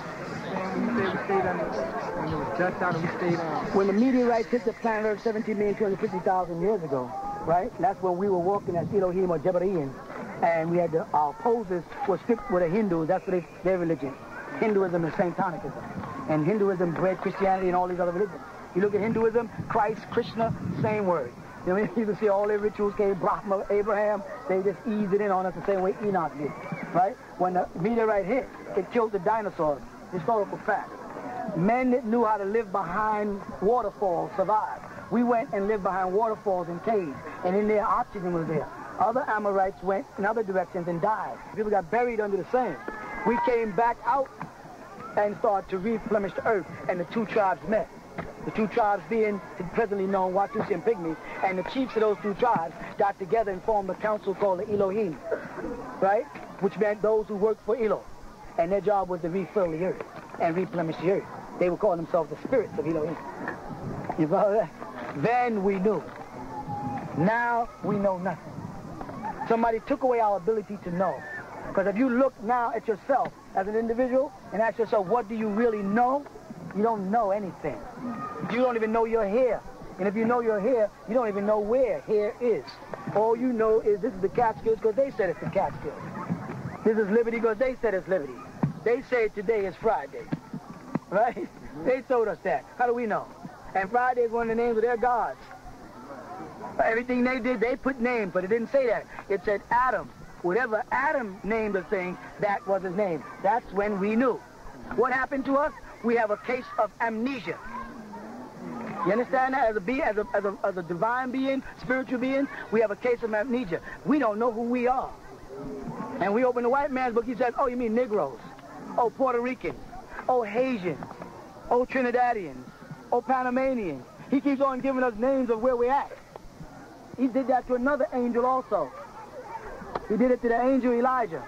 When the meteorites hit the planet Earth 17,250,000 years ago, right? That's when we were walking as Elohim or Jebarian, and we had our poses were stripped with the Hindus. That's what their religion. Hinduism is Satanicism, and Hinduism bred Christianity and all these other religions. You look at Hinduism, Christ, Krishna, same word. You know, you can see all their rituals came, Brahma, Abraham, they just eased it in on us the same way Enoch did, right? When the meteorite hit, it killed the dinosaurs. Historical fact. Men that knew how to live behind waterfalls survived. We went and lived behind waterfalls and caves, and in there oxygen was there. Other Amorites went in other directions and died. People got buried under the sand. We came back out and started to replenish the earth, and the two tribes met. The two tribes being presently known, Watusi and Pygmy, and the chiefs of those two tribes got together and formed a council called the Elohim, right? Which meant those who worked for Elo. And their job was to refill the earth and replenish the earth. They would call themselves the spirits of Elohim. You follow that? Then we knew. Now we know nothing. Somebody took away our ability to know. Because if you look now at yourself as an individual and ask yourself, what do you really know? You don't know anything. You don't even know you're here. And if you know you're here, you don't even know where here is. All you know is this is the Catskills because they said it's the Catskills. This is liberty because they said it's liberty. They say today is Friday, right? They told us that. How do we know? And Friday is one of the names of their gods. Everything they did, they put names, but it didn't say that. It said Adam. Whatever Adam named the thing, that was his name. That's when we knew. What happened to us? We have a case of amnesia. You understand that? As a being, as a divine being, spiritual being, we have a case of amnesia. We don't know who we are. And we open the white man's book, he says, oh, you mean Negroes? Oh, Puerto Ricans? Oh, Haitians? Oh, Trinidadians? Oh, Panamanians? He keeps on giving us names of where we're at. He did that to another angel also. He did it to the angel Elijah.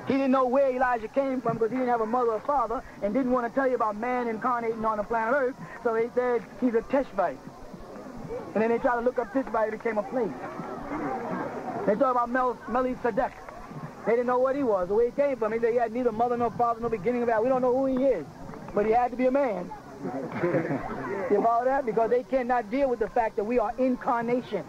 He didn't know where Elijah came from because he didn't have a mother or father and didn't want to tell you about man incarnating on the planet Earth, so they said he's a Tishbite. And then they tried to look up Tishbite, it became a place. They talked about Melchizedek. They didn't know what he was, the way he came from. He said he had neither mother nor father, no beginning of that. We don't know who he is, but he had to be a man. You follow that? Because they cannot deal with the fact that we are incarnation.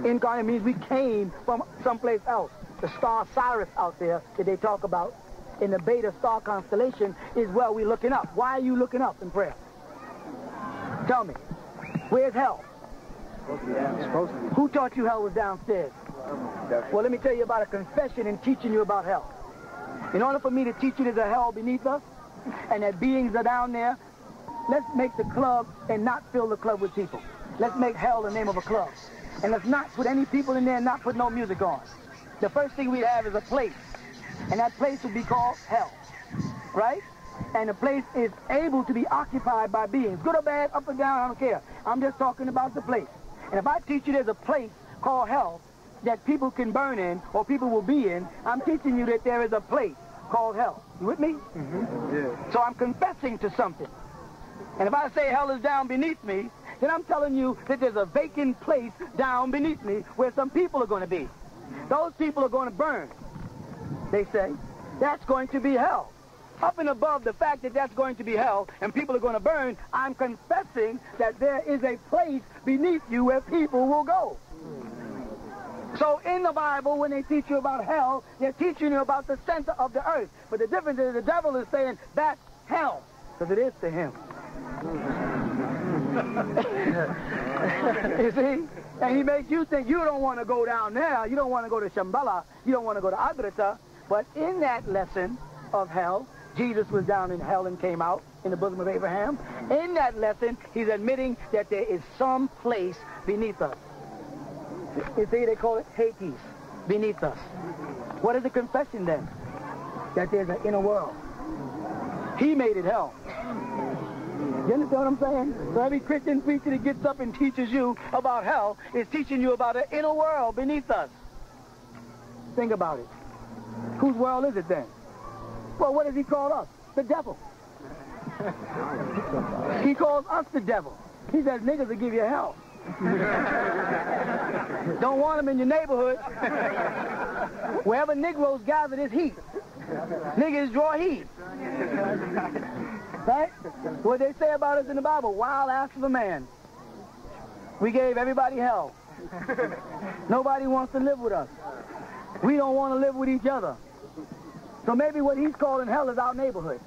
Incarnate means we came from someplace else. The star Sirius out there that they talk about in the Beta star constellation is where we're looking up. Why are you looking up in prayer? Tell me. Where's hell? Who taught you hell was downstairs? Well, let me tell you about a confession and teaching you about hell. In order for me to teach you there's a hell beneath us and that beings are down there, let's make the club and not fill the club with people. Let's make hell the name of a club. And let's not put any people in there and not put no music on. The first thing we have is a place. And that place would be called hell. Right? And the place is able to be occupied by beings. Good or bad, up or down, I don't care. I'm just talking about the place. And if I teach you there's a place called hell that people can burn in or people will be in, I'm teaching you that there is a place called hell. You with me? Mm-hmm. Yeah. So I'm confessing to something. And if I say hell is down beneath me, then I'm telling you that there's a vacant place down beneath me where some people are going to be. Those people are going to burn, they say. That's going to be hell. Up and above the fact that that's going to be hell and people are going to burn, I'm confessing that there is a place beneath you where people will go. So in the Bible, when they teach you about hell, they're teaching you about the center of the earth. But the difference is the devil is saying that's hell, because it is to him. You see? And he makes you think you don't want to go down there. You don't want to go to Shambhala. You don't want to go to Adrita. But in that lesson of hell, Jesus was down in hell and came out in the bosom of Abraham. In that lesson, he's admitting that there is some place beneath us. You see, they call it Hades, beneath us. What is the confession then? That there's an inner world. He made it hell. You understand what I'm saying? So every Christian preacher that gets up and teaches you about hell is teaching you about an inner world beneath us. Think about it. Whose world is it then? Well, what does he call us? The devil. He calls us the devil. He says niggas will give you hell. Don't want them in your neighborhood. Wherever Negroes gather, there's heat. Niggas draw heat. Right? What they say about us in the Bible, wild ass of a man. We gave everybody hell. Nobody wants to live with us. We don't want to live with each other. So maybe what he's calling hell is our neighborhood.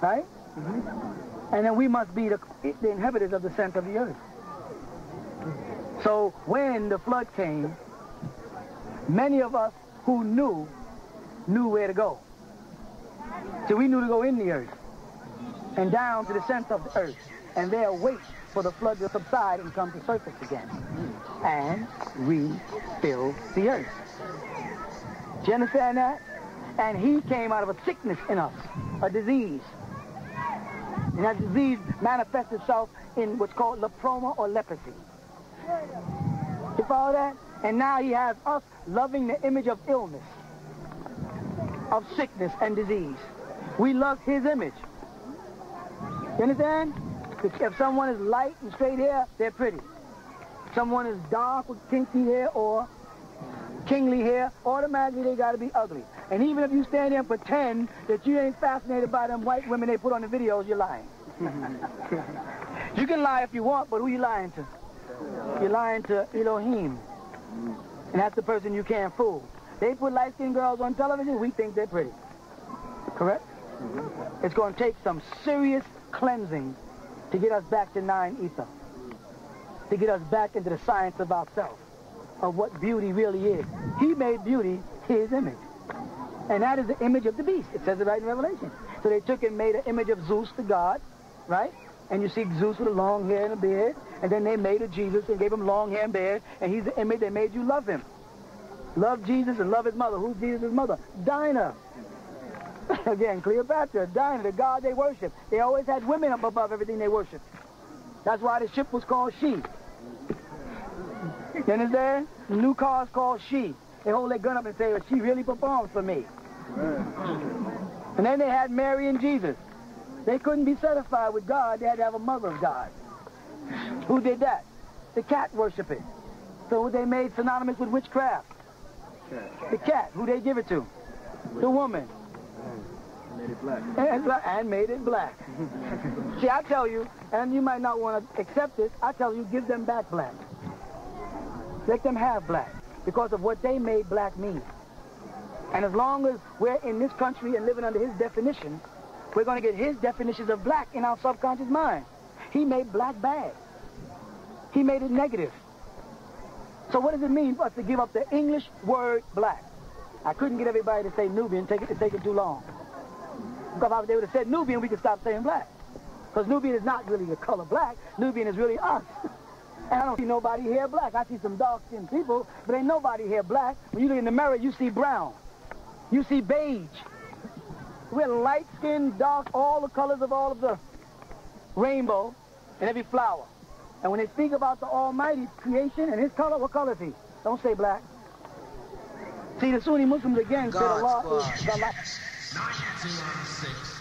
Right? Mm-hmm. And then we must be the inhabitants of the center of the earth. So when the flood came, many of us who knew where to go. So we knew to go in the earth and down to the center of the earth and there wait for the flood to subside and come to surface again and refill the earth. Do you understand that? And he came out of a sickness in us, a disease. And that disease manifests itself in what's called leproma or leprosy. You follow that? And now he has us loving the image of illness, of sickness and disease. We love his image. You understand? If someone is light and straight hair, they're pretty. Someone is dark with kinky hair or kingly hair, automatically they got to be ugly. And even if you stand there and pretend that you ain't fascinated by them white women they put on the videos, you're lying. You can lie if you want, but who you lying to? You're lying to Elohim. And that's the person you can't fool. They put light-skinned girls on television, we think they're pretty. Correct? It's going to take some serious cleansing to get us back to 9 ether. to get us back into the science of ourselves, of what beauty really is. He made beauty his image. And that is the image of the beast. It says it right in Revelation. So they took and made an image of Zeus, the god, right? And you see Zeus with a long hair and a beard. And then they made a Jesus and gave him long hair and beard. And he's the image they made you love him. Love Jesus and love his mother. Who's Jesus' mother? Dinah. Again, Cleopatra, Dinah, the god they worship. They always had women up above everything they worshiped. That's why the ship was called She. You understand? The new car's called She. They hold their gun up and say, well, she really performs for me. And then they had Mary and Jesus. They couldn't be satisfied with God. They had to have a mother of God. Who did that? The cat worshippers. So they made synonymous with witchcraft. The cat. Who they give it to? The woman. Made it black. And made it black. See, I tell you, and you might not want to accept this, I tell you, give them back black. Let them have black. Because of what they made black mean. And as long as we're in this country and living under his definition, we're going to get his definitions of black in our subconscious mind. He made black bad. He made it negative. So what does it mean for us to give up the English word black? I couldn't get everybody to say Nubian, it's taking too long. Because if they would have said Nubian, we could stop saying black. Because Nubian is not really the color black. Nubian is really us. And I don't see nobody here black. I see some dark-skinned people, but ain't nobody here black. When you look in the mirror, you see brown. You see beige. We're light-skinned, dark, all the colors of all of the rainbow and every flower. And when they speak about the Almighty's creation and his color, what color is he? Don't say black. See, the Sunni Muslims again said Allah is the light.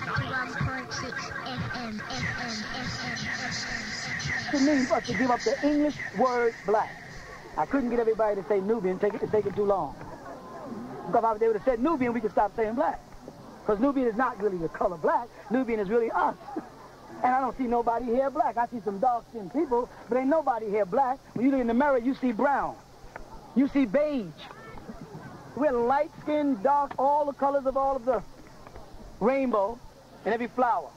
91.6 FM. It means for us to give up the English word black. I couldn't get everybody to say Nubian, it's taking too long. Because if they would have said Nubian, we could stop saying black. Because Nubian is not really the color black. Nubian is really us. And I don't see nobody here black. I see some dark-skinned people, but ain't nobody here black. When you look in the mirror, you see brown. You see beige. We're light-skinned, dark, all the colors of all of the rainbow and every flower.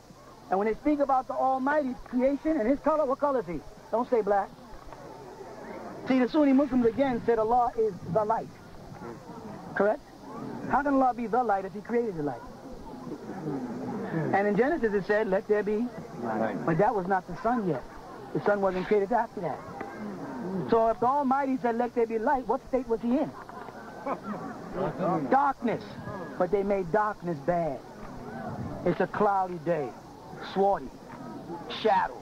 And when they speak about the Almighty's creation and his color, what color is he? Don't say black. See, the Sunni Muslims again said Allah is the light. Correct? How can Allah be the light if he created the light? And in Genesis it said, let there be light. But that was not the sun yet. The sun wasn't created after that. So if the Almighty said, let there be light, what state was he in? Darkness. But they made darkness bad. It's a cloudy day. Swarty. Shadow.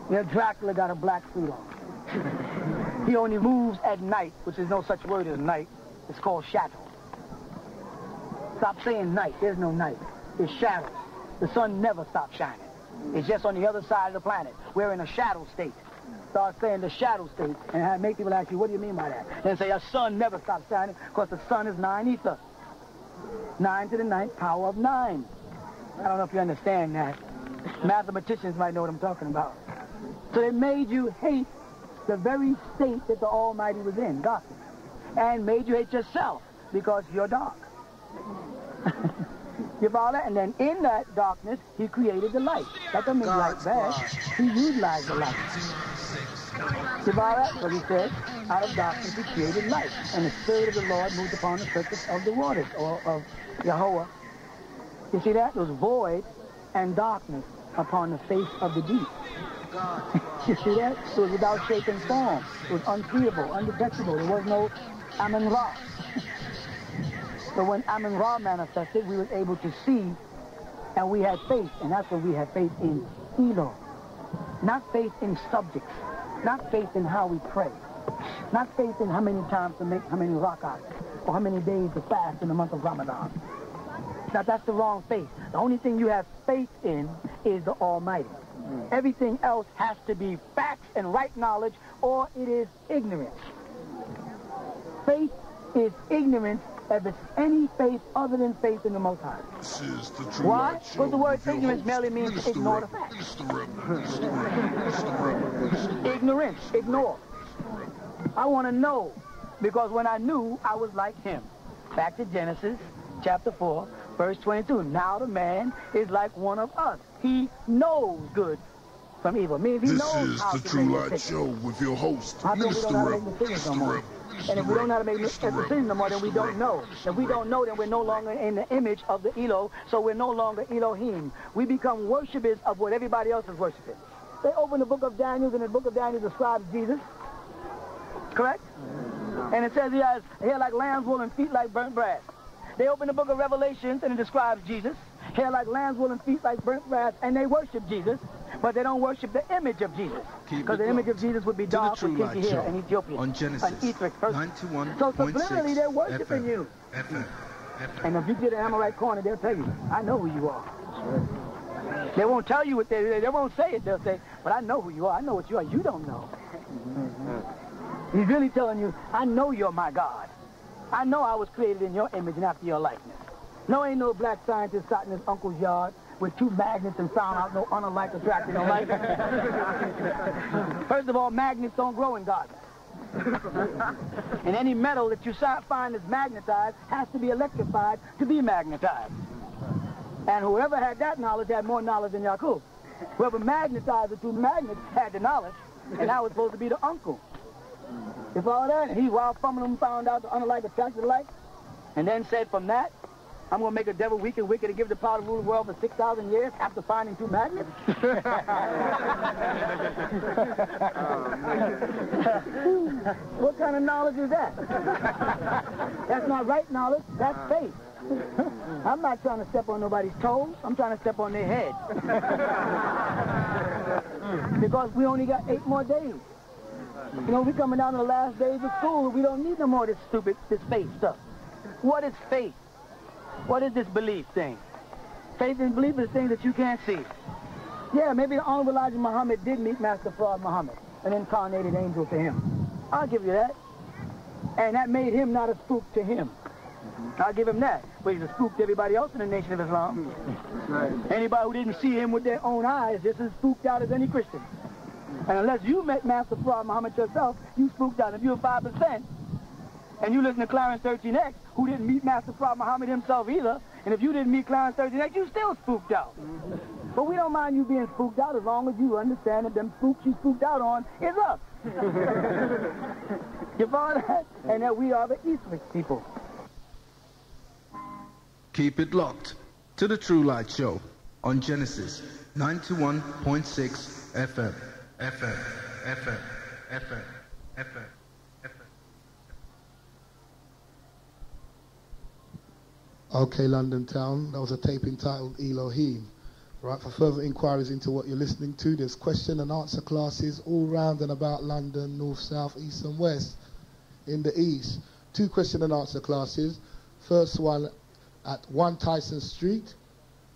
You know, Dracula got a black suit on. He only moves at night, which is no such word as night. It's called shadow. Stop saying night. There's no night. It's shadow. The sun never stops shining. It's just on the other side of the planet. We're in a shadow state. Start saying the shadow state, and I make people ask you, what do you mean by that? Then say, a sun never stops shining, because the sun is 9 ether. 9 to the 9th power of 9. I don't know if you understand that. Mathematicians might know what I'm talking about. So they made you hate the very state that the Almighty was in, darkness. And made you hate yourself, because you're dark. You follow that? And then in that darkness, he created the light. That doesn't mean light bad. He utilized the light. You follow that? So he said, out of darkness he created light. And the Spirit of the Lord moved upon the surface of the waters, or of Yahweh. You see that? There was void and darkness upon the face of the deep. You see that? It was without shape and form. It was unseeable, undetectable. There was no Amun-Ra. So when Amun-Ra manifested, we were able to see, and we had faith. And that's when we had faith in Elohim. Not faith in subjects. Not faith in how we pray. Not faith in how many times to make, how many rak'ahs, or how many days to fast in the month of Ramadan. Now that's the wrong faith. The only thing you have faith in is the Almighty. Everything else has to be facts and right knowledge, or it is ignorance. Faith is ignorance if it's any faith other than faith in the Most High. Why? Because the word ignorance merely means to ignore the facts. Ignorance, ignore. I want to know, because when I knew, I was like him. Back to Genesis chapter 4, verse 22. Now the man is like one of us. He knows good from evil. Means he This knows is how the to True make Light decisions. Show with your host, How come we Minsta don't know how to Rebel. make decisions no Minsta more? Rebel. And if we don't know how to make decisions no more, then we don't know. If we don't know, then we're no longer in the image of the Elo, so we're no longer Elohim. We become worshippers of what everybody else is worshiping. They open the book of Daniel, and the book of Daniel describes Jesus. Correct? And it says he has hair like lamb's wool and feet like burnt brass. They open the book of Revelations, and it describes Jesus. Hair like lamb's wool and feet like burnt brass, and they worship Jesus, but they don't worship the image of Jesus. Because the image of Jesus would be dark with kinky hair and Ethiopian. On Genesis, an Ethiopic person. 91.6 So subliminally, they're worshiping FM. you. FM. And if you get an Amorite corner, they'll tell you, I know who you are. They won't tell you what they won't say it. They'll say, but I know who you are. I know what you are. You don't know. He's really telling you, I know you're my God. I know I was created in your image and after your likeness. No, ain't no black scientist sat in his uncle's yard with two magnets and found out no unlike attracting no like. First of all, magnets don't grow in gardens. And any metal that you find that's magnetized has to be electrified to be magnetized. And whoever had that knowledge had more knowledge than Yakub. Whoever magnetized the two magnets had the knowledge, and that was supposed to be the uncle. You follow that? And he, while fumbling, found out the unlike attracted alike, and then said, from that, I'm going to make a devil weak and wicked and give the power to rule the world for 6,000 years after finding two magnets? What kind of knowledge is that? That's not right knowledge, that's faith. I'm not trying to step on nobody's toes, I'm trying to step on their head. Because we only got 8 more days. You know, we're coming down to the last days of school, and we don't need no more of this faith stuff. What is faith? What is this belief thing? Faith and belief is things that you can't see. Yeah, maybe the Honorable Elijah Muhammad did meet Master Fraud Muhammad, an incarnated angel to him. I'll give you that. And that made him not a spook to him. I'll give him that. But he's a spook to everybody else in the Nation of Islam. Right. Anybody who didn't see him with their own eyes just as spooked out as any Christian. And unless you met Master Fraud Muhammad yourself, you spooked out. If you're 5%, and you listen to Clarence 13X, who didn't meet Master Fraud Muhammad himself either, and if you didn't meet Clarence 13X, you still spooked out. But we don't mind you being spooked out as long as you understand that them spooks you spooked out on is us. You follow that? And that we are the Eastwick people. Keep it locked to the True Light Show on Genesis 91.6 FM. FM. FM. FM. FM. Okay, London Town, that was a tape entitled Elohim. Right, for further inquiries into what you're listening to, there's question and answer classes all round and about London, north, south, east and west. In the east, 2 question and answer classes. First one at 1 Tyson Street,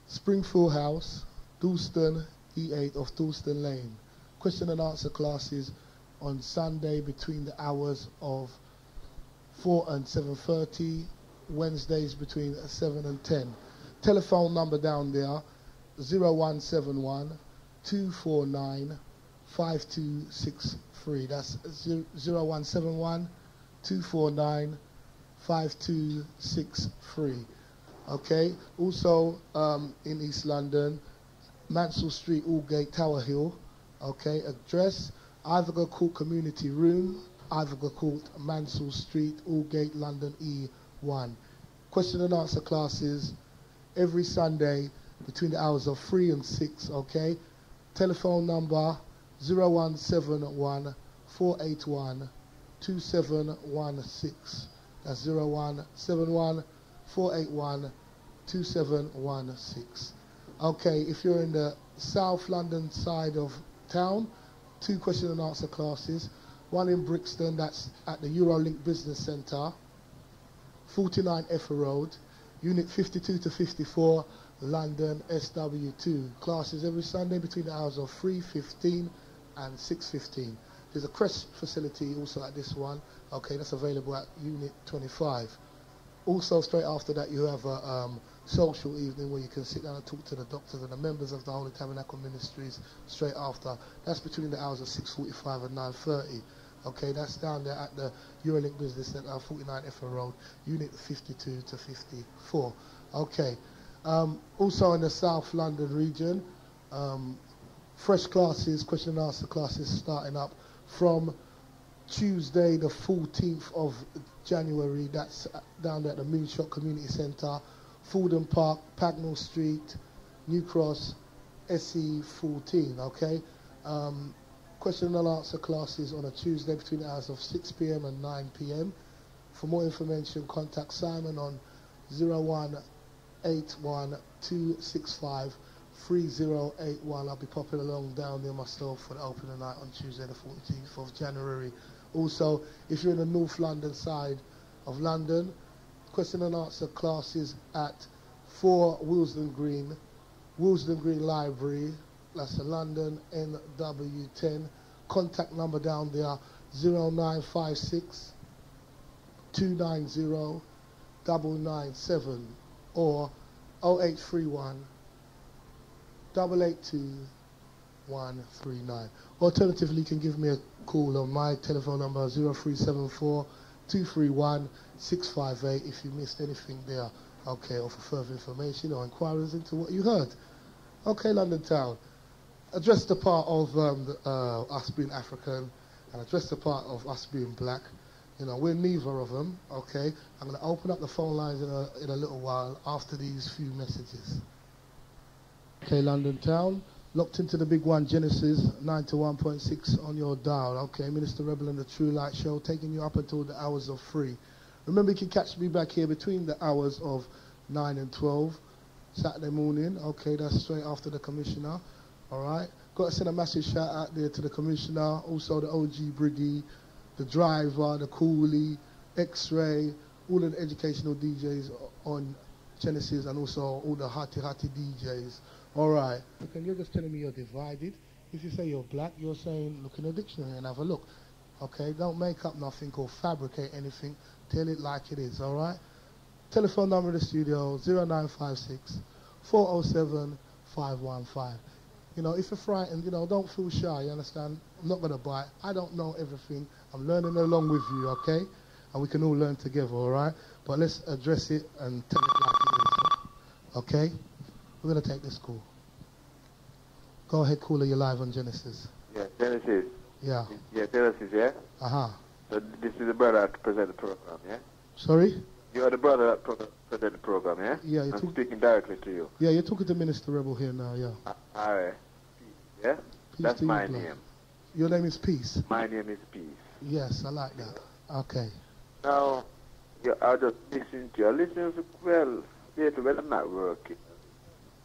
Springfield House, Dalston, E8 off Dalston Lane. Question and answer classes on Sunday between the hours of 4 and 7:30, Wednesdays between 7 and 10. Telephone number down there, 0171 249 5263. That's 0171 249 5263. Okay. Also in East London, Mansell Street, Aldgate, Tower Hill. Okay. Address, Ivica Court Community Room, Ivica Court, Mansell Street, Aldgate, London E1. Question and answer classes every Sunday between the hours of 3 and 6, okay? Telephone number 0171 481 2716. That's 0171 481 2716. Okay, if you're in the South London side of town, 2 question and answer classes. One in Brixton, that's at the Eurolink Business Centre, 49 Effer Road, Unit 52 to 54, London SW2. Classes every Sunday between the hours of 3:15 and 6:15. There's a creche facility also at this one. Okay, that's available at Unit 25. Also, straight after that, you have a social evening where you can sit down and talk to the doctors and the members of the Holy Tabernacle Ministries straight after. That's between the hours of 6:45 and 9:30. Okay, that's down there at the Eurolink Business Centre, 49 Effer Road, Unit 52 to 54. Okay. Also in the South London region, fresh classes, question and answer classes starting up from Tuesday the 14th of January. That's down there at the Moonshot Community Centre, Fulham Park, Pagnell Street, New Cross, SE 14, okay? Question and answer classes on a Tuesday between the hours of 6 p.m. and 9 p.m. For more information, contact Simon on 01812653081. I'll be popping along down there myself for the opening night on Tuesday the 14th of January. Also, if you're in the North London side of London, question and answer classes at 4 Willesden Green Library, that's in London, NW10. Contact number down there, 0956 290 997 or 0831 882 139. Alternatively, you can give me a call on my telephone number 0374 231 658 if you missed anything there, okay, or for further information or inquiries into what you heard. Okay, London Town, address the part of us being African and address the part of us being black. You know, we're neither of them, okay? I'm going to open up the phone lines in a little while after these few messages. Okay, London Town, locked into the big one, Genesis 91.6 on your dial. Okay, Minsta Rebel and the True Light Show, taking you up until the hours of 3. Remember, you can catch me back here between the hours of 9 and 12, Saturday morning. Okay, that's straight after the Commissioner. All right, got to send a massive shout out there to the Commissioner, also the OG Briggy, the driver, the coolie, X-Ray, all of the educational DJs on Genesis, and also all the hotty DJs. All right. Okay, you're just telling me you're divided. If you say you're black, you're saying look in the dictionary and have a look. Okay, don't make up nothing or fabricate anything. Tell it like it is. All right. Telephone number in the studio 0956 407 515. You know, if you're frightened, you know, don't feel shy, you understand? I'm not going to bite. I don't know everything. I'm learning along with you, okay? And we can all learn together, all right? But let's address it and tell it like it is, okay? We're going to take this call. Go ahead, caller, you're live on Genesis. Yeah, Genesis. Yeah. Yeah, Genesis, yeah? Uh-huh. So this is the brother that present the program, yeah? Sorry? You are the brother that present the program, yeah? Yeah, I'm speaking directly to you. Yeah, you're talking to Minsta Rebel here now, yeah. All right. Yeah? Peace That's to my you, name. Your name is Peace? My name is Peace. Yes, I like that. Okay. Now, I'll just listen to you. I listen to, well, when I'm not working,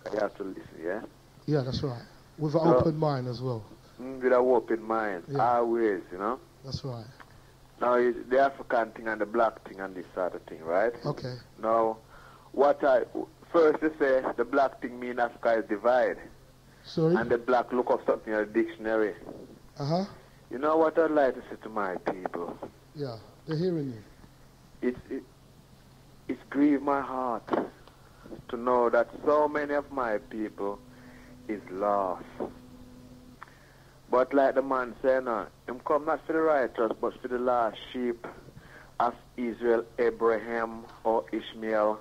I have to listen, yeah? Yeah, that's right. With an open mind as well. With an open mind, always, you know? That's right. Now, the African thing and the black thing and this sort of thing, right? Okay. Now, first they say the black thing mean Africa is divide. Sorry? And the black look up something in the dictionary. Uh-huh. You know what I'd like to say to my people? Yeah, they're hearing you. It's grieved my heart to know that so many of my people is lost. But like the man said, him come not for the righteous, but for the lost sheep of Israel, Abraham or Ishmael,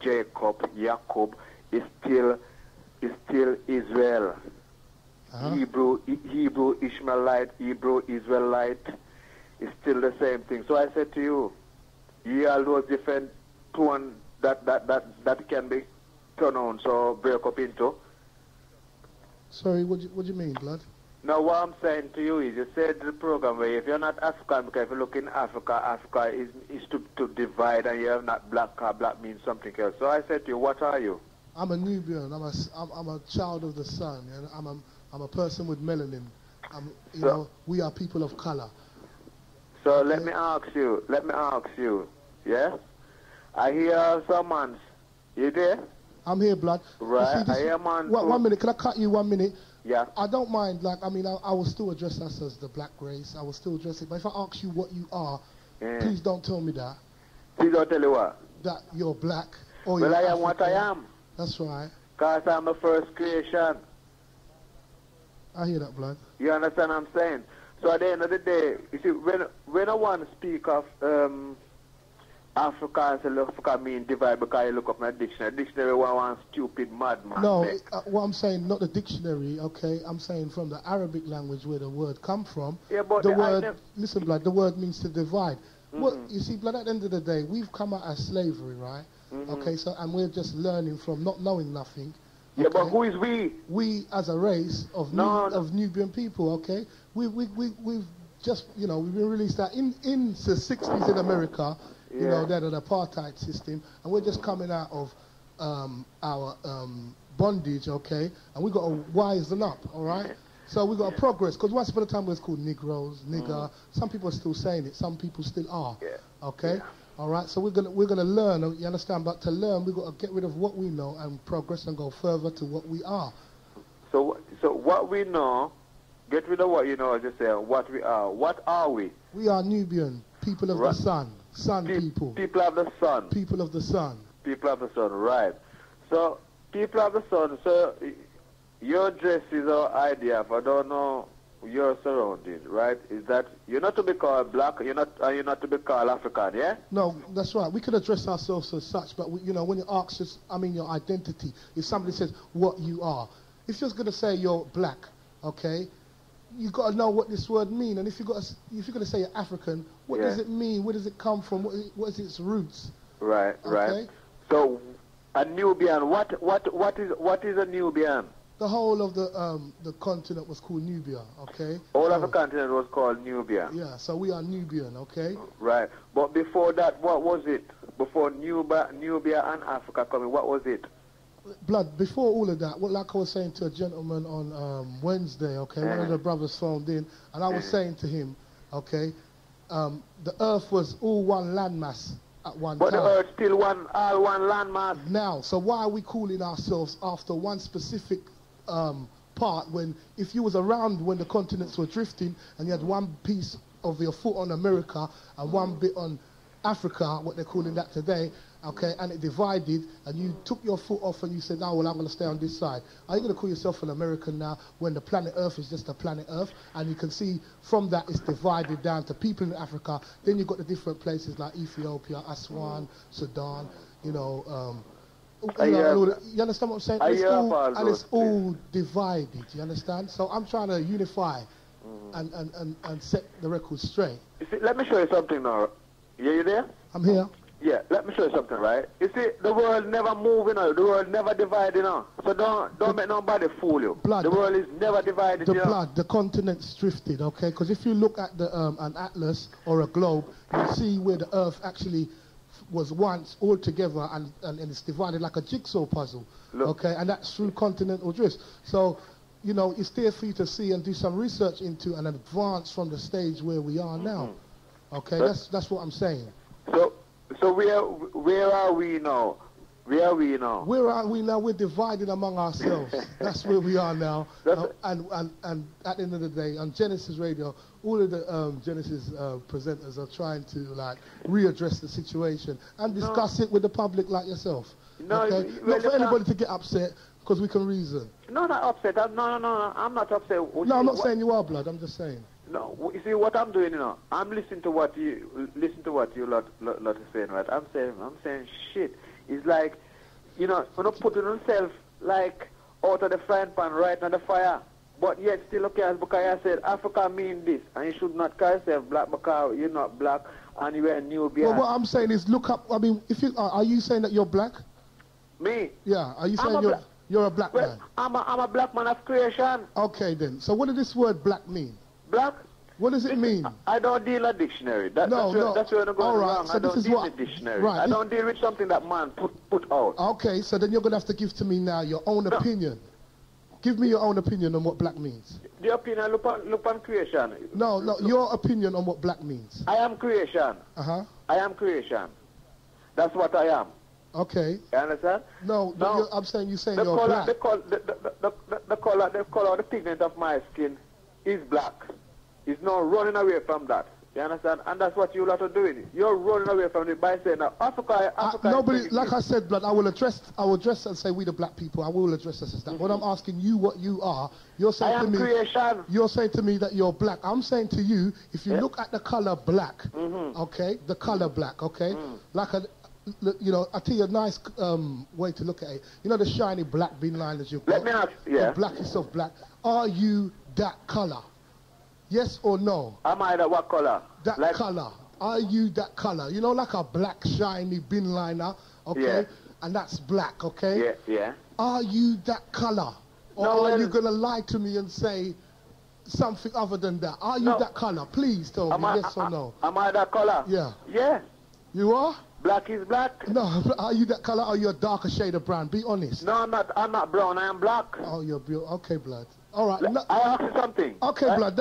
Jacob, Jacob is still Israel. Uh-huh. Hebrew Ishmaelite, Hebrew Israelite is still the same thing. So I said to you, all those different tones that can be turned on, so break up into. Sorry, what do you mean, blood? Now what I'm saying to you is, you said the program where if you're not African, because if you look in Africa, Africa is to divide, and you're not black, black means something else. So I said to you, what are you? I'm a Nubian. I'm a child of the sun. And I'm a person with melanin. You know, we are people of color. So okay. Let me ask you, yeah? I hear someone. You there? I'm here, blood. Right. See, I hear man. 1 minute. Can I cut you 1 minute? Yeah. I don't mind. Like, I mean, I will still address us as the black race. I will still address it. But if I ask you what you are, please don't tell me that. Please don't tell you what? That you're black or well, you're I am African. what I am. That's right. Because I'm the first creation. I hear that, blood. You understand what I'm saying? So at the end of the day, you see, when I want to speak of Africa and say Africa mean divide because you look up in a dictionary. Dictionary one stupid madman. No, what I'm saying, not the dictionary, okay? I'm saying from the Arabic language where the word come from. Yeah, but the word, listen, blood, the word means to divide. What you see, blood, at the end of the day, we've come out as slavery, right? Okay, so, and we're just learning from not knowing nothing. Okay? Yeah, but who is we? We as a race of of Nubian people, okay? We've just, you know, we've been released out in the 60s in America. You know, they're an apartheid system, and we're just coming out of our bondage, okay? And we got to wisen up, all right? So we got to progress, because once upon a time it was called Negroes, nigger. Some people are still saying it. Some people still are, okay? All right. So we're gonna learn. You understand? But to learn, we got to get rid of what we know and progress and go further to what we are. So what we know, get rid of what you know. Just say what we are. What are we? We are Nubian people of the sun. Sun people. People of the sun. People of the sun. People of the sun, right. So, people of the sun, so your dress is our idea of, I don't know, your surroundings, right? Is that you're not to be called black, you're not to be called African, yeah? No, that's right. We could address ourselves as such, but, you know, when you ask us, your identity, if somebody says what you are, if you're going to say you're black, okay, you've got to know what this word means. And if you're going to say you're African, what does it mean? Where does it come from? What is its roots? Right, right. So, a Nubian, what is a Nubian? The whole of the continent was called Nubia, okay? All of the continent was called Nubia. Yeah, so we are Nubian, okay? Right. But before that, what was it? Before Nubia and Africa coming, what was it? Blood, before all of that, like I was saying to a gentleman on Wednesday, okay, one of the brothers phoned in, and I was saying to him, okay, the earth was all one landmass at one time. But the earth still all one landmass. Now, so why are we calling ourselves after one specific part when, if you was around when the continents were drifting and you had one piece of your foot on America and one bit on Africa, what they're calling that today, okay, and it divided, and you took your foot off and you said, no, well, I'm going to stay on this side. Are you going to call yourself an American now when the planet Earth is just a planet Earth? And you can see from that it's divided down to people in Africa. Then you've got the different places like Ethiopia, Aswan, Sudan, you understand what I'm saying? It's all divided, you understand? So I'm trying to unify and set the record straight. See, let me show you something now. Yeah, you there? I'm here. Yeah, let me show you something, right? You see, the world never moving, the world never dividing, So don't make nobody fool you. Blood, the world is never divided, the continent's drifted, okay? Because if you look at an atlas or a globe, you see where the Earth actually was once all together and it's divided like a jigsaw puzzle, okay? And that's through continental drifts. So, you know, it's there for you to see and do some research into and advance from the stage where we are now. Okay, that's what I'm saying. So where are we now? Where are we now? Where are we now? We're divided among ourselves. That's where we are now. And at the end of the day, on Genesis Radio, all of the Genesis presenters are trying to like readdress the situation and discuss it with the public like yourself. No, okay? Not for anybody to get upset because we can reason. No, not upset. No, I'm not upset. No, I'm not saying you are, blood. I'm just saying. No, you see what I'm doing, I'm listening to what you lot is saying, right? I'm saying shit. It's like, when you put yourself like out of the frying pan right on the fire, but yet still okay because I said Africa mean this, and you should not call yourself black because you're not black and you're a Nubian. Well, what I'm saying is look up. I mean, if you are you saying that you're black? Me? Yeah. Are you saying you're a black man? I'm a black man of creation. Okay then. So what does this word black mean? Black? What does it mean? I don't deal a dictionary. That's where I'm going wrong. So I don't deal with dictionary. Right. I don't deal with something that man put out. Okay, so then you're going to have to give to me now your own opinion. Give me your own opinion on what black means. The opinion, look on creation. No, your opinion on what black means. I am creation. Uh-huh. I am creation. That's what I am. Okay. You understand? No, I'm saying you're black. The color, the pigment of my skin is black. It's not running away from that. You understand? And that's what you lot are doing. You're running away from it by saying that Africa. Nobody, like I said, blood. I will address and say we the black people. I will address us as that. When I'm asking you what you are, you're saying to me. Creation. You're saying to me that you're black. I'm saying to you, if you look at the color black, okay, the color black, okay, like a. You know, I'll tell you a nice way to look at it. You know the shiny black bin liners you've got? Let me ask, yeah. The blackest of black. Are you that color? Yes or no? Am I that what color? That like, color. Are you that color? You know, like a black shiny bin liner, okay? Yeah. And that's black, okay? Yeah, yeah. Are you that color? Or no, are you going to lie to me and say something other than that? Are you that color? Please tell me yes or no. Am I that color? Yeah. Yeah. You are? Black is black. No, are you that color or are you a darker shade of brown? Be honest. No, I'm not brown. I am black. Oh, you're beautiful. Okay, blood. All right. I ask you something. Okay, right? Blood.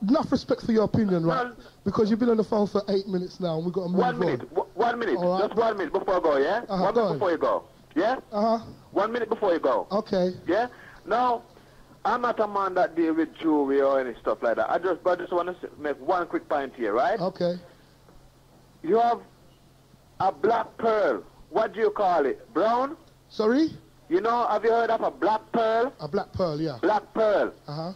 Enough respect for your opinion, right? Because you've been on the phone for 8 minutes now, and we've got to move on. 1 minute. 1 minute. All right. Just 1 minute before I go, yeah? 1 minute before you go. Yeah? 1 minute before you go. Okay. Yeah? Now, I'm not a man that deal with jewelry or any stuff like that. I just want to make one quick point here, right? Okay. You have a black pearl. What do you call it? Brown? Sorry? You know, have you heard of a black pearl? A black pearl, yeah. Black pearl. Uh-huh.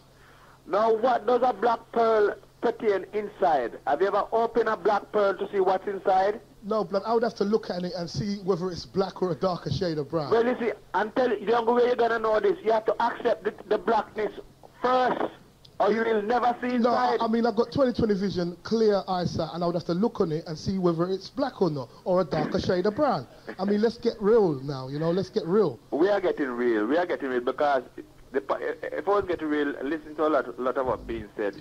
Now, what does a black pearl pertain inside? Have you ever opened a black pearl to see what's inside? No, but I would have to look at it and see whether it's black or a darker shade of brown. Well, you see, the only way you're going to know this, you have to accept the blackness first, or you will never see inside. No, I mean, I've got 20/20 vision, clear eyesight, and I would have to look on it and see whether it's black or not, or a darker shade of brown. I mean, let's get real now, you know, let's get real. We are getting real. We are getting real because if I was getting real, listen to a lot of what's being said,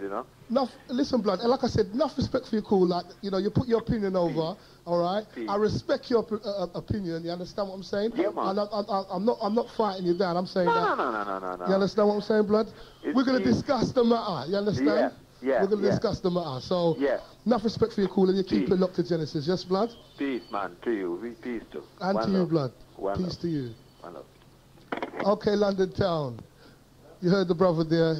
you know. Enough, listen, blood, and like I said, enough respect for your call. Like, you know, you put your opinion over, all right? I respect your opinion. You understand what I'm saying? Yeah, man. And I'm not fighting you down. I'm saying that. No. You understand what I'm saying, blood? We're going to discuss the matter. You understand? Yeah. We're going to discuss the matter. So, enough respect for your call, and you keep it locked to Genesis. Yes, blood? Peace, man. To you. Peace too. And One to love. you, blood. One Peace love. to you. One love. Okay, London Town. You heard the brother there.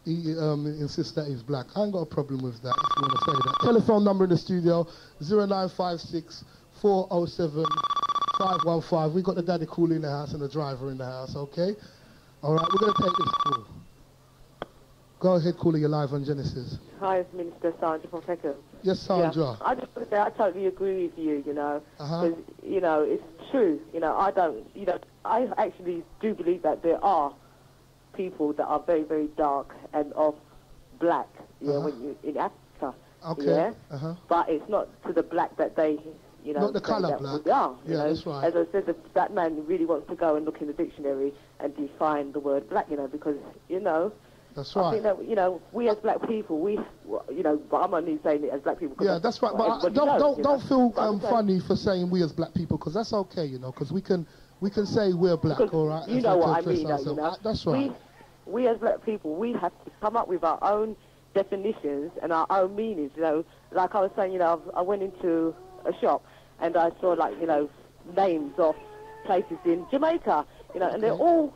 He insists that he's black. I ain't got a problem with that, if you want to say that. Telephone number in the studio, 0956 407 515. We got the daddy cool in the house and the driver in the house, okay? All right, we're going to take this call. Go ahead, caller, you're live on Genesis. Hi, it's Minister Sandra from Peckham. Yes, Sandra. Yeah. I just want to say I totally agree with you, you know, because, you know, it's true. You know, I actually do believe that there are people that are very, very dark and of black, you know, when you're in Africa. Okay. Yeah? But it's not to the black that they, you know. Not the colour black. Yeah, that's right. As I said, that man really wants to go and look in the dictionary and define the word black, you know, because, you know. That's right. I think that, you know, we as black people, you know, but I'm only saying it as black people. Yeah, that's right. But don't feel funny for saying we as black people, because that's okay, you know, because we can say we're black, all right? You know what I mean, you know. That's right. We as black people, we have to come up with our own definitions and our own meanings, you know. Like I was saying, you know, I went into a shop and I saw, like, you know, names of places in Jamaica, you know, and they're all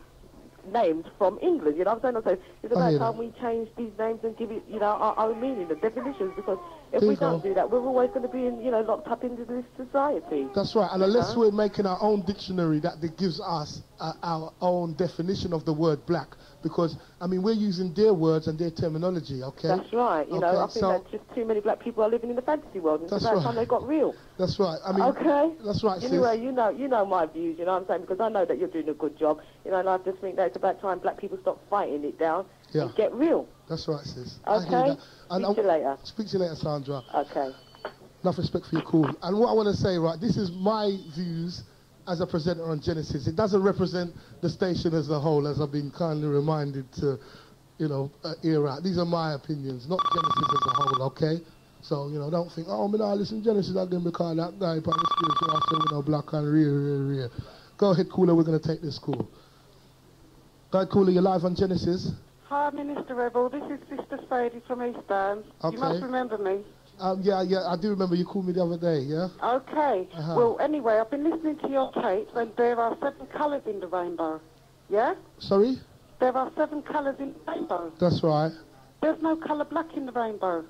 named from England, you know what I'm saying? So it's about time we change these names and give it, you know, our own meaning, the definitions, because if we don't do that, we're always going to be, you know, locked up into this society. That's right, and unless we're making our own dictionary that gives us our own definition of the word black, because, I mean, we're using their words and their terminology, okay? That's right, you know, I think that just too many black people are living in the fantasy world, and it's about time they got real. That's right, I mean, that's right, anyway, you know my views, you know what I'm saying, because I know that you're doing a good job, you know, and I just think that it's about time black people stop fighting it down and get real. That's right, sis. Okay? Speak to you later. Speak to you later, Sandra. Okay. Enough respect for your call. And what I want to say, right, this is my views as a presenter on Genesis. It doesn't represent the station as a whole, as I've been kindly reminded to, you know, air out. These are my opinions, not Genesis as a whole, okay? So, you know, don't think, oh, man, I listen to Genesis, I'm going to call that guy, but I say, you know, black and real. Go ahead, caller, we're going to take this call. Go ahead, caller, you're live on Genesis. Hi, Minsta Rebel. This is Sister Sadie from Eastbourne. Okay. You must remember me. Yeah, I do remember you called me the other day, yeah? Okay. Well, anyway, I've been listening to your tapes, and there are 7 colours in the rainbow. Yeah? Sorry? There are 7 colours in the rainbow. That's right. There's no colour black in the rainbow.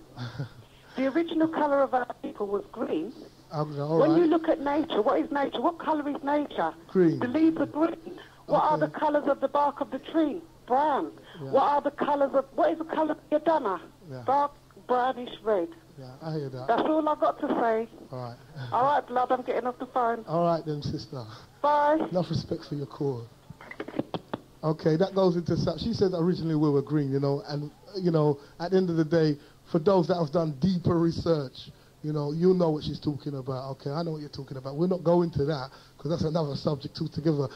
The original colour of our people was green. When you look at nature, what is nature? What colour is nature? Green. The leaves are green. What are the colours of the bark of the tree? Brown. Yeah. What are the colours of, what is the colour of your dunner? Yeah. Dark, brownish red. Yeah, I hear that. That's all I got to say. All right. All right, blood, I'm getting off the phone. All right then, sister. Bye. Enough respect for your call. Okay, that goes into... She said originally we were green, you know, and, you know, at the end of the day, for those that have done deeper research, you know what she's talking about. Okay, I know what you're talking about. We're not going to that, because that's another subject altogether.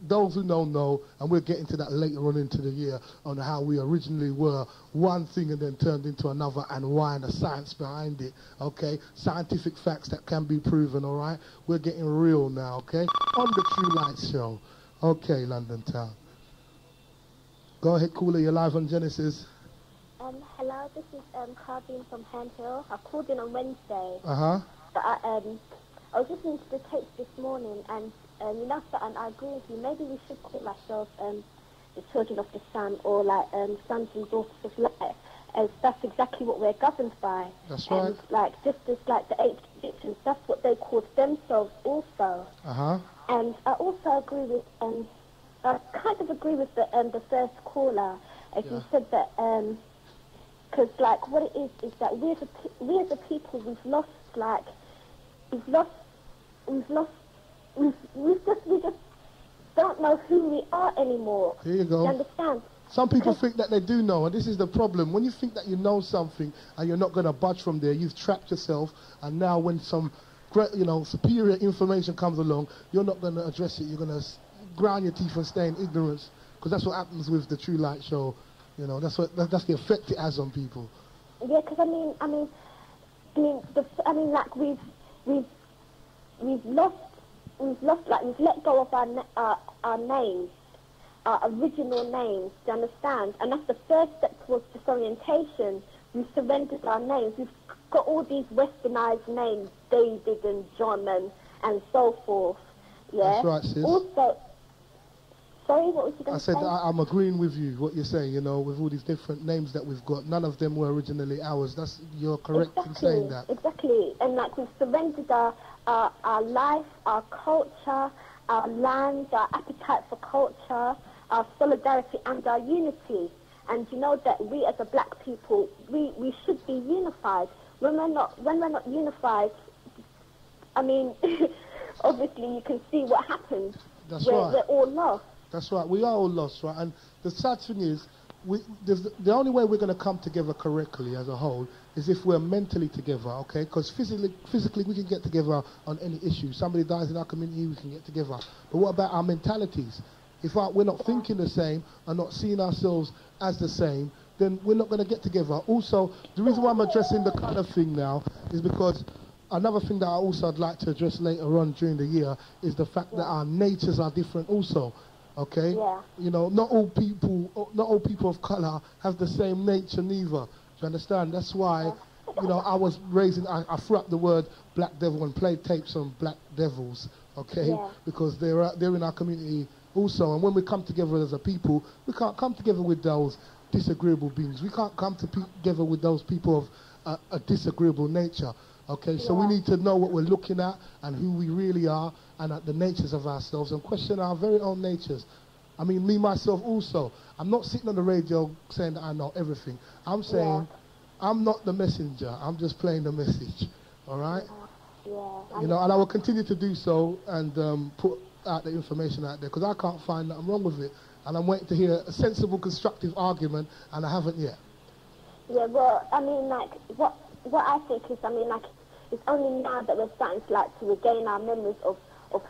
Those who know, and we'll get into that later on into the year, on how we originally were one thing and then turned into another, and why, and the science behind it, okay? Scientific facts that can be proven, all right? We're getting real now, okay? On the True Light Show. Okay, London Town. Go ahead, caller, you're live on Genesis. Hello, this is Cardine from Hand Hill. I called in on Wednesday. Uh-huh. But I was listening to the tapes this morning, and you know, and I agree with you. Maybe we should call ourselves the children of the sun, or like sons and daughters of light, as that's exactly what we're governed by. That's right. And like just as like the ancient Egyptians, that's what they called themselves also. Uh-huh. And I also agree with I kind of agree with the first caller, as you said that because like what it is that we as a people we've just don't know who we are anymore. Here you go. You understand? Some people think that they do know, and this is the problem. When you think that you know something and you're not going to budge from there, you've trapped yourself, and now when some great, superior information comes along, you're not going to address it. You're going to grind your teeth and stay in ignorance, because that's what happens with the True Light Show. That's the effect it has on people. Yeah, because like we've let go of our names, our original names. Do you understand? And that's the first step towards disorientation. We've surrendered our names. We've got all these westernized names, David and John and so forth. Yeah. That's right, sis. Also, sorry, what was you going to say? I said I'm agreeing with you, what you're saying, with all these different names that we've got. None of them were originally ours. You're correct in saying that. Exactly. And like we've surrendered our life, our culture, our land, our appetite for culture, our solidarity and our unity. And you know that we as a black people, we should be unified. When we're not unified, I mean, obviously you can see what happens. That's right. We're all lost. That's right. We are all lost, right? And the sad thing is, the only way we're going to come together correctly as a whole is if we're mentally together, okay? Because physically we can get together on any issue. Somebody dies in our community, we can get together. But what about our mentalities? If we're not thinking the same and not seeing ourselves as the same, then we're not going to get together. Also, the reason why I'm addressing the colour thing now is because another thing that I'd like to address later on during the year is the fact that our natures are different also. Okay? Yeah. Not all people of colour have the same nature neither. Do you understand? That's why, I was I threw up the word black devil and played tapes on black devils, okay? Yeah. Because they're in our community also. And when we come together as a people, we can't come together with those disagreeable beings. We can't come together with those people of a disagreeable nature. Okay, so we need to know what we're looking at and who we really are and at the natures of ourselves and question our very own natures. I mean, me, myself also. I'm not sitting on the radio saying that I know everything. I'm saying I'm not the messenger. I'm just playing the message. All right? Yeah. And I will continue to do so and put out the information out there because I can't find nothing wrong with it. And I'm waiting to hear a sensible, constructive argument, and I haven't yet. Yeah, well, I mean, like, what I think is, I mean, like, it's only now that we're starting to regain our memories of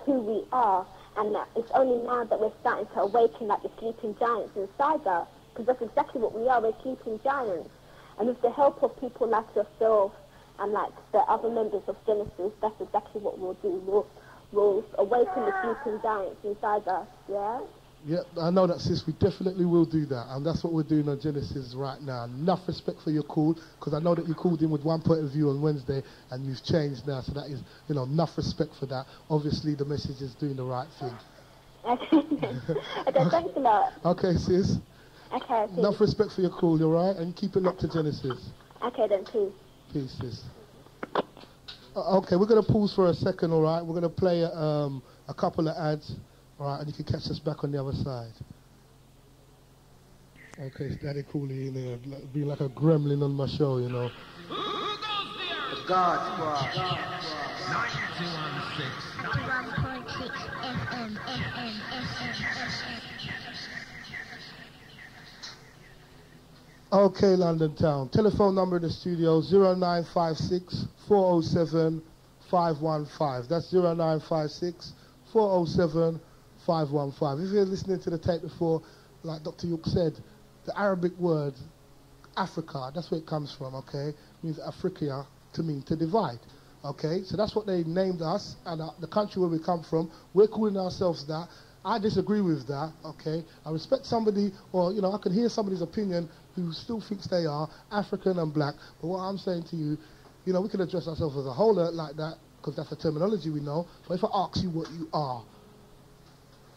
who we are, and it's only now that we're starting to awaken like the sleeping giants inside us, because that's exactly what we are, we're sleeping giants. And with the help of people like yourself and like the other members of Genesis, that's exactly what we'll do. We'll awaken the sleeping giants inside us, yeah? Yeah, I know that, sis. We definitely will do that, and that's what we're doing on Genesis right now. Enough respect for your call, because I know that you called in with one point of view on Wednesday, and you've changed now, so that is, enough respect for that. Obviously, the message is doing the right thing. Okay, thanks a lot. Okay, sis. Okay, peace. Enough respect for your call, you all right? And keep it locked to Genesis. Okay, then, peace. Peace, sis. Okay, we're going to pause for a second, all right? We're going to play a couple of ads, all right? And you can catch us back on the other side. Okay, it's Daddy Cooley in there, being like a gremlin on my show, you know. The God Squad. 91.6 FM. Okay, London Town. Telephone number in the studio, 0956 407 515. That's 0956 407 515. If you're listening to the tape before, like Dr. Yook said, the Arabic word Africa, that's where it comes from, okay? It means Africa to mean to divide, okay? So that's what they named us, and the country where we come from, we're calling ourselves that. I disagree with that, okay? I respect somebody, or, you know, I can hear somebody's opinion who still thinks they are African and black, but what I'm saying to you, you know, we can address ourselves as a whole like that, because that's the terminology we know, but if I ask you what you are,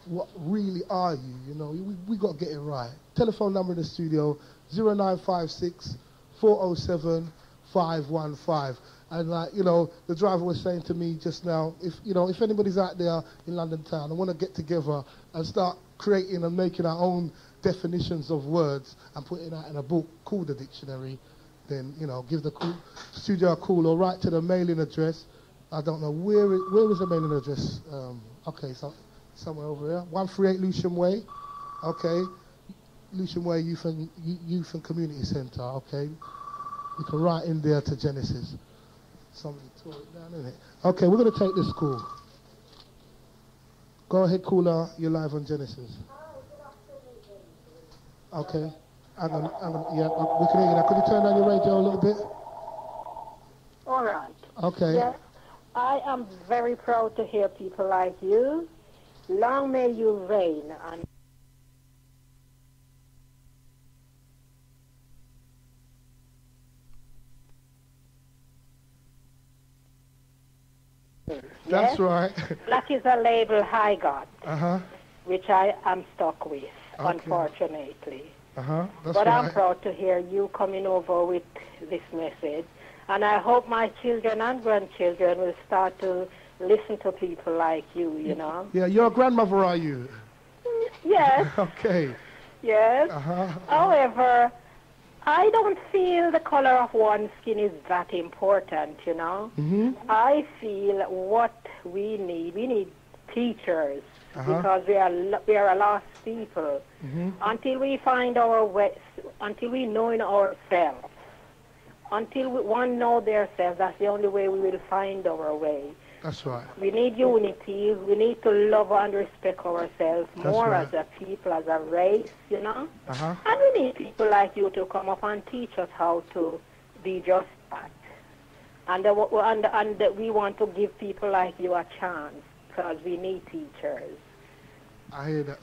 what really are you, you know, we got to get it right. Telephone number in the studio, 0956 407 515. And like, you know, the driver was saying to me just now, if anybody's out there in London Town and want to get together and start creating and making our own definitions of words and putting that in a book called the dictionary, then, you know, give the studio a call or write to the mailing address. I don't know, where is the mailing address? Okay, so somewhere over here. 138 Lucian Way. Okay. Lucian Way Youth and Community Centre. Okay. You can write in there to Genesis. Somebody tore it down, isn't it? Okay, we're going to take this call. Go ahead, caller. You're live on Genesis. Okay. Hang on. Yeah, we can hear you now. Could you turn down your radio a little bit? All right. Okay. Yes, I am very proud to hear people like you. Long may you reign. That's yes? right. Black is a label I got, which I am stuck with, okay. Unfortunately. That's but right. I'm proud to hear you coming over with this message. And I hope my children and grandchildren will start to listen to people like you, you know. Yeah, you're a grandmother, are you? Yes. Okay. Yes. However, I don't feel the color of one's skin is that important, you know. I feel what we need teachers, because we are a lost people. Until we find our way, until we know in ourselves, until one know themselves, that's the only way we will find our way. That's right. We need unity. We need to love and respect ourselves more as a people, as a race, you know. And we need people like you to come up and teach us how to be just that. And we want to give people like you a chance, because we need teachers. I hear that.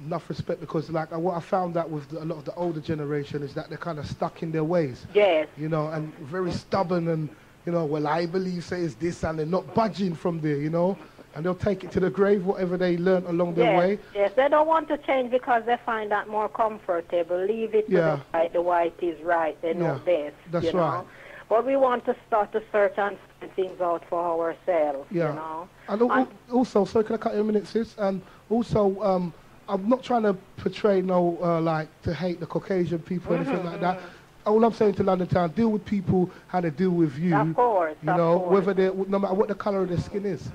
Enough respect, because like what I found out with a lot of the older generation is that they're kind of stuck in their ways. Yes. You know, and very stubborn and, you know, well, I believe say it's this, and they're not budging from there, you know, and they'll take it to the grave, whatever they learn along their way. Yes, they don't want to change because they find that more comfortable. Leave it to the white is right. They know best. That's you know? right. But we want to start to search and find things out for ourselves, you know. And also, sorry, can I cut you a minute, sis? And also, I'm not trying to portray like to hate the Caucasian people or anything like that. All I'm saying to London Town, deal with people how they deal with you. Of course, you know, whether they, no matter what the color of their skin is.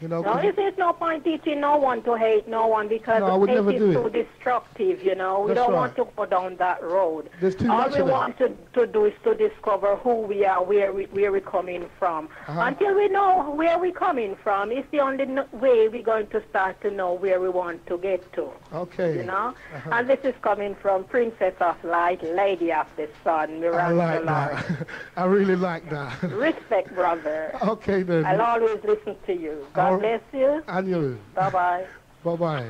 You know, no, there's no point teaching no one to hate no one, because hate is too destructive, you know. We don't want to go down that road. There's too All much we of that. want to do is to discover who we are, where we're coming from. Until we know where we're coming from, it's the only way we're going to start to know where we want to get to. Okay. You know? And this is coming from Princess of Light, Lady of the Sun, I like Miranda that. I really like that. Respect, brother. Okay, then. I'll always listen to you. God bless you. And you. Bye-bye. Bye-bye.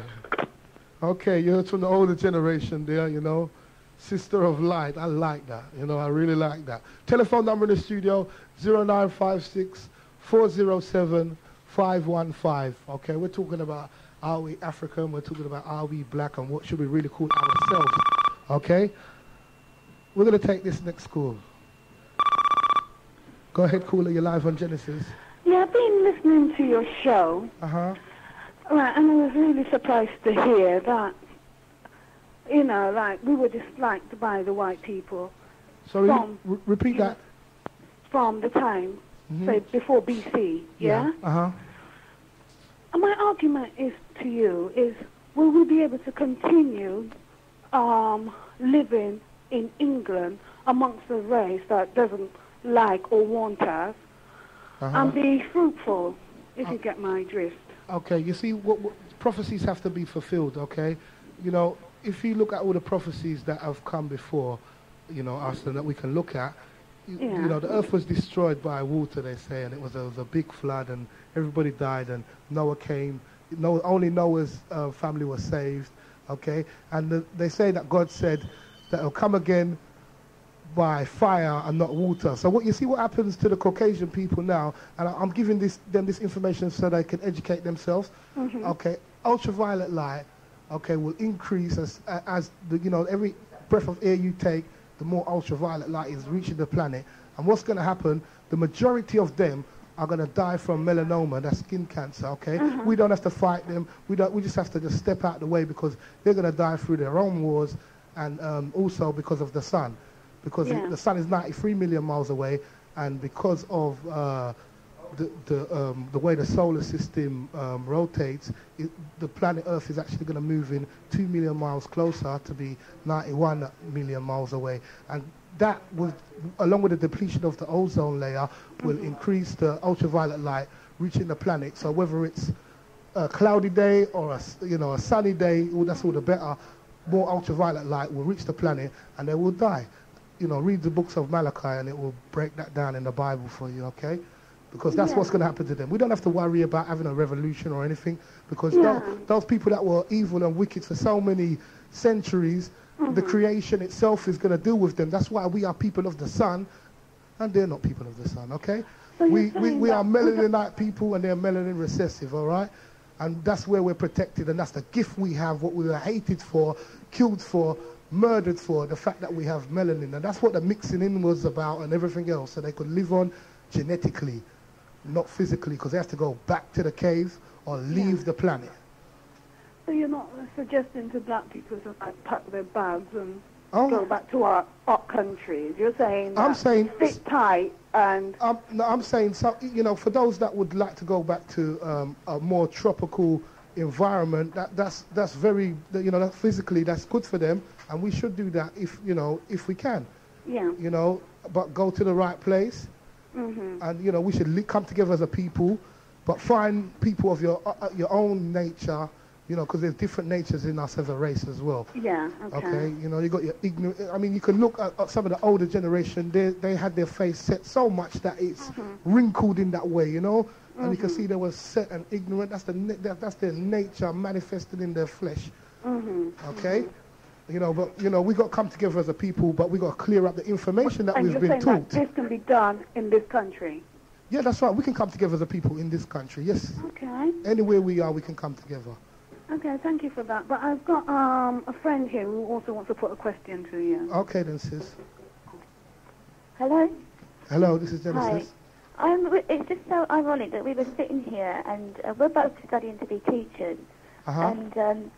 Okay, you're from the older generation there, you know. Sister of Light. I like that. You know, I really like that. Telephone number in the studio, 0956 407 515. Okay, we're talking about are we African? We're talking about are we black and what should we really call ourselves? Okay? We're going to take this next call. Go ahead, caller, you're live on Genesis. Yeah, I've been listening to your show. Uh-huh. Right, and I was really surprised to hear that, you know, like, we were disliked by the white people. Sorry, repeat that. From the time, say, before BC, yeah? Uh-huh. And my argument is to you is, will we be able to continue living in England amongst a race that doesn't like or want us and be fruitful, if you get my drift? Okay, you see, what prophecies have to be fulfilled, okay? You know, if you look at all the prophecies that have come before, you know, us and that we can look at, you know, the earth was destroyed by water, they say, and it was a big flood and everybody died and Noah came. Only Noah's family was saved, okay? And they say that God said that it'll come again by fire and not water. So what you see what happens to the Caucasian people now, and I'm giving them this information so they can educate themselves. Okay, ultraviolet light, okay, will increase as the, you know, every breath of air you take, the more ultraviolet light is reaching the planet. And what's going to happen, the majority of them are going to die from melanoma, that's skin cancer, okay? We don't have to fight them. We just have to just step out the way because they're going to die through their own wars and also because of the sun. Because the sun is 93 million miles away, and because of the way the solar system rotates, the planet Earth is actually going to move in 2 million miles closer to be 91 million miles away. And that, along with the depletion of the ozone layer, will increase the ultraviolet light reaching the planet. So whether it's a cloudy day or a sunny day, that's all the better. More ultraviolet light will reach the planet, and they will die. You know, read the books of Malachi, and it will break that down in the Bible for you, okay? Because that's what's going to happen to them. We don't have to worry about having a revolution or anything, because those people that were evil and wicked for so many centuries, the creation itself is going to deal with them. That's why we are people of the sun, and they're not people of the sun, okay? So we are melaninite people, and they're melanin recessive, all right? And that's where we're protected, and that's the gift we have, what we were hated for, killed for, murdered for, the fact that we have melanin. And that's what the mixing in was about and everything else, so they could live on genetically, not physically, because they have to go back to the cave or leave the planet. So you're not suggesting to black people to pack their bags and go back to our countries? You're saying sit tight and... I'm saying, so, you know, for those that would like to go back to a more tropical environment, that's very, you know, that physically that's good for them, and we should do that if, you know, if we can. Yeah. You know, but go to the right place, and, you know, we should come together as a people, but find people of your own nature, you know, because there's different natures in us as a race as well. Yeah, okay. You know, you got your ignorant, I mean, you can look at some of the older generation, they had their face set so much that it's wrinkled in that way, you know, and you can see they were set and ignorant. That's their nature manifested in their flesh. Okay? You know, but, you know, we got to come together as a people, but we got to clear up the information that we've been taught. That this can be done in this country? Yeah, that's right. We can come together as a people in this country, yes. Okay. Anywhere we are, we can come together. Okay, thank you for that. But I've got a friend here who also wants to put a question to you. Okay then, sis. Hello? Hello, this is Genesis. Hi. It's just so ironic that we were sitting here and we're both studying to be teachers. And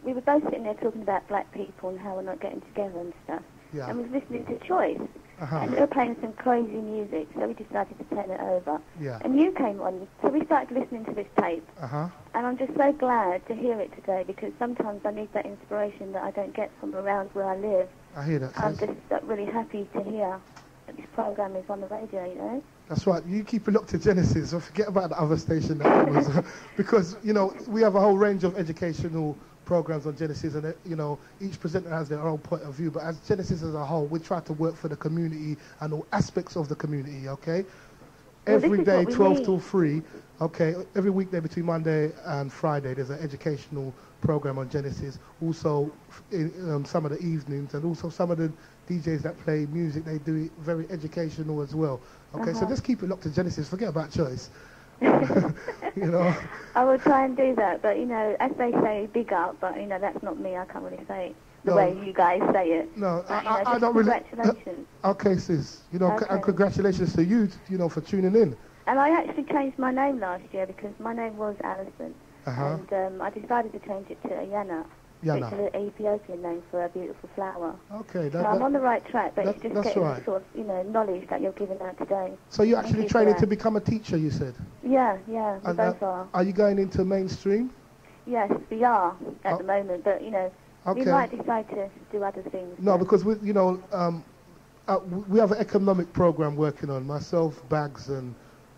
we were both sitting there talking about black people and how we're not getting together and stuff. Yeah. And we were listening to Choice. And they were playing some crazy music, so we decided to turn it over. Yeah. And you came on, so we started listening to this tape. And I'm just so glad to hear it today, because sometimes I need that inspiration that I don't get from around where I live. I hear that. I'm just really happy to hear that this program is on the radio, you know? That's right. You keep it locked to Genesis, or forget about the other station that was, because, you know, we have a whole range of educational programs on Genesis, and you know, each presenter has their own point of view, but as Genesis as a whole, we try to work for the community and all aspects of the community, okay? Every day, 12 till 3, okay? Every weekday between Monday and Friday, there's an educational program on Genesis. Also, in some of the evenings, and also some of the DJs that play music, they do it very educational as well, okay? So just keep it locked to Genesis, forget about Choice. You know. I will try and do that, but, you know, as they say, big up, but, you know, that's not me. I can't really say it the way you guys say it. No, but, I don't really. Congratulations. Okay, sis. You know, and congratulations to you, you know, for tuning in. And I actually changed my name last year because my name was Alison. And I decided to change it to Ayana. Yana. It's an Ethiopian name for a beautiful flower. Okay. So I'm on the right track, but it's just getting the sort of, you know, knowledge that you're giving out today. So you're actually training to become a teacher, you said? Yeah, we both are. Are you going into mainstream? Yes, we are at the moment, but, you know, we might decide to do other things. No, because, you know, we have an economic program working on, myself, Bags, and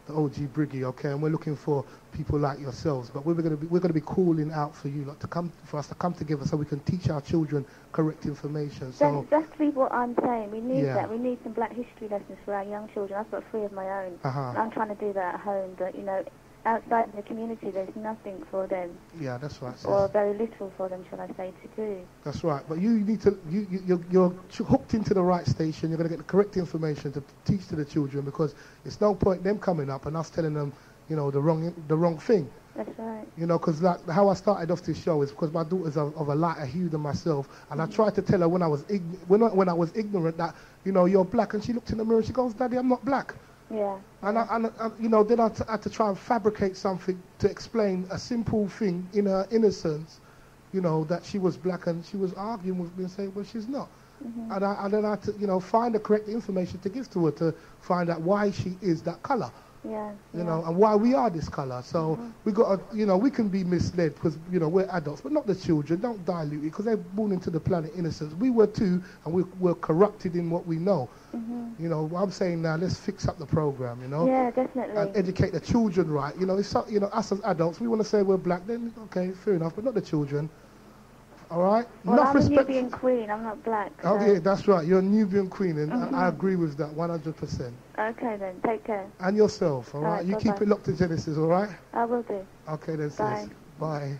the OG Briggy, okay, and we're looking for people like yourselves, but we're going to be calling out for you, for us to come together so we can teach our children correct information. So that's exactly what I'm saying. We need that. We need some Black history lessons for our young children. I've got 3 of my own. And I'm trying to do that at home, but, you know, outside the community, there's nothing for them. Yeah, that's right. Sis. Or very little for them, shall I say, to do. That's right. But you need to, you're hooked into the right station. You're going to get the correct information to teach to the children, because it's no point them coming up and us telling them, you know, the wrong thing. That's right. You know, because like how I started off this show is because my daughter's of a lighter hue than myself, and I tried to tell her when I was ignorant that, you know, you're black, and she looked in the mirror and she goes, "Daddy, I'm not black." Yeah. And you know, then I had to try and fabricate something to explain a simple thing in her innocence, you know, that she was black, and she was arguing with me and saying, well, she's not. And then I had to, you know, find the correct information to give to her to find out why she is that colour. Yeah. You know, and why we are this colour. So we got to, you know, we can be misled because, you know, we're adults, but not the children. Don't dilute it, because they're born into the planet innocence. We were too, and we're corrupted in what we know. You know, what I'm saying now, let's fix up the program, you know. Yeah, definitely. And educate the children right. You know, it's, you know, us as adults, we want to say we're black, then okay, fair enough, but not the children. All right? Well, I'm a Nubian queen, I'm not black. So. Oh, yeah, that's right. You're a Nubian queen, and I agree with that 100%. Okay, then. Take care. And yourself, all right? You keep it locked to Genesis, all right? I will do. Okay, then, Bye. sis. Bye.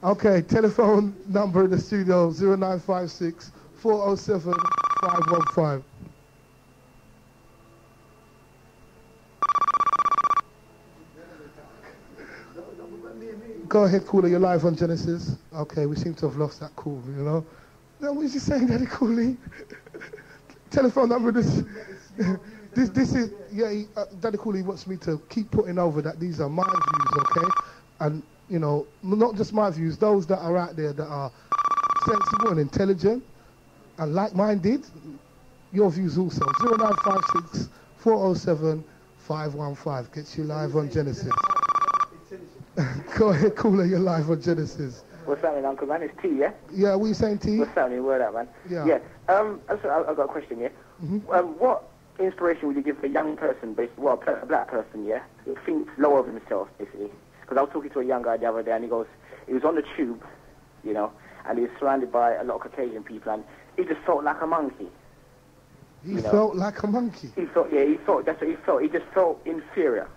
Okay, telephone number in the studio, 0956 407 515. Go ahead, caller, you're live on Genesis. Okay, we seem to have lost that call, you know. No, what is he saying, Daddy Cooley? Telephone number, this is, yeah, Daddy Cooley wants me to keep putting over that these are my views, okay? And, you know, not just my views, those that are out there that are sensible and intelligent and like-minded, your views also. 0956 407 515 gets you live on Genesis. Go ahead, caller, you're live on Genesis. What's happening, Uncle Man? It's T, yeah? Yeah, what are you saying, T? What's happening? Word out, man. Yeah. Yeah. I've got a question, yeah? What inspiration would you give for a young person, basically, well, a black person, yeah, who thinks lower of himself, basically? Because I was talking to a young guy the other day, and he was on the tube, you know, and he was surrounded by a lot of Caucasian people, and he just felt like a monkey. He felt like a monkey? That's what he felt. He just felt inferior.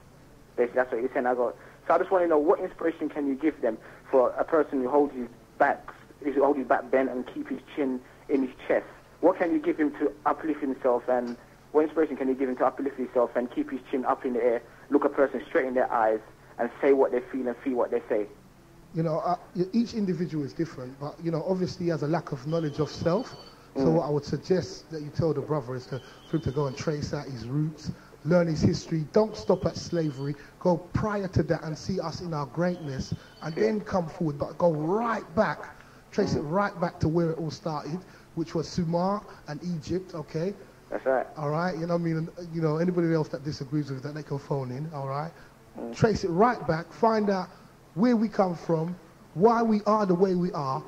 Basically, that's what he was saying. So I just want to know, what inspiration can you give them for a person who holds his back bent and keep his chin in his chest? What can you give him to uplift himself, and what inspiration can you give him to uplift himself and keep his chin up in the air, look a person straight in their eyes, and say what they feel and feel what they say? You know, each individual is different, but, you know, obviously he has a lack of knowledge of self. So what I would suggest that you tell the brother is for him to go and trace out his roots, learn his history. Don't stop at slavery. Go prior to that and see us in our greatness, and then come forward. But go right back, trace it right back to where it all started, which was Sumer and Egypt, okay? That's right. All right, you know what I mean? You know, anybody else that disagrees with that, they can phone in, all right? Trace it right back, find out where we come from, why we are the way we are,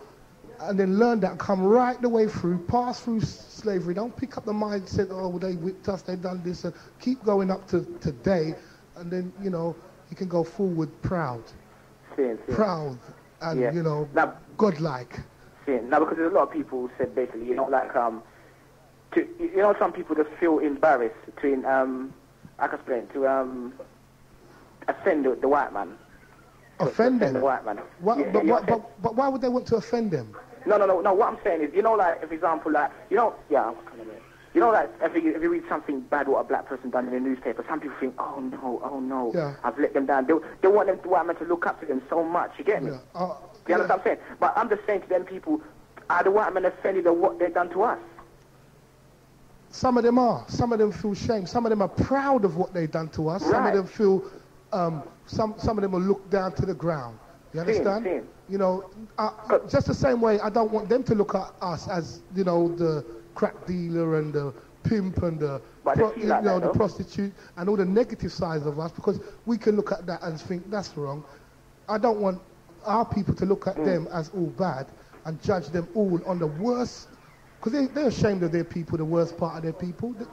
and then learn that, come right the way through, pass through slavery. Don't pick up the mindset, oh, they whipped us, they done this, and keep going up to today, and then, you know, you can go forward proud. Proud and, you know, now, godlike. Now, because there's a lot of people who said basically, you know, like, you know, some people just feel embarrassed to, I can explain, to offend the white man. Offend them? The white man. But why would they want to offend them? No. What I'm saying is, you know, like, for example, like, you know, You know that if you read something bad what a black person done in the newspaper, some people think, oh no, I've let them down. They want them white men to look up to them so much. You get me? Do you understand what I'm saying? But I'm just saying to them people, are the white men offended at what they've done to us? Some of them are. Some of them feel shame. Some of them are proud of what they've done to us. Some of them feel, some of them will look down to the ground. You understand? Same. You know, just the same way I don't want them to look at us as, you know, the crack dealer and the pimp and the, the prostitute and all the negative sides of us, because we can look at that and think that's wrong. I don't want our people to look at them as all bad and judge them all on the worst, because they're ashamed of their people, the worst part of their people. You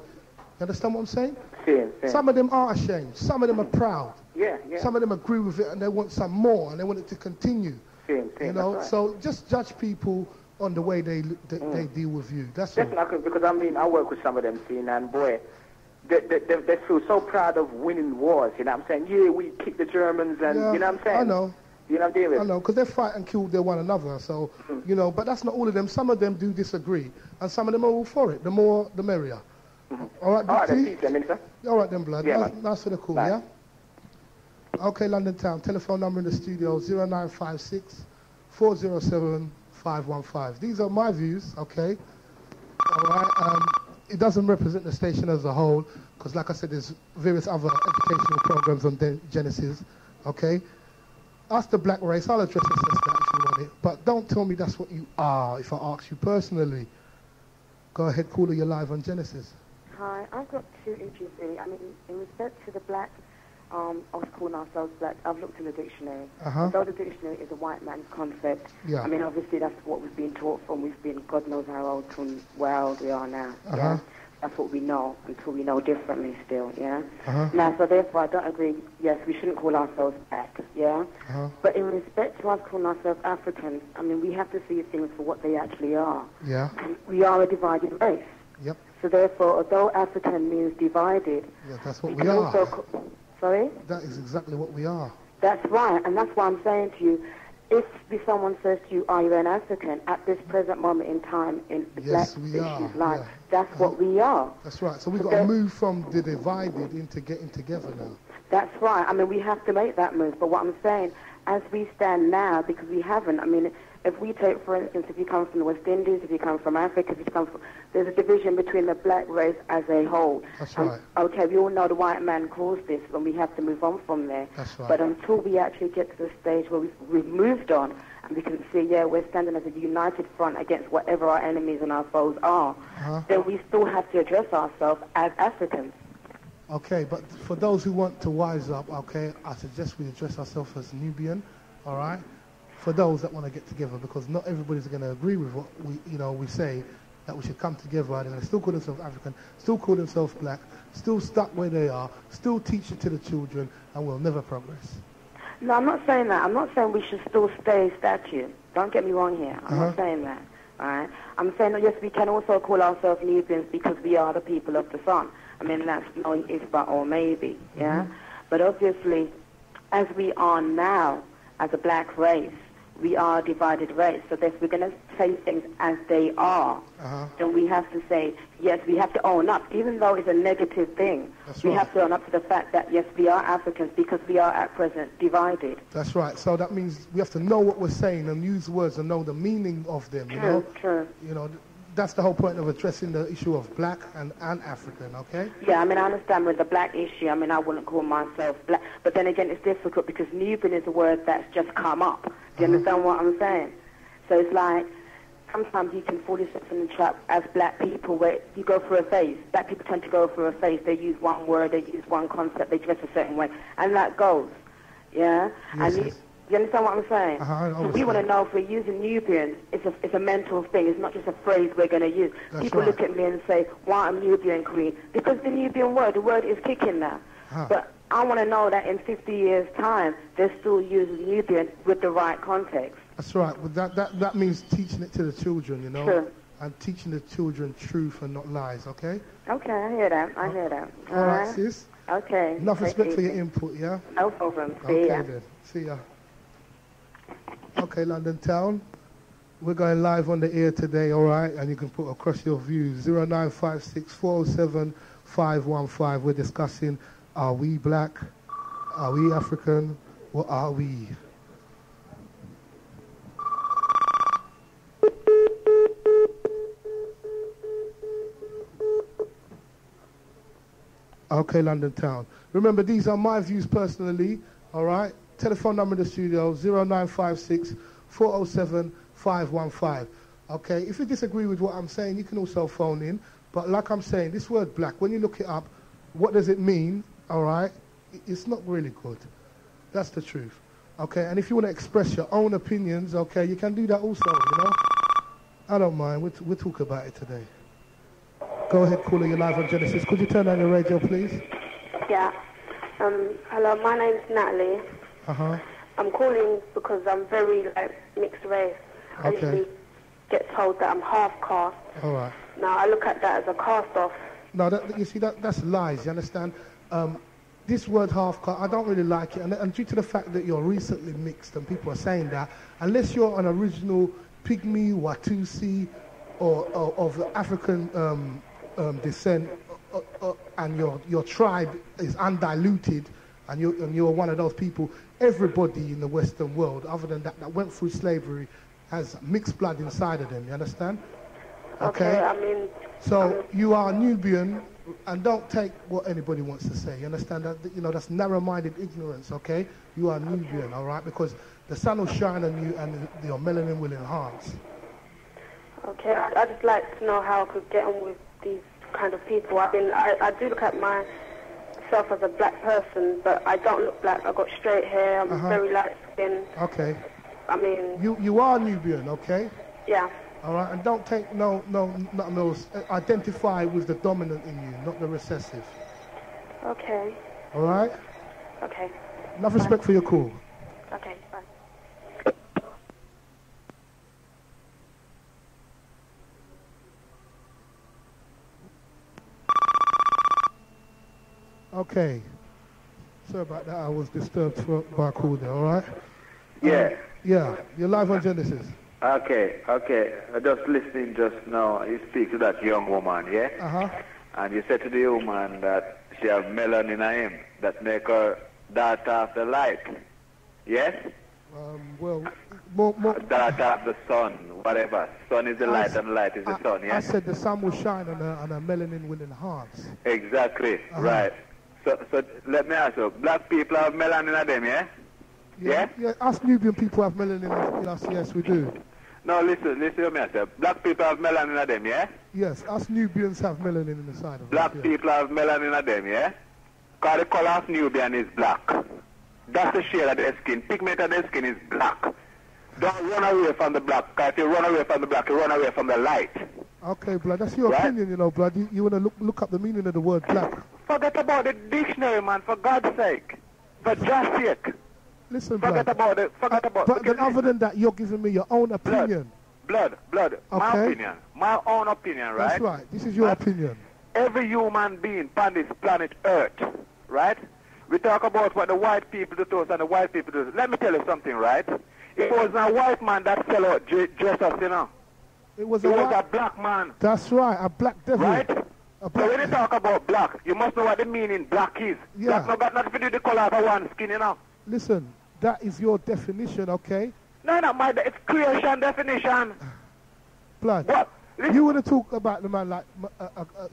understand what I'm saying? Same. Some of them are ashamed. Some of them are proud. Yeah. Some of them agree with it and they want some more and they want it to continue. Same. You know, right. So just judge people on the way they deal with you. That's all. Definitely, because I mean, I work with some of them, and boy, they feel so proud of winning wars. You know what I'm saying? Yeah, we kick the Germans, and you know what I'm saying? I know. You know what I'm dealing with? I know, because they fight and kill their one another. So, you know, but that's not all of them. Some of them do disagree, and some of them are all for it. The more, the merrier. All right, then, peace then, Minister. All right then, blood. Yeah, nice for the call, Bye. yeah? Okay, London Town. Telephone number in the studio, 0956 407 515. These are my views, okay? All right. It doesn't represent the station as a whole, because like I said, there's various other educational programs on Genesis, okay? Ask the black race, I'll address it if you want it, but don't tell me that's what you are if I ask you personally. Go ahead, caller, you're live on Genesis. Hi, I've got two issues here. I mean, in respect to the black, us calling ourselves black, I've looked in the dictionary. Although the dictionary is a white man's concept, I mean, obviously that's what we've been taught from. We've been, God knows how old, from where old we are now. Yeah? That's what we know, until we know differently still, yeah? Now, so therefore, I don't agree, yes, we shouldn't call ourselves black, yeah? But in respect to us calling ourselves Africans, I mean, we have to see things for what they actually are. Yeah. We are a divided race. Yep. So therefore, although African means divided... Yeah, that's what we are. Sorry? That is exactly what we are. That's right, and that's why I'm saying to you, if someone says to you, are you an African, at this present moment in time, in black issues life, that's what we are. That's right, so we've got to move from the divided into getting together now. That's right, I mean, we have to make that move, but what I'm saying, as we stand now, because we haven't, I mean, if we take, for instance, if you come from the West Indies, if you come from Africa, if you come from... There's a division between the black race as a whole. That's right. Okay, we all know the white man caused this, and we have to move on from there. That's right. But until we actually get to the stage where we've moved on, and we can see, yeah, we're standing as a united front against whatever our enemies and our foes are, then we still have to address ourselves as Africans. Okay, but for those who want to wise up, okay, I suggest we address ourselves as Nubian, all right? For those that want to get together, because not everybody's going to agree with what we say, that we should come together, and they still call themselves African, still call themselves black, still stuck where they are, still teach it to the children, and we'll never progress. No, I'm not saying that. I'm not saying we should still stay statue. Don't get me wrong here. I'm not saying that. All right? I'm saying that, yes, we can also call ourselves Nubians because we are the people of the sun. I mean, that's no if, but, or maybe, yeah? But obviously, as we are now, as a black race, we are a divided race. So if we're going to say things as they are, then we have to say, yes, we have to own up, even though it's a negative thing. We have to own up to the fact that, yes, we are Africans because we are at present divided. That's right. So that means we have to know what we're saying and use words and know the meaning of them, you know? True. You know, that's the whole point of addressing the issue of black and African, okay? Yeah, I mean, I understand with the black issue, I mean, I wouldn't call myself black. But then again, it's difficult because Nubian is a word that's just come up. Do you understand what I'm saying? So it's like, sometimes you can fall yourself in the trap as black people where you go through a phase. Black people tend to go through a phase. They use one word, they use one concept, they dress a certain way. And that goes, yeah? Yes, and you understand what I'm saying? So we want to know if we're using Nubian, it's a mental thing. It's not just a phrase we're going to use. That's People right. look at me and say, why I'm Nubian queen? Because the Nubian word, the word is kicking now. But I want to know that in 50 years' time, they're still using Nubian with the right context. That's right. But that means teaching it to the children, you know? True. And teaching the children truth and not lies, okay? Okay, I hear that. I hear that. All right, sis. Okay. Enough respect for your input, yeah? No problem. See Okay, ya. then. See ya. Okay, London Town. We're going live on the air today, all right? And you can put across your views. 0956 407 515. We're discussing, are we black? Are we African? What are we? Okay, London Town. Remember, these are my views personally, all right? Telephone number in the studio, 0956 407 515. Okay, if you disagree with what I'm saying, you can also phone in. But like I'm saying, this word black, when you look it up, what does it mean, all right? It's not really good. That's the truth. Okay, and if you want to express your own opinions, okay, you can do that also, you know? I don't mind. We'll talk about it today. Go ahead, caller, you're live on Genesis. Could you turn on your radio, please? Yeah. Hello, my name's Natalie. Uh-huh. I'm calling because I'm very, mixed race. I usually get told that I'm half caste. All right. Now, I look at that as a cast-off. No, you see, that's lies, you understand? This word half caste, I don't really like it. And due to the fact that you're recently mixed and people are saying that, unless you're an original Pygmy, Watusi, or of the African descent, and your tribe is undiluted, and you're one of those people, everybody in the Western world, other than that went through slavery, has mixed blood inside of them, you understand? Okay, I mean... So you are Nubian, and don't take what anybody wants to say, you understand? That, you know, that's narrow-minded ignorance, okay? You are Nubian, all right? Because the sun will shine on you and your melanin will enhance. Okay, I'd just like to know how I could get on with these kind of people. I do look at myself as a black person, but I don't look black. I've got straight hair, I'm very light skinned. Okay. I mean... You are Nubian, okay? Yeah. All right, and don't take nothing else. Identify with the dominant in you, not the recessive. Okay. All right? Okay. Enough respect for your call. Okay, bye. Okay. Sorry about that. I was disturbed by a call there, all right? Yeah. Yeah, you're live on Genesis. Okay. I just listening just now. You speak to that young woman, yeah? Uh-huh. And you said to the woman that she have melanin in him that make her daughter of the light. Yes? More... Daughter of the sun, whatever. Sun is the light and light is the sun, yeah? I said the sun will shine and a melanin will enhance. Exactly, right. So let me ask you, black people have melanin in them, yeah? Yeah, us Nubian people have melanin in us, yes, we do. No, listen to me, I said, black people have melanin in them, yeah? Yes, us Nubians have melanin in the side of us. Black people have melanin in them, yeah? Because the color of Nubian is black. That's the shade of their skin. Pigment of their skin is black. Don't run away from the black, because if you run away from the black, you run away from the light. Okay, blood, that's your opinion, you know, blood. You want to look up the meaning of the word black. Forget about the dictionary, man, for God's sake. For just sake. Listen, forget about it. Forget about it. But then other than that, you're giving me your own opinion. Blood. Okay. My opinion. My own opinion, right? That's right. This is your opinion. Every human being on this planet Earth, right? We talk about what the white people do to us and the white people do. Let me tell you something, right? It was a white man that sell out dress us, you know. It was a black man. That's right, a black devil. Right? So when you talk about black, you must know what the meaning black is. Yeah. Black no got nothing to do with the color of one skin, you know. Listen, that is your definition, okay? No, not my, it's creation definition. Blood. What? Listen. You want to talk about the man like,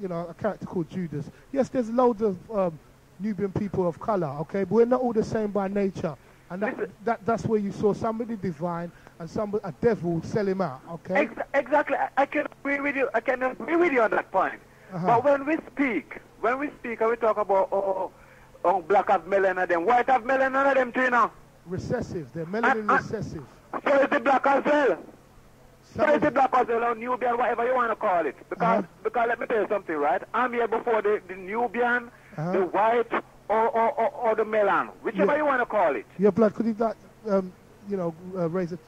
you know, a character called Judas. Yes, there's loads of Nubian people of color, okay? But we're not all the same by nature. And that's where you saw somebody divine and a devil sell him out, okay? Exactly. I can agree with you. I can agree with you on that point. But when we speak and we talk about black have melanin them, white have melanin them too, you know. Recessive. They're melanin recessive. So is the black as well. So is the black as well, or Nubian, whatever you want to call it. Because let me tell you something, right? I'm here before the Nubian, the white, or the melan, whichever you want to call it. Yeah, blood. Could you like, you know, raise it,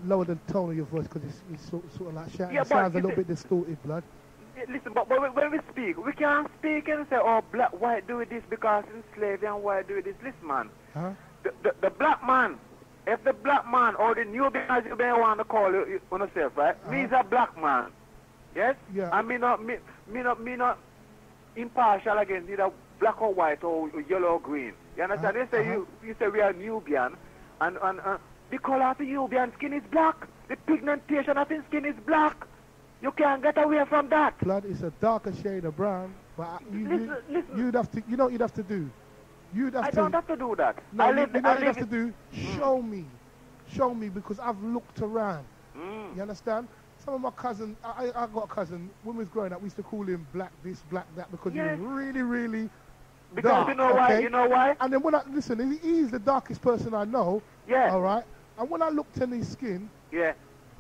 lower the tone of your voice because it's sort of like shouting. It sounds a little bit distorted, blood. Listen, but when we speak, we can't speak and say, oh, black, white do this because in slavery and white do this. Listen, man. The black man, if the black man or the Nubian, as you may want to call it yourself, right? Me is a black man. Yes? Yeah. And me not impartial against either black or white or yellow or green. You understand? They say you say we are Nubian, and the color of the Nubian skin is black. The pigmentation of his skin is black. You can't get away from that. Blood is a darker shade of brown, but you'd have to. You know what you'd have to do? I don't have to do that. No, you know what you have to do? Show me, because I've looked around. You understand? Some of my cousins, I got a cousin, when we was growing up, we used to call him black this, black that, because he was really, really because dark. You know why? You know why? And then when I, listen, he's the darkest person I know. Yeah. All right? And when I looked at his skin, yeah.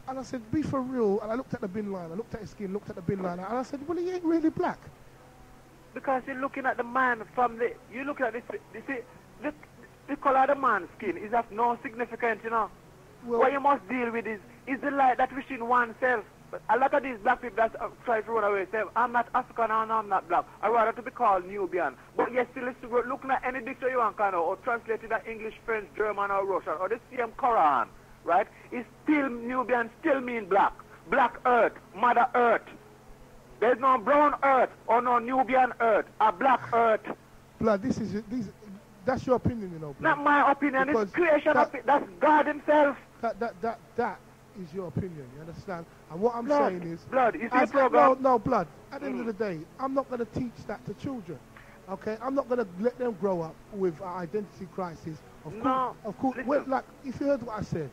And I said, be for real. And I looked at the bin line, I looked at his skin, looked at the bin line, and I said, well, he ain't really black. Because you're looking at the man from the, you look at this, you see, the color of the man's skin is of no significance, you know. Well, what you must deal with is the light that within oneself. But a lot of these black people that try to run away say, I'm not African and I'm not black. I'd rather to be called Nubian. But yes, still looking at any dictionary you want to or translated that English, French, German or Russian or the same Quran, right? It's still Nubian, still mean black. Black earth, Mother Earth. There's no brown earth or no Nubian earth, a black earth. Blood, that's your opinion, you know, blood. Not my opinion, because it's creation of it. That's God himself. That is your opinion, you understand? And what I'm blood, saying is... Blood, you see program? No, blood. At the end of the day, I'm not going to teach that to children, okay? I'm not going to let them grow up with an identity crisis. Of course, like, if you heard what I said,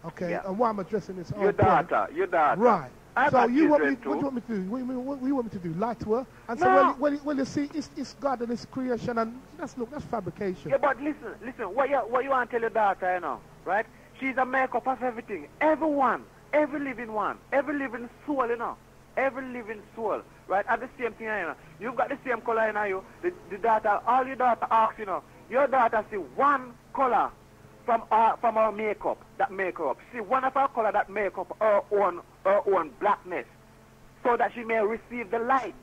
okay, and why I'm addressing this... Your daughter. Right. So you want me? Too. What do you want me to do? What do you want me to do? Lie to her? And so when you see it's God and it's creation, and that's fabrication. Yeah, but listen. What you want to tell your daughter, you know, right? She's a makeup of everything. Everyone, every living one, every living soul, you know, every living soul, right? At the same thing, you know, you've got the same color in you. The daughter, all your daughter asks, you know, your daughter see one color from our makeup that make her up. See one of our color that make up her own blackness, so that she may receive the light.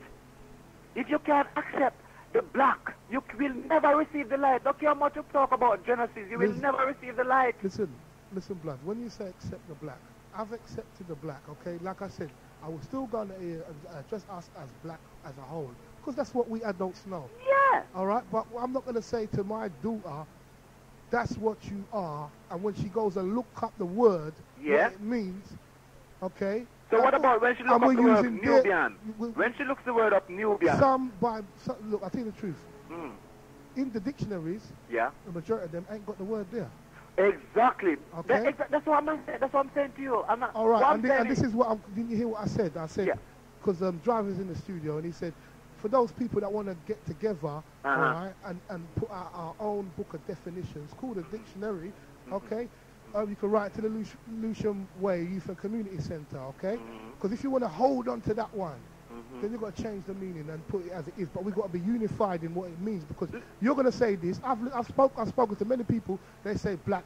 If you can't accept the black, you will never receive the light. Don't care how much you talk about Genesis, you will never receive the light. Listen, blood. When you say accept the black, I've accepted the black. Okay, like I said, I was still going to address us as black as a whole, because that's what we adults know. Yeah. All right, but I'm not going to say to my daughter, that's what you are, and when she goes and look up the word, what it means, okay? So what about when she looks up the word Nubian? When she looks the word up Nubian? Look, I'll tell you the truth. In the dictionaries, the majority of them ain't got the word there. Exactly. Okay. That's what I'm saying to you. I'm not. All right, and this is what didn't you hear what I said? I said, because Driver's in the studio, and he said, for those people that want to get together, all right, and put out our own book of definitions called a dictionary, okay? You can write to the Lucian Way Youth and Community Center, okay? Because if you want to hold on to that one, then you've got to change the meaning and put it as it is. But we've got to be unified in what it means, because you're going to say this. I've spoken to many people. They say black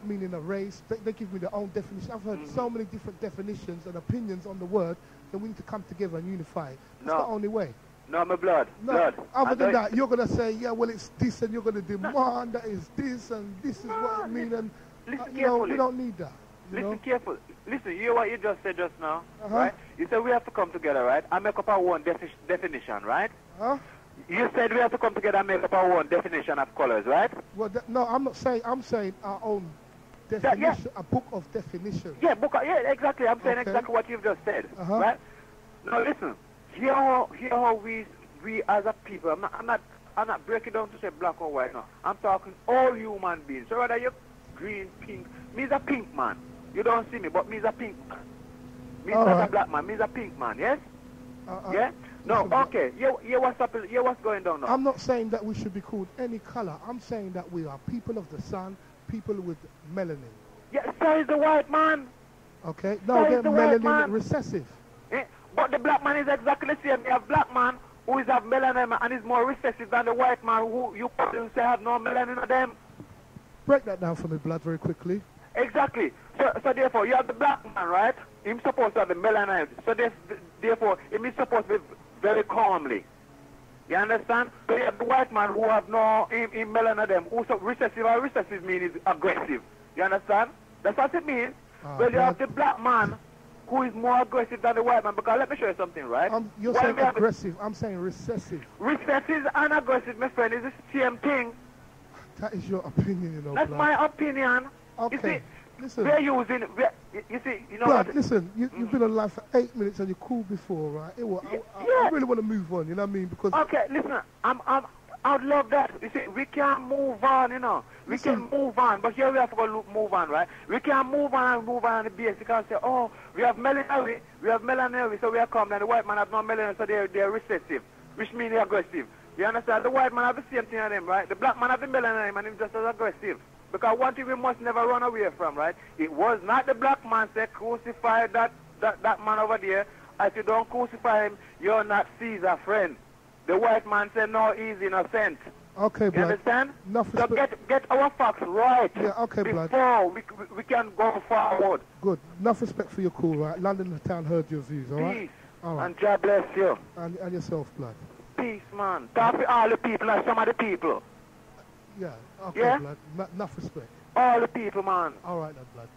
meaning a race. They give me their own definition. I've heard so many different definitions and opinions on the word. Then we need to come together and unify it. That's the only way. No, my blood. Other than that, you're going to say, yeah, well, it's this, and you're going to demand that is this, and this is what it means, and we don't need that. Listen careful. Listen, you hear what you just said just now, right? You said we have to come together, right? And make up our own definition, right? You said we have to come together and make up our own definition of colors, right? Well, no, I'm not saying. I'm saying our own definition, a book of definitions. Yeah, exactly. I'm saying exactly what you've just said, right? Now listen. Hear how we as a people. I'm not breaking down to say black or white. No, I'm talking all human beings. So whether you're green, pink, me's a pink man. You don't see me, but me's a pink man. Me's not a black man. Me's a pink man. Yes. Yeah. No. Okay. What's going down now? I'm not saying that we should be called any color. I'm saying that we are people of the sun, people with melanin. Yeah. So is the white man. Okay. No, they're melanin recessive. But the black man is exactly the same. You have black man who is of melanin and is more recessive than the white man who you say have no melanin in them. Break that down for me, blood, very quickly. Exactly. So therefore, you have the black man, right? He's supposed to have the melanin. So therefore, he's supposed to be very calmly. You understand? So you have the white man who have no in melanin them. Who's recessive, or recessive means is aggressive. You understand? That's what it means. Well, you have the black man who is more aggressive than the white man. Because let me show you something, right? You're saying aggressive. I'm saying recessive. Recessive and aggressive, my friend, is the same thing. That is your opinion, you know. That's my opinion. Okay. You see, listen. We're using. You see, you know Blood, what? listen. You've been alive for 8 minutes and you're cool before, right? I really want to move on. You know what I mean? Because okay, listen. I'd love that. You see, we can move on. You know, we can move on. But here we have to move on, right? We can move on the basic and say, oh, we have melanin, so we are calm. And the white man have no melanin, so they're recessive, which means they're aggressive. You understand? The white man have the same thing on him, right? The black man have the melanin and he's just as aggressive. Because one thing we must never run away from, right? It was not the black man said crucify that man over there. If you don't crucify him, you're not Caesar's friend. The white man said no, he's innocent. Okay, blood. You understand? So get our facts right. Yeah, okay, blood. Before we can go forward. Good. Enough respect for your call, right? London town heard your views, all right? Peace. All right. And God bless you. And yourself, blood. Peace, man. Talk to all the people and some of the people. Yeah, okay, yeah? blood. Enough respect. All the people, man. All right, then, blood.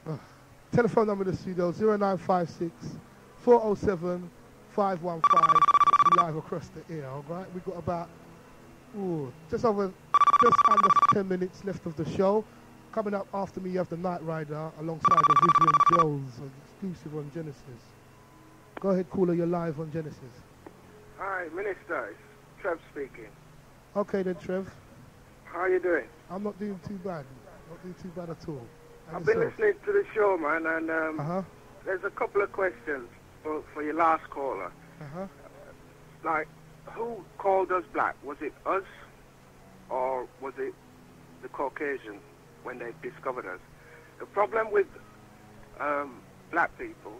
Peace. Telephone number in the studio, 0956 407 515. Live across the air, all right? We've got about, just under 10 minutes left of the show. Coming up after me, you have the Night Rider alongside the Vivian Jones, exclusive on Genesis. Go ahead, caller, you're live on Genesis. Hi, Minister. It's Trev speaking. Okay then, Trev. How are you doing? I'm not doing too bad. Not doing too bad at all. And I've been listening to the show, man, and there's a couple of questions for your last caller. Like, who called us black? Was it us, or was it the Caucasian when they discovered us? The problem with black people,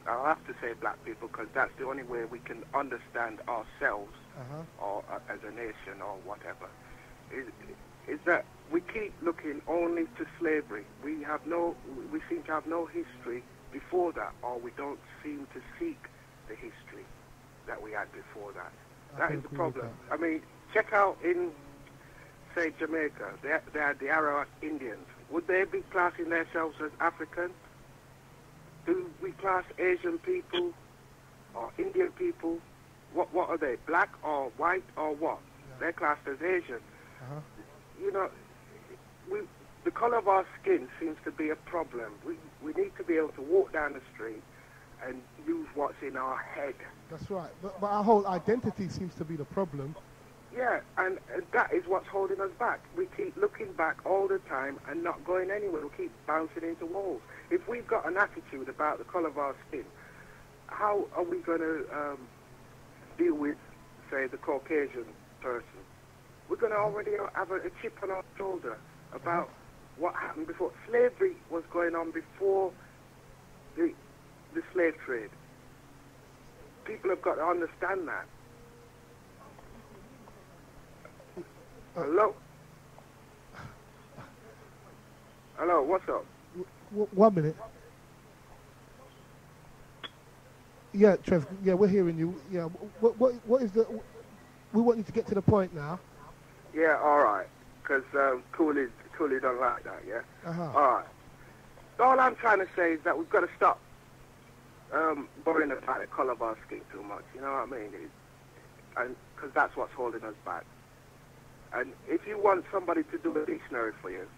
I'll have to say black people because that's the only way we can understand ourselves or as a nation or whatever, is that we keep looking only to slavery. We seem to have no history before that, or we don't seem to seek the history that we had before that. That is the problem. I mean, check out in, say, Jamaica, they had the Arawak Indians. Would they be classing themselves as African? Do we class Asian people or Indian people? What are they, black or white or what? They're classed as Asian. You know, the color of our skin seems to be a problem. We need to be able to walk down the street and use what's in our head. That's right. But our whole identity seems to be the problem. Yeah, and that is what's holding us back. We keep looking back all the time and not going anywhere. We keep bouncing into walls. If we've got an attitude about the color of our skin, how are we going to deal with, say, the Caucasian person? We're going to already have a chip on our shoulder about what happened before. Slavery was going on before the slave trade. People have got to understand that. Hello? Hello, what's up? 1 minute. Yeah, Trev, yeah, we're hearing you. Yeah, what is the... We want you to get to the point now. Yeah, all right. Because Cooley don't like that, yeah? All right. All I'm trying to say is that we've got to stop worrying about the color of our skin too much, you know what I mean? Because that's what's holding us back. And if you want somebody to do a dictionary for you,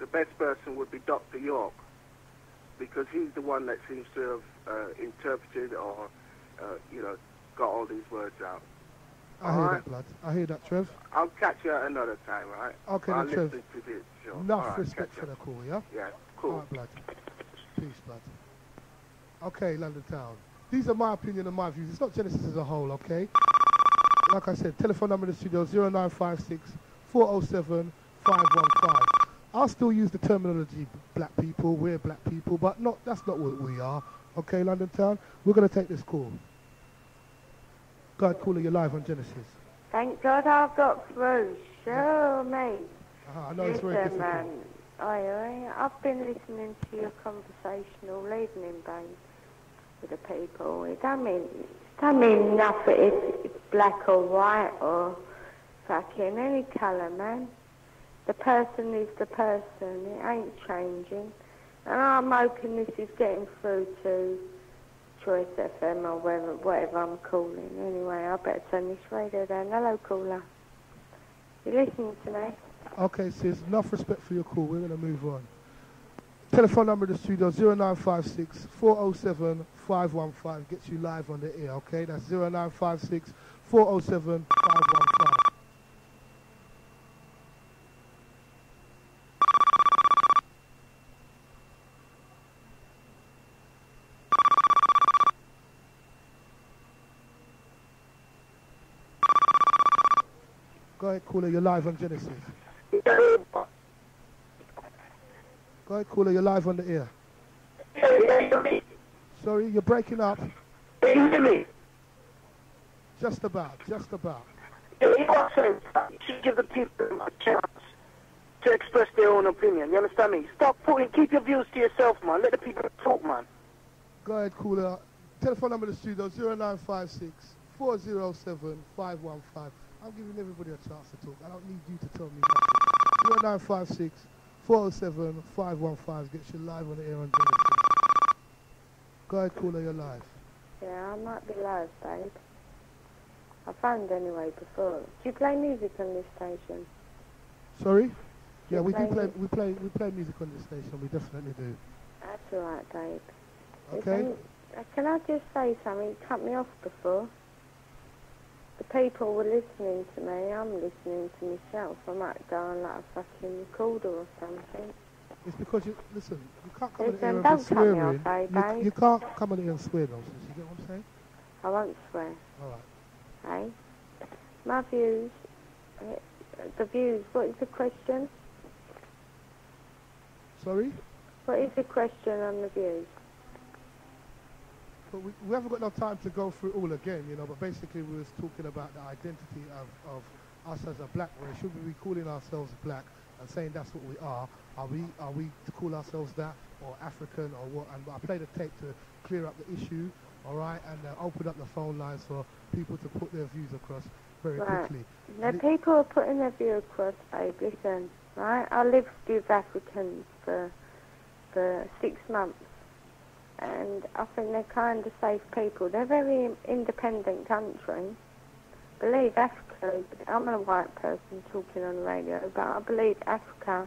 the best person would be Dr. York, because he's the one that seems to have interpreted or, got all these words out. I hear that, blood. I hear that, Trev. I'll catch you at another time, all right? Okay, I'll then, Trev. listen to this show. Enough respect for the call, yeah? Yeah, cool. All right, blood. Peace, blood. Okay, London Town. These are my opinion and my views. It's not Genesis as a whole, okay? Like I said, telephone number in the studio, 0956 407 515. I'll still use the terminology black people, we're black people, but that's not what we are. Okay, London Town? We're going to take this call. God, caller, you're live on Genesis. Thank God I've got through. Show me. I know it's very difficult. Man. I've been listening to your conversational evening, babe, with the people. It don't mean nothing if it's black or white or fucking any colour, man. The person is the person. It ain't changing. And I'm hoping this is getting through to Choice FM or whatever I'm calling. Anyway, I better turn this radio down. Hello, caller. You listening to me? Okay, sis. Enough respect for your call. We're going to move on. Telephone number in the studio, 0956 407 515. Gets you live on the air, okay? That's 0956 407 515. Go ahead, caller, you're live on Genesis. Go ahead, caller, you're live on the air. Sorry, you're breaking up. Can you hear me? Just about, just about. You should give the people a chance to express their own opinion. You understand me? Keep your views to yourself, man. Let the people talk, man. Go ahead, caller. Telephone number in the studio, 0956 407 515. I'm giving everybody a chance to talk. I don't need you to tell me nothing. 0956 407 515 gets you live on the air on Genesis. Go ahead, caller, you're live. Yeah, I might be live, babe. I phoned anyway before. Do you play music on this station? Sorry? Yeah, we play music on this station. We definitely do. That's all right, babe. Okay. Can I just say something? You cut me off before. The people were listening to me. I'm listening to myself. I might go on like a fucking recorder or something. It's because you listen. You can't come on the air and be swearing. You can't come on the air and swear nonsense. You get what I'm saying? I won't swear. All right. Hey, my views. The views. What is the question? Sorry? What is the question on the views? But we haven't got no time to go through it all again, you know, but basically we was talking about the identity of us as a black race. Should we be calling ourselves black and saying that's what we are? Are we to call ourselves that, or African, or what? And I played a tape to clear up the issue, all right, and open up the phone lines for people to put their views across very quickly. The people are putting their view across, babe. Listen, right? I lived with Africans for 6 months. And I think they're kind of safe people. They're a very independent country. Believe Africa, I'm a white person talking on the radio, but I believe Africa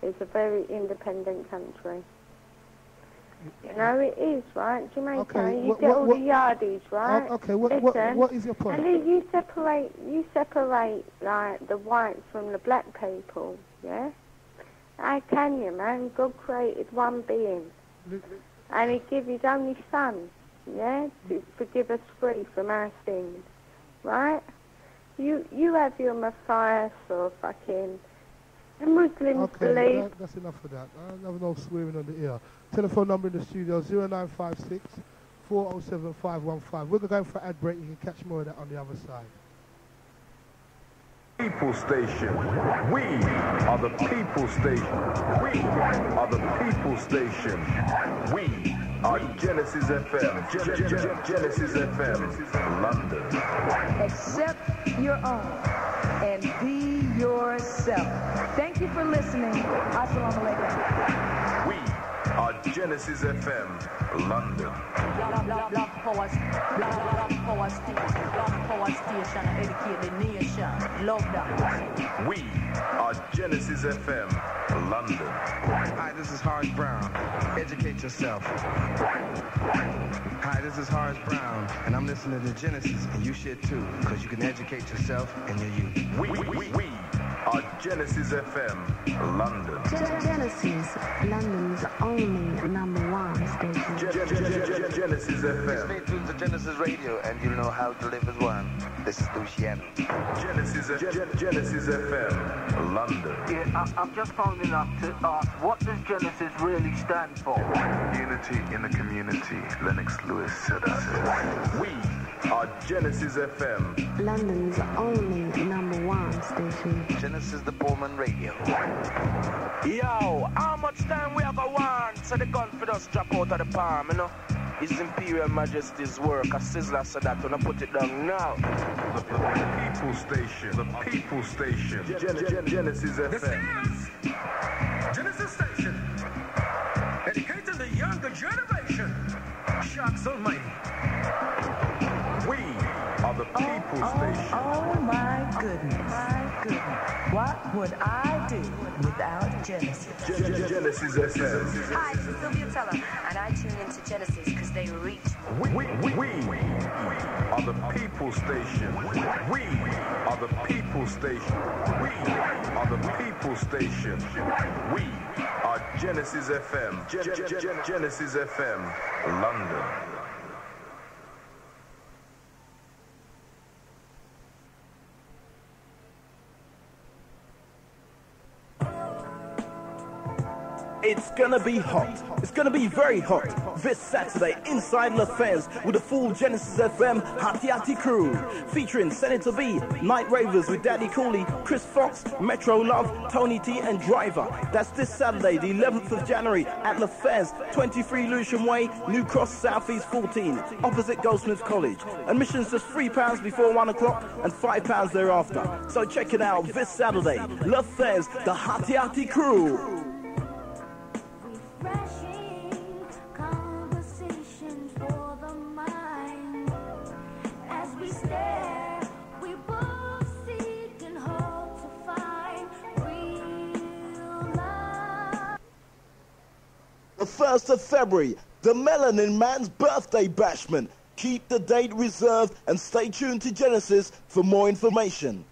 is a very independent country. You know, it is, right? Jamaica, okay, you get all the yardies, right? Okay, what is your point? And then you separate, like, the whites from the black people, yeah? How can you, man? God created one being. And he gave his only son, yeah, to forgive us free from our sins, right? You have your Messiah or fucking... The Muslims believe... Okay, that's enough of that. I have no swearing on the air. Telephone number in the studio, 0956 407 515. We're going for ad break. You can catch more of that on the other side. People Station. We are the People Station. We are the People Station. We are Genesis FM. Genesis FM. London. Accept your own and be yourself. Thank you for listening. Assalamu alaikum. We are Genesis FM. London. Black power station, educate the nation. Love that. We are Genesis FM, London. Hi, this is Horace Brown. Educate yourself. Hi, this is Horace Brown, and I'm listening to Genesis, and you should too, because you can educate yourself and your youth. We are Genesis FM, London. Genesis, London's only #1 station. Genesis FM. Stay tuned to Genesis Radio, and you'll know how to live as one. This is Luciano. Genesis FM, London. Yeah, I'm just phoning up to ask, what does Genesis really stand for? Unity in the community, Lennox Lewis said that. We are Genesis FM. London's only #1 station. Genesis the Pullman Radio. Yo, how much time we have a want so the gun for us drop out of the palm, you know? His Imperial Majesty's work. A sizzler said that when I put it down now. The People Station. The People Station. Genesis FM. This is Genesis Station. Educating the younger generation. Sharks Almighty. We are the People Station. Oh my goodness. What would I do without Genesis? Genesis FM. Hi, this is Sylvia Teller, and I tune into Genesis because they reach. We are the People Station. We are the People Station. We are the People Station. We are Genesis FM. Genesis FM, London. It's gonna be hot. It's gonna be very hot this Saturday inside La Fez with the full Genesis FM Hattie Hattie crew, featuring Senator B, Night Ravers with Daddy Cooley, Chris Fox, Metro Love, Tony T and Driver. That's this Saturday, the 11th of January at La Fez, 23 Lewisham Way, New Cross, Southeast 14, opposite Goldsmiths College. Admission's just £3 before 1 o'clock and £5 thereafter. So check it out this Saturday, La Fez, the Hattie Hattie crew. The 1st of February, the Melanin Man's birthday bashment. Keep the date reserved and stay tuned to Genesis for more information.